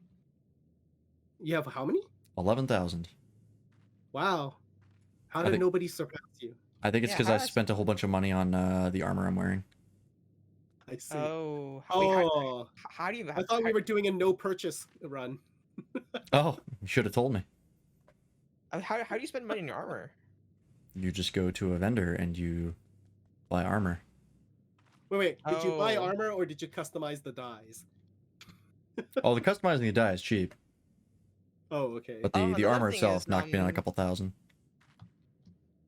You have how many? 11,000. Wow. How I did think- nobody surpass you? I think it's Yeah, because how I does- spent a whole bunch of money on the armor I'm wearing. I see. Oh. Oh, How do you? I thought we were doing a no purchase run. Oh, you should have told me. How do you spend money on your armor? You just go to a vendor and you buy armor. Wait, did you buy Oh. armor or did you customize the dyes? Oh, the customizing the die is cheap, Oh, okay. but Oh, the another armor thing itself is, knocked me on a couple thousand.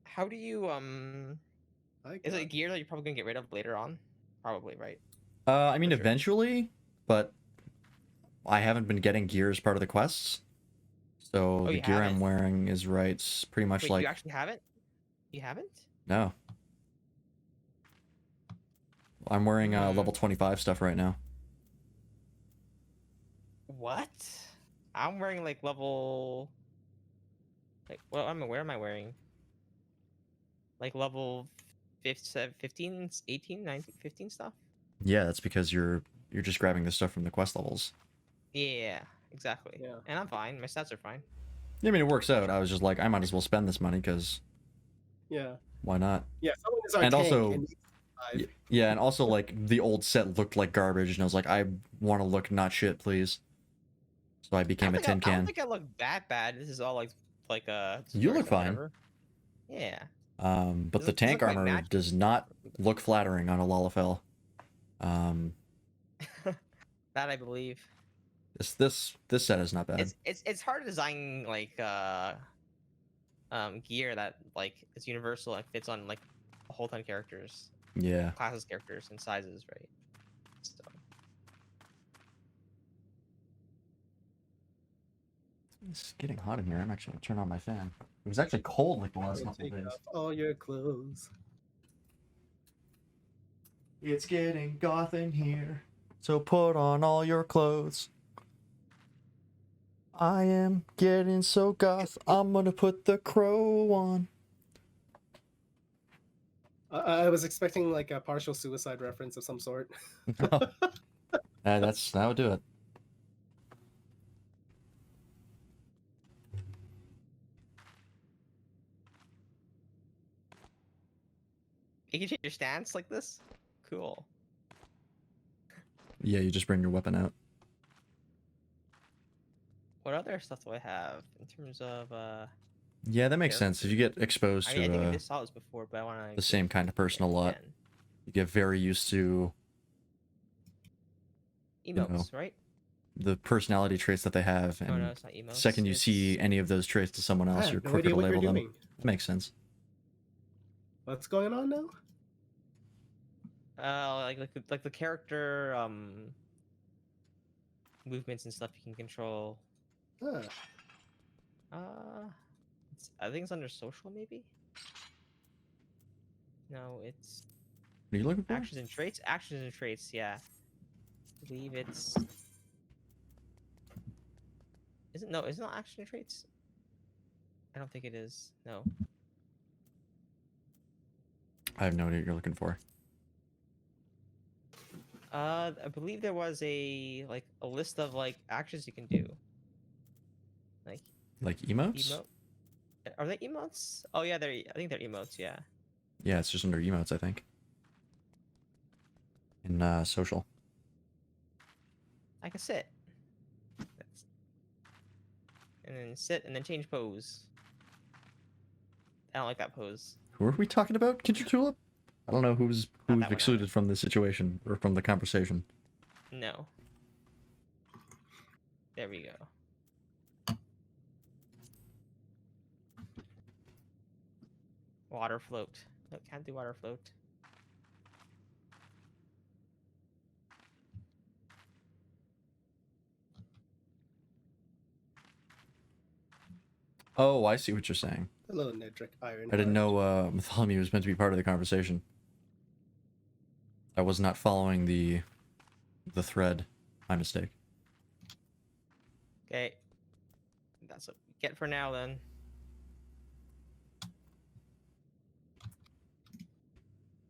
How do you Is got- it gear that you're probably gonna get rid of later on? Probably, right? I mean, For sure. eventually, but I haven't been getting gear as part of the quests. So Oh, the you gear I'm haven't? wearing is right. It's pretty much Wait, like you actually haven't? You haven't? no. I'm wearing Hmm. level 25 stuff right now. What? I'm wearing like level. Like, what am I? Where am I wearing? Like level 15, 18, 19, 15 stuff? Yeah, that's because you're just grabbing the stuff from the quest levels. Yeah, exactly. Yeah. And I'm fine. My stats are fine. I mean, it works out. I was just like, I might as well spend this money because Yeah. why not? Yeah, someone is our And tank also- and needs to survive. Yeah, and also like the old set looked like garbage, and I was like, I want to look not shit, please. So I became a tin I don't can. think I look that bad. This is all like You look tutorials or fine. whatever. Yeah. But the Doesn't tank look like armor magic. does not look flattering on a Lalafell. That I believe. This set is not bad. It's hard to design like gear that like is universal and fits on like a whole ton of characters, Yeah. classes, characters, and sizes, right? So It's getting hot in here. I'm actually gonna turn on my fan. It was actually cold like the last couple Take days. off all your clothes. It's getting goth in here, so put on all your clothes. I am getting so goth, I'm gonna put the crow on. I was expecting like a partial suicide reference of some sort. That would do it. you can change your stance like this. Cool. Yeah, you just bring your weapon out. What other stuff do I have in terms of Yeah, that makes Yeah. sense. If you get exposed I mean, I think I to just saw this before, but I want to the same kind of person a lot, you get very used to emotes, right? the personality traits that they have, and Oh no, it's not emotes. the second you see any of those traits to someone I else, have you're no quicker idea to what you're label them. doing. Makes sense. What's going on now? Like the character movements and stuff you can control. Huh. I think it's under social maybe. No, it's What are you looking for? actions and traits. Actions and traits. Yeah, I believe it's. Isn't no? Isn't it action and traits? I don't think it is. No. I have no idea what you're looking for. I believe there was a list of like actions you can do. Like emotes? Emote. Are they emotes? Oh yeah, I think they're emotes. Yeah. Yeah, it's just under emotes, I think. In social. I can sit. And then sit and then change pose. I don't like that pose. Who are we talking about? Kid Tulip? I don't know who's Not that one excluded from the situation or from the conversation. No. There we go. Water float. No, can't do water float. Oh, I see what you're saying. Hello, Nedrick Iron. I didn't know Bartholomew was meant to be part of the conversation. I was not following the thread. My mistake. Okay. That's what we get for now then.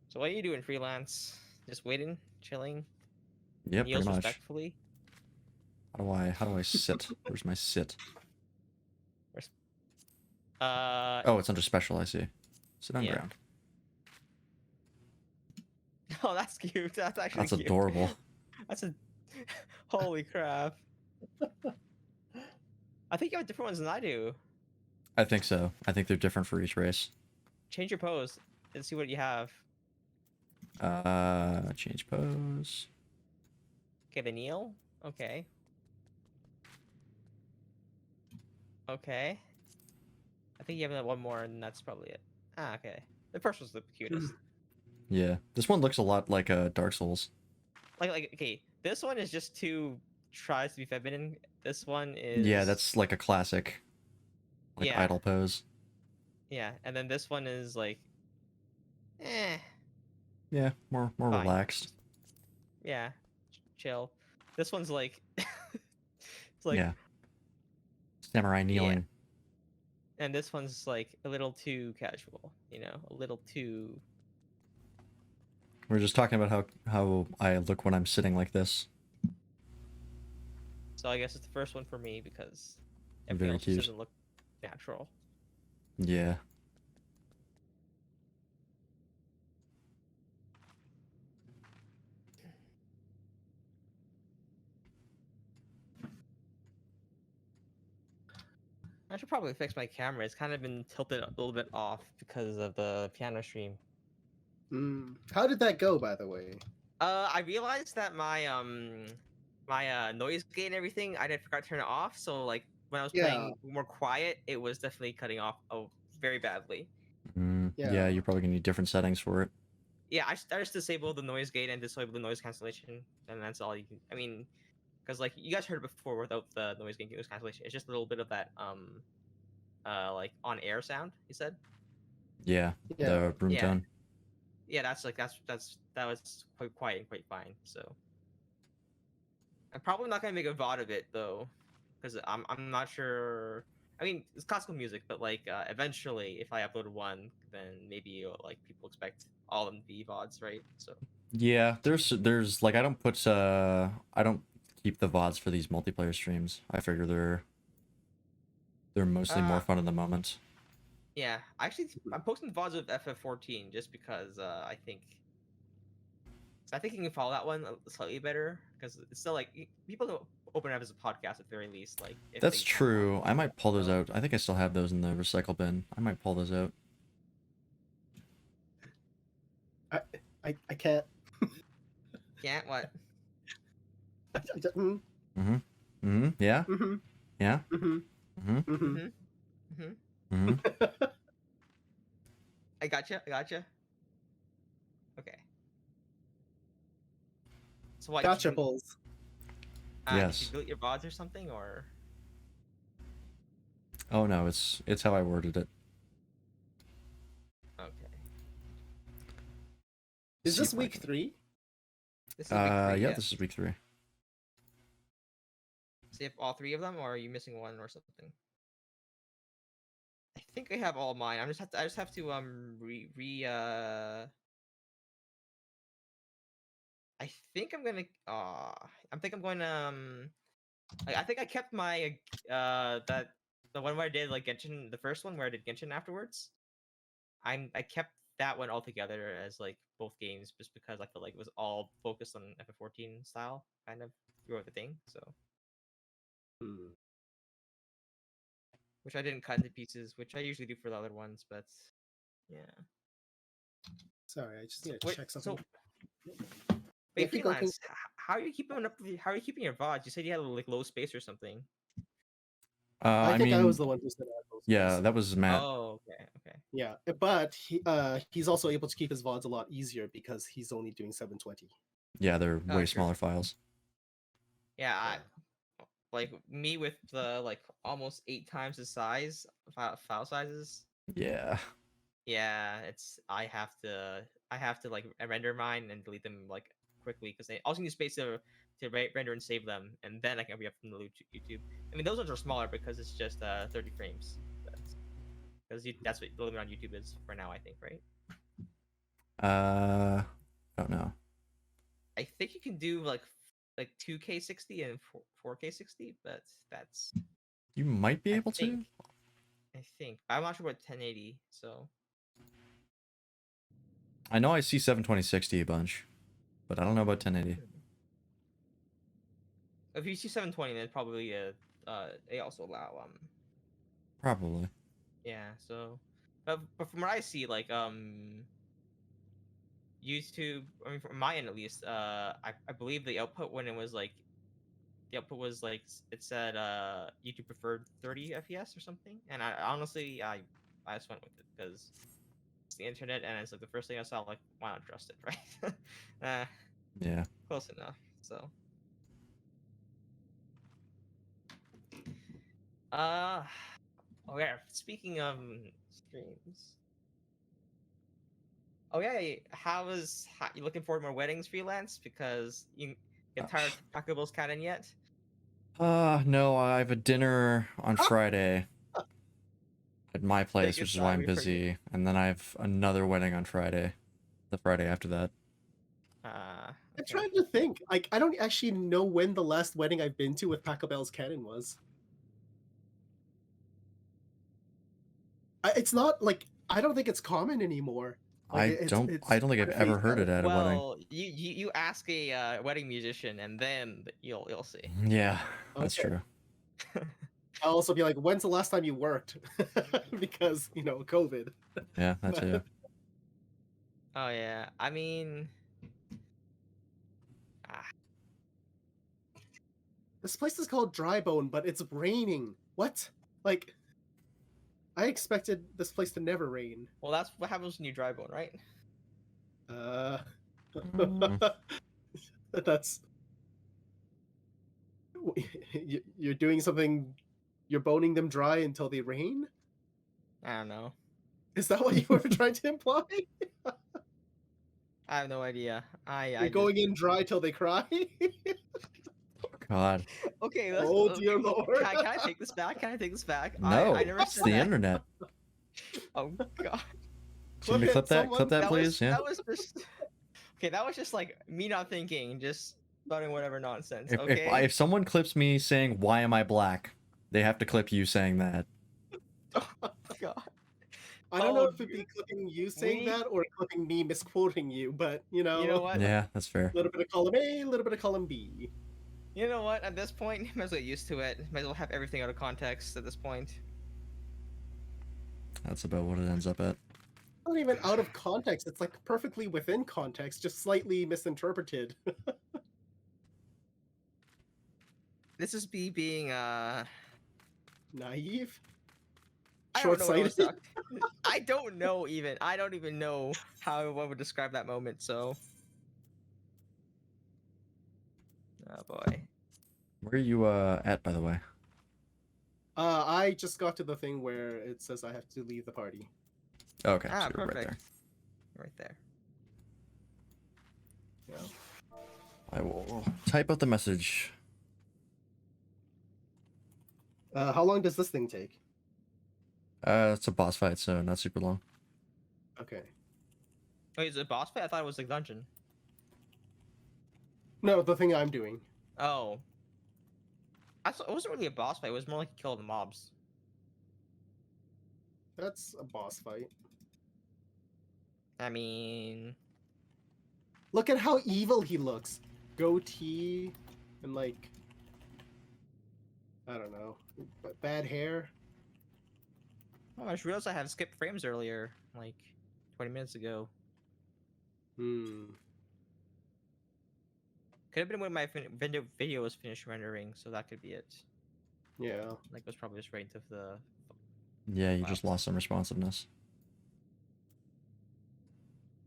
So what are you doing, freelance? Just waiting, chilling, Yep, meals pretty much. respectfully. How do I sit? Where's my sit? Uh Oh, it's under special, I see. Sit on Yeah. ground. Oh, that's cute. That's actually That's cute. adorable. That's a holy crap. I think you have different ones than I do. I think so. I think they're different for each race. Change your pose and see what you have. Change pose. Okay, the kneel. Okay. Okay. I think you have one more, and that's probably it. Ah, okay. The first was the cutest. Yeah, this one looks a lot like Dark Souls. Okay, this one is just tries to be feminine. This one is Yeah, that's like a classic, like Yeah. idle pose. Yeah, and then this one is like, eh, Yeah, more Fine. relaxed. yeah, chill. This one's like, it's like, Yeah. Samurai kneeling. and this one's like a little too casual, a little too. We're just talking about how I look when I'm sitting like this. So I guess it's the first one for me because Very everything else just cute. doesn't look natural. Yeah. I should probably fix my camera. It's kind of been tilted a little bit off because of the piano stream. How did that go, by the way? I realized that my noise gate and everything, I forgot to turn it off. So like when I was playing more quiet, it was definitely cutting off very badly. Yeah, you're probably gonna need different settings for it. Yeah, I just disabled the noise gate and disabled the noise cancellation, and that's all you can. I mean, because like you guys heard it before without the noise gate noise cancellation, it's just a little bit of that like on air sound. You said. Yeah, the room Yeah. tone. Yeah, that was quite quiet and quite fine. So I'm probably not gonna make a VOD of it though, because I'm not sure. I mean, it's classical music, but like eventually, if I upload one, then maybe like people expect all of them to be VODs, right? So Yeah, there's like I don't keep the VODs for these multiplayer streams. I figure they're mostly more fun in the moment. yeah, I'm posting VODs of FF14 just because I think you can follow that one slightly better because it's still like people don't open it up as a podcast at the very least. Like That's true. I might pull those out. I think I still have those in the recycle bin. I might pull those out. I can't. Can't what? I just, Mm-hmm. Mm-hmm. Yeah. Mm-hmm. Yeah. Mm-hmm. Mm-hmm. Mm-hmm. Mm-hmm. I gotcha. Okay. So what? Gotcha balls. Did you Yes. delete your VODs or something, or? Oh no, it's how I worded it. Okay. Is See this if I week can- 3? This is week 3. Yeah, this is week 3. So you have all 3 of them, or are you missing one or something? I think I have all mine. I just have to I think I'm gonna I'm going to I think I kept my that the one where I did like Genshin, the first one where I did Genshin afterwards. I kept that one all together as like both games just because I felt like it was all focused on FF14 style kind of throughout the thing. So Hmm. which I didn't cut into pieces, which I usually do for the other ones, but yeah. Sorry, I just need to Wait, check something. so Yeah, wait, keep going. freelance. How are you keeping up? How are you keeping your VODs? You said you had like low space or something. I I think I mean, was the one who said that. yeah, that was Matt. Oh, okay. Yeah, but he's also able to keep his VODs a lot easier because he's only doing 720. Yeah, they're way True. smaller files. Yeah, like me with the like almost 8 times the size file sizes. Yeah. Yeah, I have to like render mine and delete them like quickly because they also need space to render and save them, and then I can re-up from the YouTube. I mean, those ones are smaller because it's just 30 frames. Because that's what the limit on YouTube is for now, I think, right? Don't know. I think you can do like 2K 60 and 4K 60, but that's You might be able to. I think I'm not sure about 1080. So I know I see 720/60 a bunch, but I don't know about 1080. if you see 720, then probably they also allow Probably. yeah. So but from what I see, like YouTube, I mean from my end at least, I believe the output when it was like the output was like it said YouTube preferred 30 FPS or something, and I honestly I just went with it because it's the internet and it's like the first thing I saw, like why not trust it, right? Yeah. Close enough. So oh yeah, speaking of streams, oh yeah, you looking forward to more weddings, freelance, because you get tired of Taco canon yet? No, I have a dinner on Friday at my place, Take your which is why I'm time, we forget. busy, and then I have another wedding on Friday, the Friday after that. I'm Okay. trying to think. Like, I don't actually know when the last wedding I've been to with Taco Bell's canon was. It's not like I don't think it's common anymore. Like, I don't think I've ever heard it at a wedding. Well, you ask a wedding musician, and then you'll see. Yeah, that's Okay. true. I'll also be like, when's the last time you worked? Because, COVID. Yeah, that's it. Oh yeah, I mean, This place is called Drybone, but it's raining. What? Like, I expected this place to never rain. well, that's what happens when you dry bone, right? That's you're doing something. You're boning them dry until they rain. I don't know. Is that what you were trying to imply? I have no idea. You're going in dry till they cry. God. Okay. Oh dear Lord. Can I take this back? Can I take this back? No, I never it's said the that. internet. Oh God. Can you clip that? someone. Clip that, please. Yeah. That was just okay. That was just like me not thinking, just spouting whatever nonsense. Okay. If someone clips me saying "Why am I black," they have to clip you saying that. Oh God. I don't know if it'd be clipping you saying that or clipping me misquoting you, but You know what? Yeah, that's fair. a little bit of column A, a little bit of column B. You know what? At this point, might as well get used to it. Might as well have everything out of context at this point. That's about what it ends up at. Not even out of context. It's like perfectly within context, just slightly misinterpreted. This is me being Naive. I don't know what I was Short-sighted. talking. I don't know even. I don't even know how I would describe that moment. So. Oh boy. Where are you at, by the way? I just got to the thing where it says I have to leave the party. Okay, Ah, so you're right perfect. there. Right there. Yeah. I will type out the message. How long does this thing take? It's a boss fight, so not super long. Okay. Wait, is it a boss fight? I thought it was like dungeon. No, the thing I'm doing. Oh. It wasn't really a boss fight. It was more like you killed the mobs. That's a boss fight. I mean, Look at how evil he looks. Goatee and like, I don't know, bad hair. oh, I just realized I had skipped frames earlier, like 20 minutes ago. Hmm. Could have been when my video was finished rendering, so that could be it. Yeah. Like, it was probably just right into the. Yeah, you Wow. just lost some responsiveness.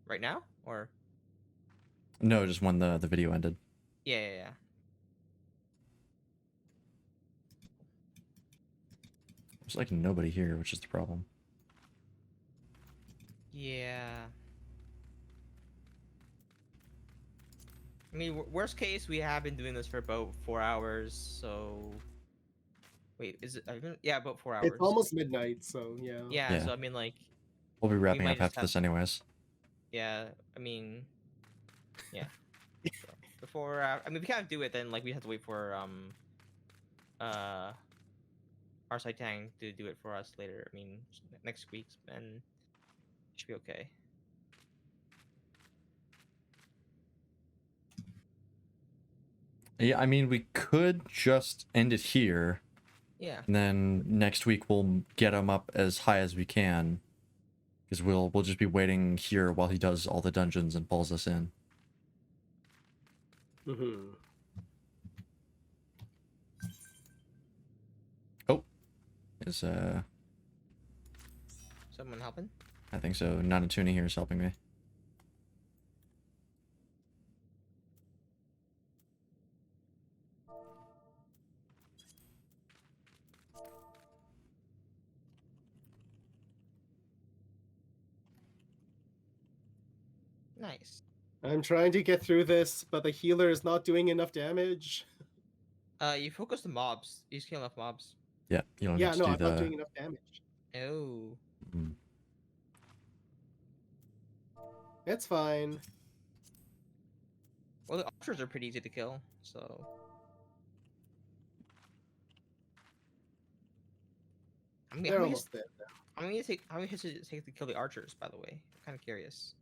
Right now, or No, just when the video ended. yeah. There's like nobody here, which is the problem. Yeah. I mean, worst case, we have been doing this for about 4 hours, so. Wait, is it? Yeah, about 4 hours. It's almost midnight, so yeah. Yeah, so I mean, like. We'll be wrapping might up just after have- this anyways. Yeah, I mean. Yeah. So, before, I mean, we can't do it then. Like, we have to wait for our Saitang to do it for us later. I mean, next week, and it should be okay. Yeah, I mean, we could just end it here. Yeah. And then next week we'll get him up as high as we can. Because we'll just be waiting here while he does all the dungeons and pulls us in. Mm-hmm. Oh. Is Someone helping? I think so. Nanatuni here is helping me. Nice. I'm trying to get through this, but the healer is not doing enough damage. You focus the mobs. You just kill enough mobs. Yeah, you don't Yeah, need to no, do I'm the... not doing enough damage. Oh. Mm. It's fine. Well, the archers are pretty easy to kill, so. I mean, They're almost dead. how many hits does it take to kill the archers? By the way, I'm kind of curious.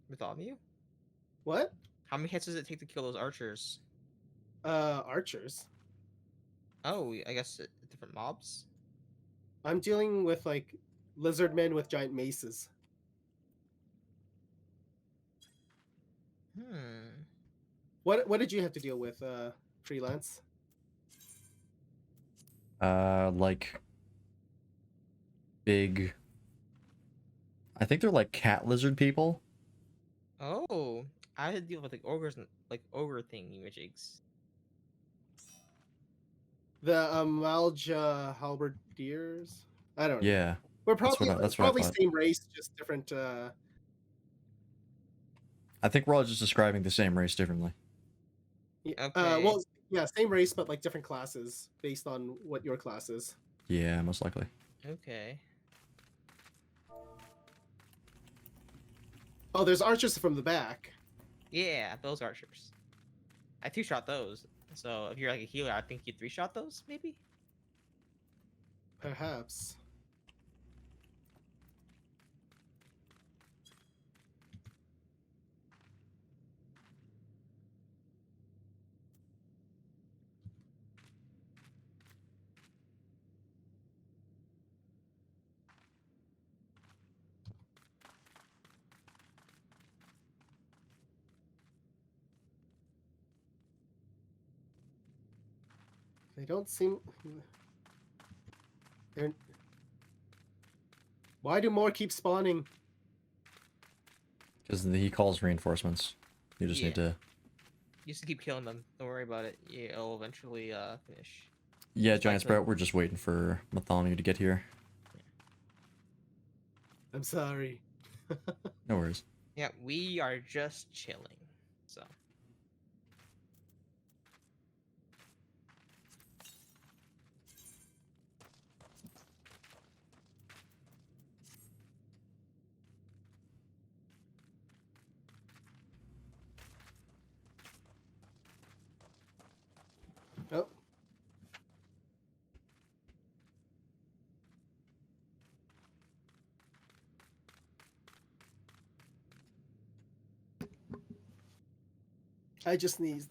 With all of you, What? how many hits does it take to kill those archers? Archers. Oh, I guess different mobs. I'm dealing with like lizard men with giant maces. Hmm. What did you have to deal with, freelance? Like... big... I think they're like cat lizard people. Oh, I had to deal with like ogres, like ogre thingy-majigs. The Malja halberdiers? I don't know. Yeah. We're That's probably what I probably thought. same race, just different. I think we're all just describing the same race differently. Okay. Well, yeah, same race, but like different classes based on what your class is. Yeah, most likely. Okay. Oh, there's archers from the back. Yeah, those archers. I two-shot those. So if you're like a healer, I think you three-shot those, maybe? Perhaps. They don't seem. They're... Why do more keep spawning? Because he calls reinforcements. You just Yeah. need to. You just keep killing them. Don't worry about it. Yeah, it'll eventually finish. Yeah, Just Giant like Sprout, we're just waiting for Bartholomew to get here. I'm sorry. No worries. Yeah, we are just chilling. So. Oh. I just need.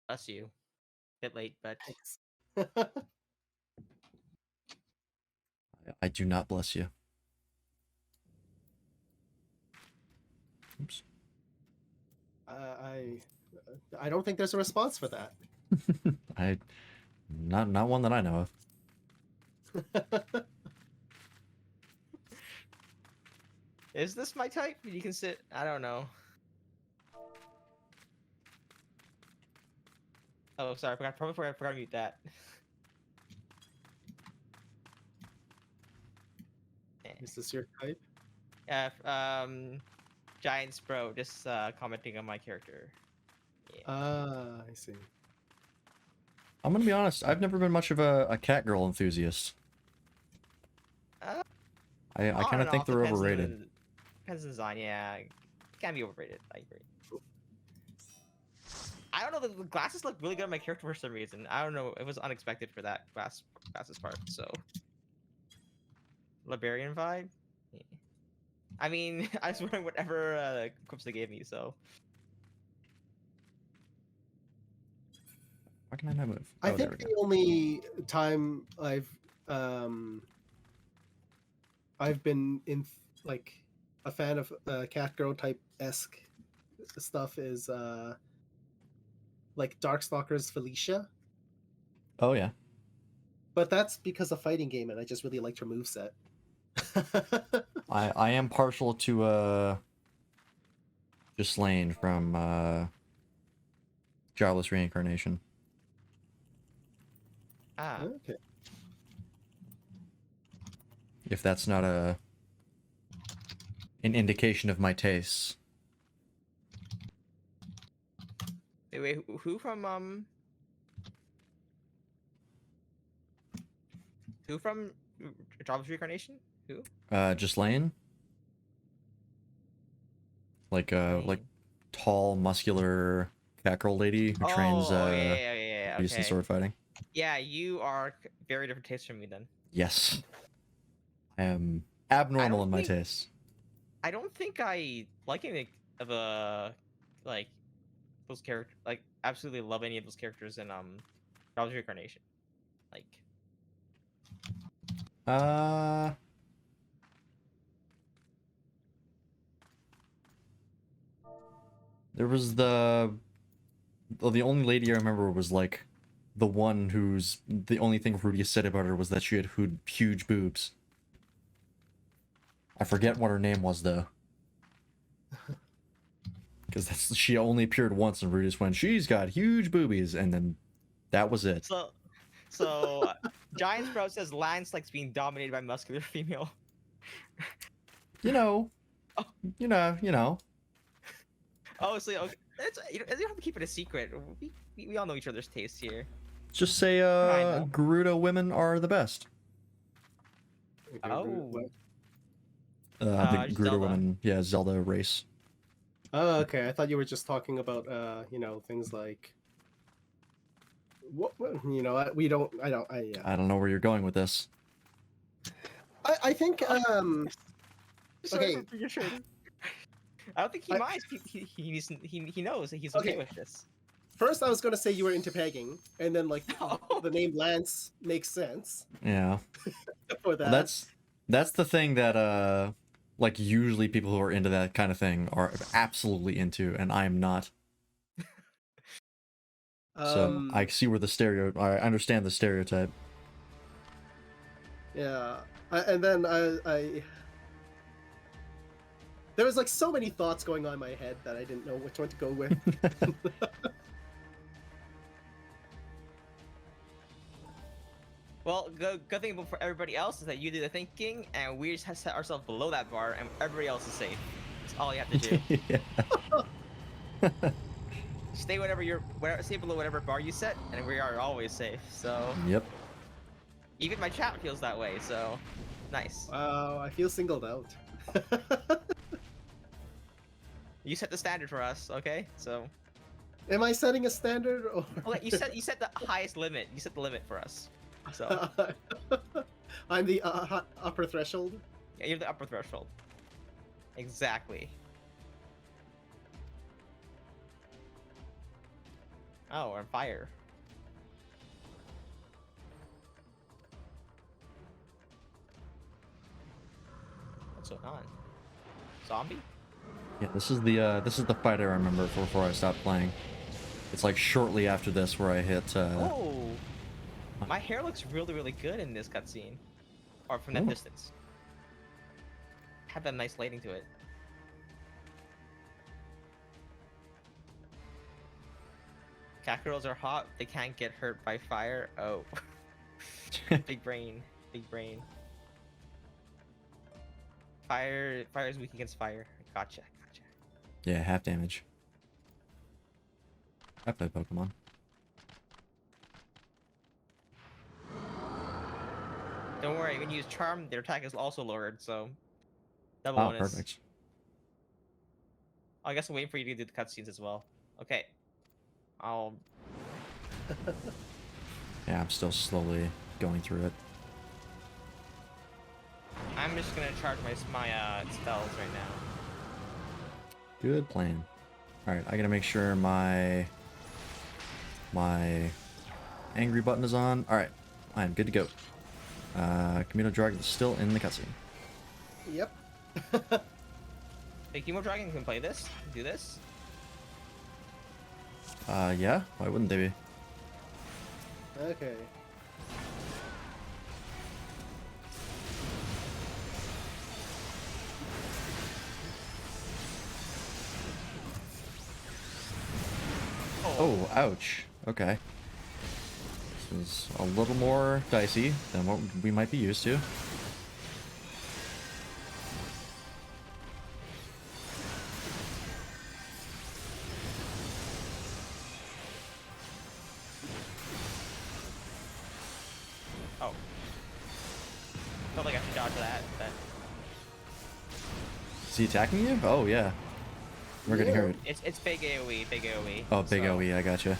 Bless you. Bit late, but I do not bless you. Oops. I don't think there's a response for that. Not one that I know of. is this my type? You can sit. I don't know. Oh, sorry. I forgot to mute that. Is this your type? Yeah. Giant Spro just commenting on my character. Yeah. I see. I'm gonna be honest, I've never been much of a cat girl enthusiast. Uh, I on kind and of think off, they're depends on overrated. depends on design. Yeah, can be overrated. I agree. I don't know. The glasses look really good on my character for some reason. I don't know. It was unexpected for that glasses part. So, Liberian vibe. Yeah. I mean, I was wearing whatever equips they gave me. So. Why can I not move? I Oh, there think we the go. only time I've been in like a fan of cat girl type esque stuff is like Darkstalkers Felicia, Oh yeah. but that's because of fighting game, and I just really liked her moveset. I am partial to Ghislaine from Jobless Reincarnation. Ah. Okay. If that's not an indication of my tastes. Wait, who from Who from Jobless Reincarnation? Who? Ghislaine? Like Lane. tall, muscular cat girl lady who trains yeah, recent okay. sword fighting. Yeah, you are very different taste from me then. Yes. I am abnormal in my think- tastes. I don't think I like any of like those characters. Like, absolutely love any of those characters in Jobless Reincarnation. Like, There was the only lady I remember was like the one who's the only thing Rudy said about her was that she had huge boobs. I forget what her name was though. Because she only appeared once and Rudy just went, she's got huge boobies, and then that was it. so Giant Sprout says Lance likes being dominated by muscular female. You know. You know. Oh, so okay. You don't have to keep it a secret. We all know each other's tastes here. Just say know. Gerudo women are the best. Oh. The Gerudo Zelda. women, yeah, Zelda race. Oh, okay. I thought you were just talking about things like what yeah. I don't know where you're going with this. I think okay. I don't think he minds. He knows that he's okay with this. first I was gonna say you were into pegging, and then like No. the name Lance makes sense Yeah. for that. Well, that's the thing that like usually people who are into that kind of thing are absolutely into, and I am not. So I see where I understand the stereotype. Yeah, and then I there was like so many thoughts going on in my head that I didn't know which one to go with. Well, good thing for everybody else is that you do the thinking, and we just have set ourselves below that bar, and everybody else is safe. That's all you have to do. Yeah. Stay stay below whatever bar you set, and we are always safe. So Yep. even my chat feels that way. So nice. Wow, I feel singled out. You set the standard for us, okay? So. Am I setting a standard or? Okay, you set the highest limit. You set the limit for us. So. I'm the upper threshold. Yeah, you're the upper threshold. Exactly. Oh, we're on fire. What's going on? Zombie? Yeah, this is the fight I remember before I stopped playing. It's like shortly after this where I hit. Oh, my hair looks really, really good in this cutscene, or from that Ooh. distance. Had that nice lighting to it. Cat girls are hot. They can't get hurt by fire. Oh, big brain, big brain. Fire is weak against fire. Gotcha. Yeah, half damage. I play Pokemon. Don't worry, when you use charm, their attack is also lowered, so double Oh, bonus. perfect. I guess I'm waiting for you to do the cutscenes as well. Okay. I'll. Yeah, I'm still slowly going through it. I'm just gonna charge my spells right now. Good plan. All right, I gotta make sure my angry button is on. All right, I'm good to go. Kamino Dragon is still in the cutscene. Yep. Hey, Chemo Dragon can play this. Do this. Yeah. Why wouldn't they be? Okay. Oh, ouch. Okay. This is a little more dicey than what we might be used to. Oh. Felt like I should dodge that, but Is he attacking you? Oh, yeah. We're getting hurt. it's big AoE, big AoE. Oh, big so- OE, I gotcha.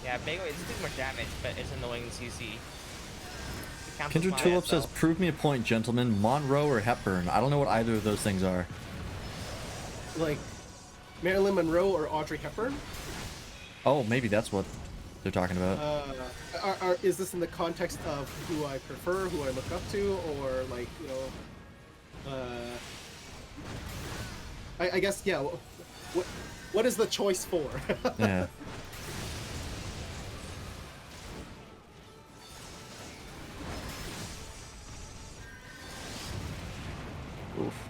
Yeah, big AoE doesn't do much damage, but it's annoying in CC. It counts as Kindred my Tulip SL. says, prove me a point, gentlemen. Monroe or Hepburn? I don't know what either of those things are. Like Marilyn Monroe or Audrey Hepburn? Oh, maybe that's what they're talking about. Is this in the context of who I prefer, who I look up to, or like, you know, I guess, yeah. What is the choice for? Yeah. Oof.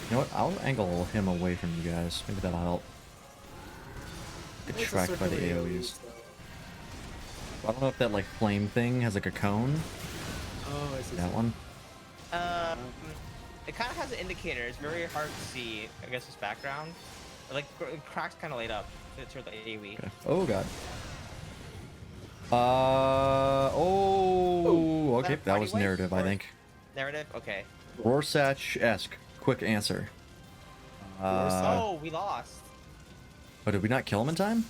You know what? I'll angle him away from you guys. Maybe that'll help. Get It's a tracked by the circular AoEs. so- I don't know if that like flame thing has like a cone. Oh, I see. That one. It kind of has an indicator. It's very hard to see. I guess its background. Like cracks kind of light up. It's sort of like AoE. Okay. Oh god. Oh. Okay, that was Anyway, narrative, I think. Narrative. Okay. Rorschach-esque. Quick answer. Oh, we lost. Oh, did we not kill him in time?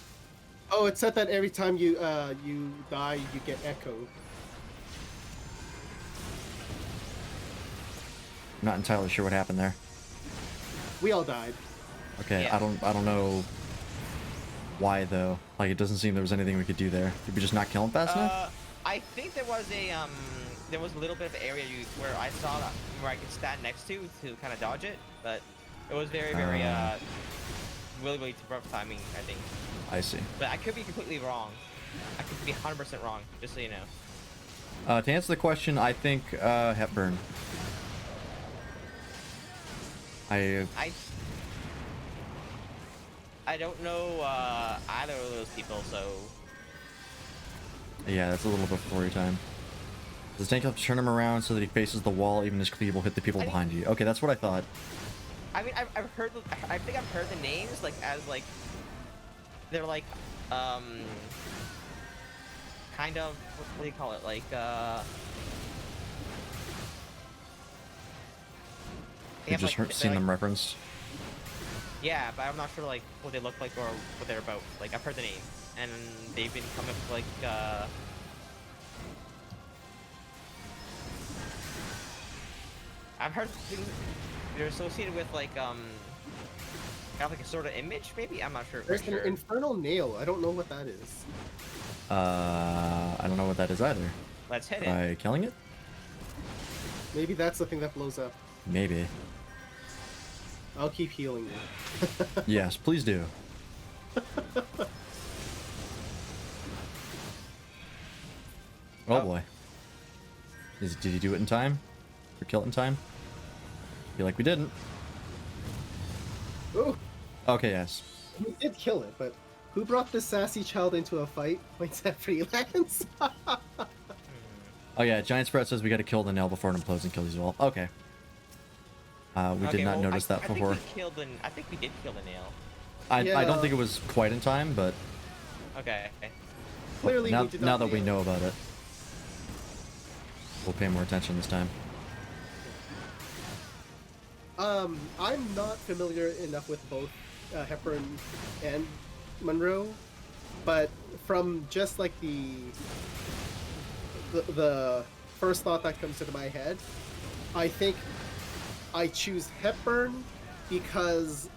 Oh, it said that every time you you die, you get echoed. not entirely sure what happened there. We all died. Okay, Yeah. I don't know why though. Like it doesn't seem there was anything we could do there. Did we just not kill him fast enough? I think there was a little bit of area where I saw that where I could stand next to kind of dodge it, but it was very really rough timing, I think. I see. But I could be completely wrong. I could be 100% wrong, just so you know. To answer the question, I think Hepburn. I don't know either of those people, so Yeah, that's a little bit before your time. Does tank up turn him around so that he faces the wall, even his cleave will hit the people behind you? Okay, that's what I thought. I mean, I've heard, I think I've heard the names like as like they're like kind of, what do you call it, like You've just seen them referenced. Yeah, but I'm not sure like what they look like or what they're about. Like I've heard the name, and they've been coming up with like I've heard they're associated with like have like a sort of image, maybe? I'm not sure. There's an infernal nail. I don't know what that is. I don't know what that is either. Let's hit it. By killing it? Maybe that's the thing that blows up. Maybe. I'll keep healing you. Yes, please do. Oh boy. Did he do it in time? Or kill it in time? Feel like we didn't. Ooh, Okay, yes. we did kill it, but who brought this sassy child into a fight? Points at freelance. Oh yeah, Giant Spread says we gotta kill the nail before it implodes and kills these all. Okay. We did not notice that before. I think we did kill the nail. I don't think it was quite in time, but Okay. Clearly, now, we did now not that we nail know about it, we'll pay more attention this time. I'm not familiar enough with both Hepburn and Monroe, but from just like the first thought that comes into my head, I think I choose Hepburn because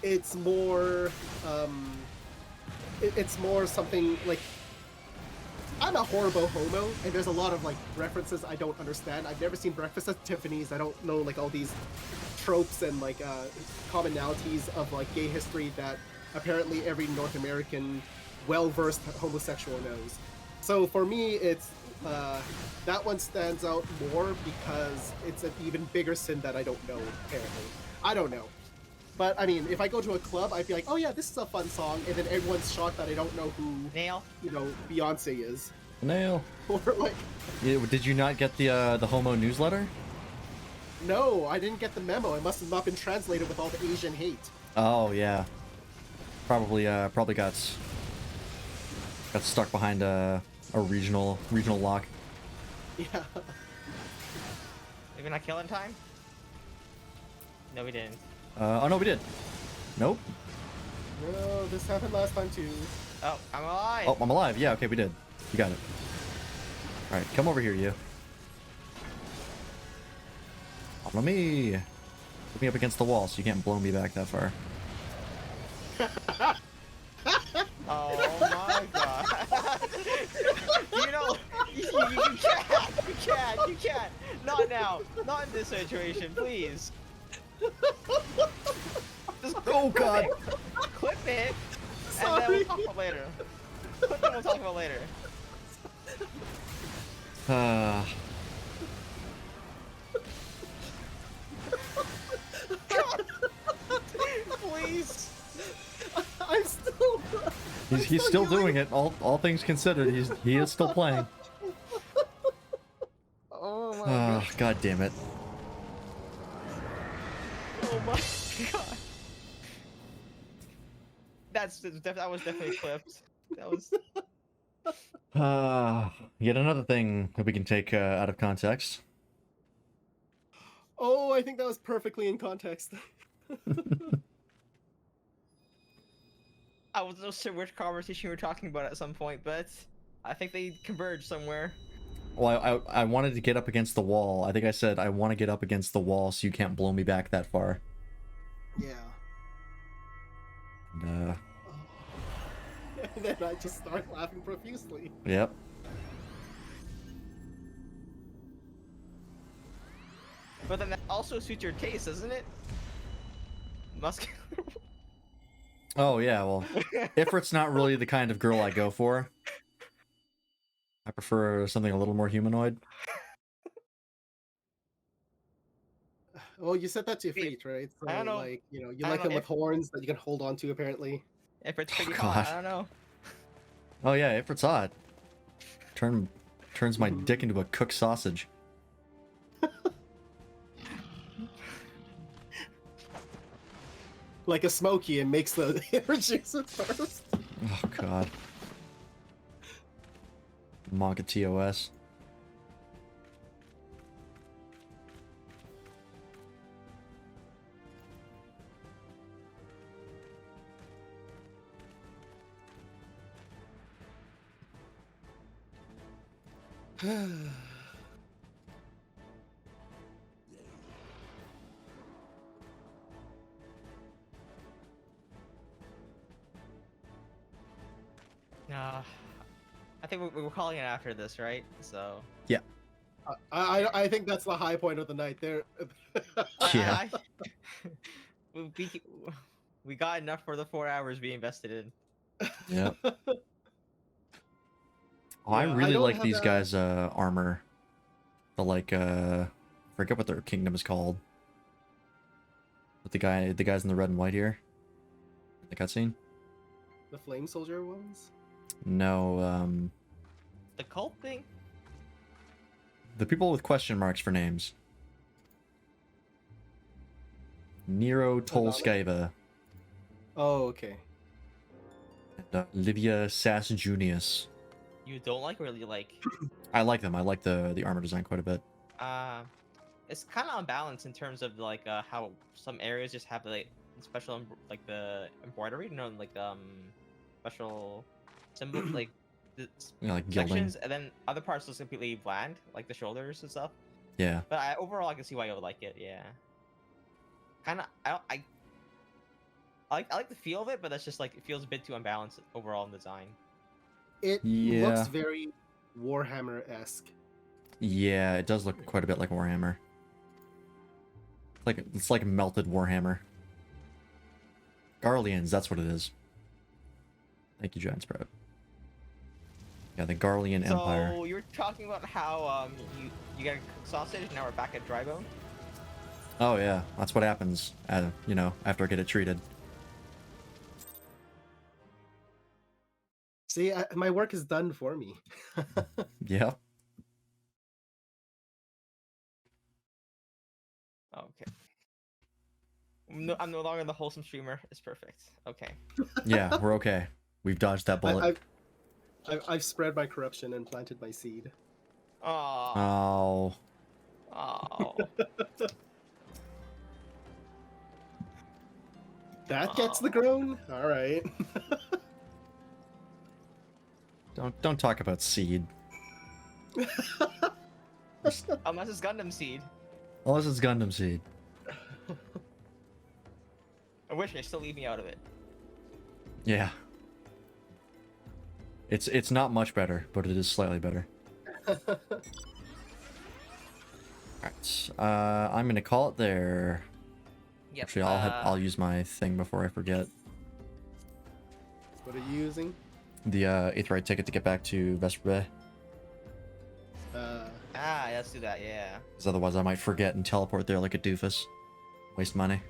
it's more it's more something like, I'm a horrible homo, and there's a lot of like references I don't understand. I've never seen Breakfast at Tiffany's. I don't know like all these tropes and like commonalities of like gay history that apparently every North American well-versed homosexual knows. So for me, it's that one stands out more because it's an even bigger sin that I don't know. Apparently, I don't know. But I mean, if I go to a club, I'd be like, "Oh yeah, this is a fun song," and then everyone's shocked that I don't know who Nail. Beyonce is. Nail. Or like, Yeah, did you not get the homo newsletter? no, I didn't get the memo. It must have not been translated with all the Asian hate. Oh yeah. Probably got stuck behind a regional lock. Yeah. Did we not kill in time? No, we didn't. Oh no, we did. Nope. No, this happened last time too. Oh, I'm alive. Oh, I'm alive. Yeah, okay, we did. You got it. All right, come over here, you. Follow me. Put me up against the wall so you can't blow me back that far. Oh my god. You can't. Not now. Not in this situation, please. Just Oh god. clip it, and then Sorry. we'll talk about later. Clip it, we'll talk about later. Please. I'm still. He's still doing it. All things considered, he is still playing. Oh my god. God damn it. Oh my god. That was definitely clipped. That was. Yet another thing that we can take out of context. Oh, I think that was perfectly in context. I wasn't sure which conversation we were talking about at some point, but I think they converged somewhere. Well, I wanted to get up against the wall. I think I said I want to get up against the wall so you can't blow me back that far. Yeah. And, And then I just start laughing profusely. yep. But then that also suits your taste, doesn't it? Muscular. Oh yeah, well, Ifrit's not really the kind of girl I go for. I prefer something a little more humanoid. Well, you said that to your feet, right? So, I don't know. like, you I like don't them know with horns that you can hold on to, apparently. If it's pretty Oh, hot, God. I don't know. Oh yeah, Ifrit's hot. Turns my Mhm. dick into a cooked sausage. Like a smoky and makes the juice at first. Oh god. Manga TOS. I think we're calling it after this, right? So. I think that's the high point of the night there. Yeah. We got enough for the 4 hours we invested in. Yeah. Oh, I Yeah, I really don't like have these a- guys' armor. The like forget what their kingdom is called. With the guys in the red and white here. The cutscene? The flame soldier ones? No, The cult thing? the people with question marks for names. Nero Tolskaiva Oh, okay. and Livia Sass-Junius. You don't like or really like? I like them. I like the armor design quite a bit. It's kind of unbalanced in terms of like how some areas just have like special like the embroidery, like special symbol like the You know, like gilding. sections, and then other parts just completely bland, like the shoulders and stuff. Yeah. But overall, I can see why you would like it. Yeah. Kind of, I like the feel of it, but that's just like it feels a bit too unbalanced overall in design. It Yeah. looks very Warhammer-esque. Yeah, it does look quite a bit like Warhammer. It's like melted Warhammer. Garleans, that's what it is. Thank you, Giant Sprout. Yeah, the Garlean Empire. So you were talking about how you got a cooked sausage, and now we're back at dry bone. Oh yeah, that's what happens. After I get it treated. See, my work is done for me. Yeah. Okay. I'm no longer the wholesome streamer. It's perfect. Okay. Yeah, we're okay. We've dodged that bullet. I've spread my corruption and planted my seed. Oh. Oh. Oh. That gets the groan? Alright. Don't talk about seed. Unless it's Gundam seed. Unless it's Gundam seed. I wish they still leave me out of it. Yeah. It's not much better, but it is slightly better. Alright. I'm gonna call it there. Yep. Actually, I'll use my thing before I forget. What are you using? The Aetheryte ticket to get back to Vesper Bay. Let's do that. Yeah. Because otherwise I might forget and teleport there like a doofus. Waste money.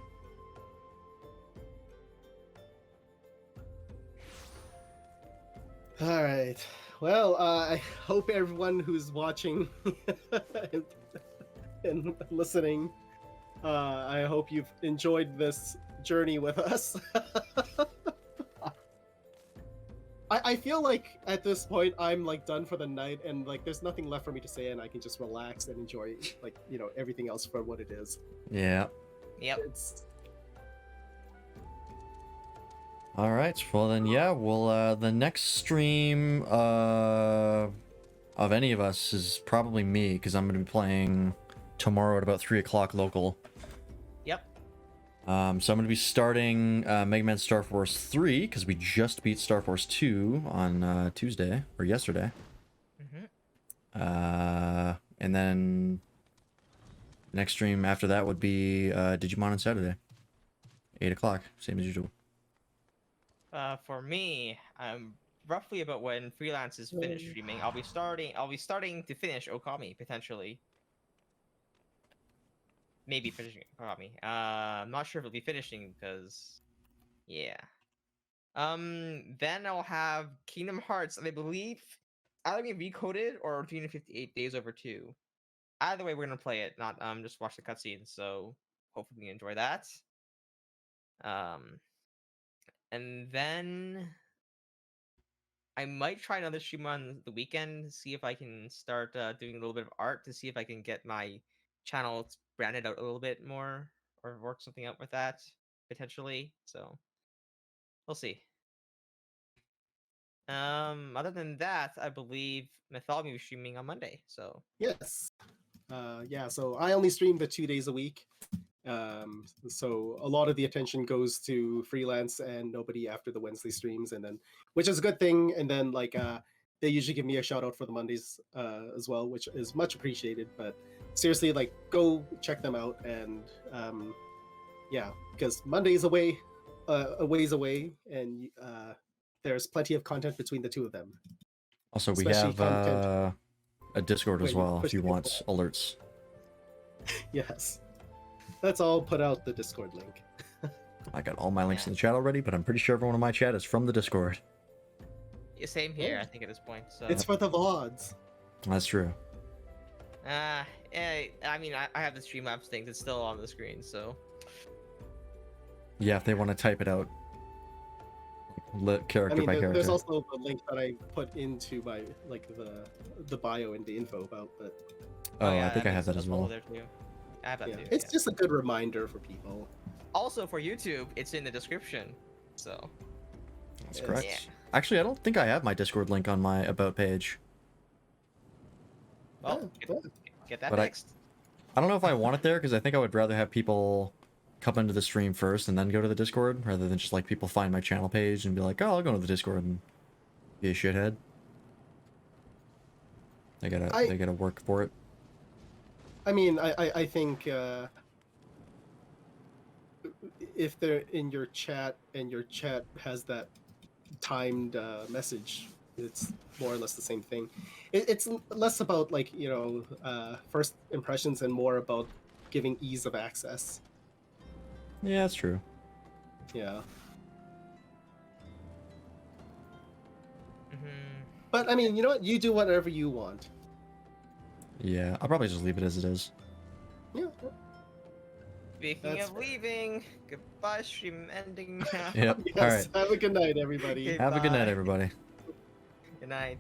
Alright. Well, I hope everyone who's watching and listening, I hope you've enjoyed this journey with us. I feel like at this point I'm like done for the night, and like there's nothing left for me to say, and I can just relax and enjoy like everything else for what it is. Yeah. Yep. It's All right. Well then, yeah. We'll the next stream. of any of us is probably me, because I'm going to be playing tomorrow at about 3 o'clock local. Yep. So I'm going to be starting Mega Man Star Force 3, because we just beat Star Force 2 on Tuesday, or yesterday. And then next stream after that would be Digimon on Saturday. 8 o'clock, same as usual. For me, roughly about when freelance is finished streaming, I'll be starting to finish Okami potentially. Maybe finishing Okami. I'm not sure if it'll be finishing because, yeah. Then I'll have Kingdom Hearts, and I believe either being recoded or 358 Days Over 2. Either way, we're gonna play it, not just watch the cutscenes. So hopefully you enjoy that. And then I might try another stream on the weekend, see if I can start doing a little bit of art to see if I can get my channel branded out a little bit more or work something out with that potentially. So we'll see. Other than that, I believe Mythology will be streaming on Monday. So Yes. Yeah, so I only stream the 2 days a week. So a lot of the attention goes to freelance and nobody after the Wednesday streams, and then which is a good thing. And then like they usually give me a shout out for the Mondays as well, which is much appreciated. But seriously, like go check them out, and yeah, because Monday is a ways away, and there's plenty of content between the two of them. Also, we Especially have content a Discord as when well if pushing you it want alerts. Yes, let's all put out the Discord link. I got all my links in the chat already, but I'm pretty sure everyone in my chat is from the Discord. yeah, same here, I think at this point. So It's for the VODs. That's true. I mean, I have the Streamlabs thing that's still on the screen, so Yeah, if they want to type it out, character I mean, by character. there's also the link that I put into my like the bio and the info about, but Oh, yeah, I think I have that that's as all well. there too. I have that yeah, too. it's yeah. just a good reminder for people. Also for YouTube, it's in the description. So That's Yes. correct. Yeah. Actually, I don't think I have my Discord link on my about page. well, Yeah, get that But next. I don't know if I want it there because I think I would rather have people come into the stream first and then go to the Discord rather than just like people find my channel page and be like, oh, I'll go to the Discord and be a shithead. They gotta work for it. I mean, I think if they're in your chat and your chat has that timed message, it's more or less the same thing. It's less about like first impressions and more about giving ease of access. Yeah, that's true. Yeah, Mm-hmm. but I mean, you know what? You do whatever you want. Yeah, I'll probably just leave it as it is. Yeah. Speaking That's of fair. leaving, goodbye, stream ending now. Yep. Yes. All right. Have a good night, everybody. Okay. Have a good night, Bye. everybody. Good night.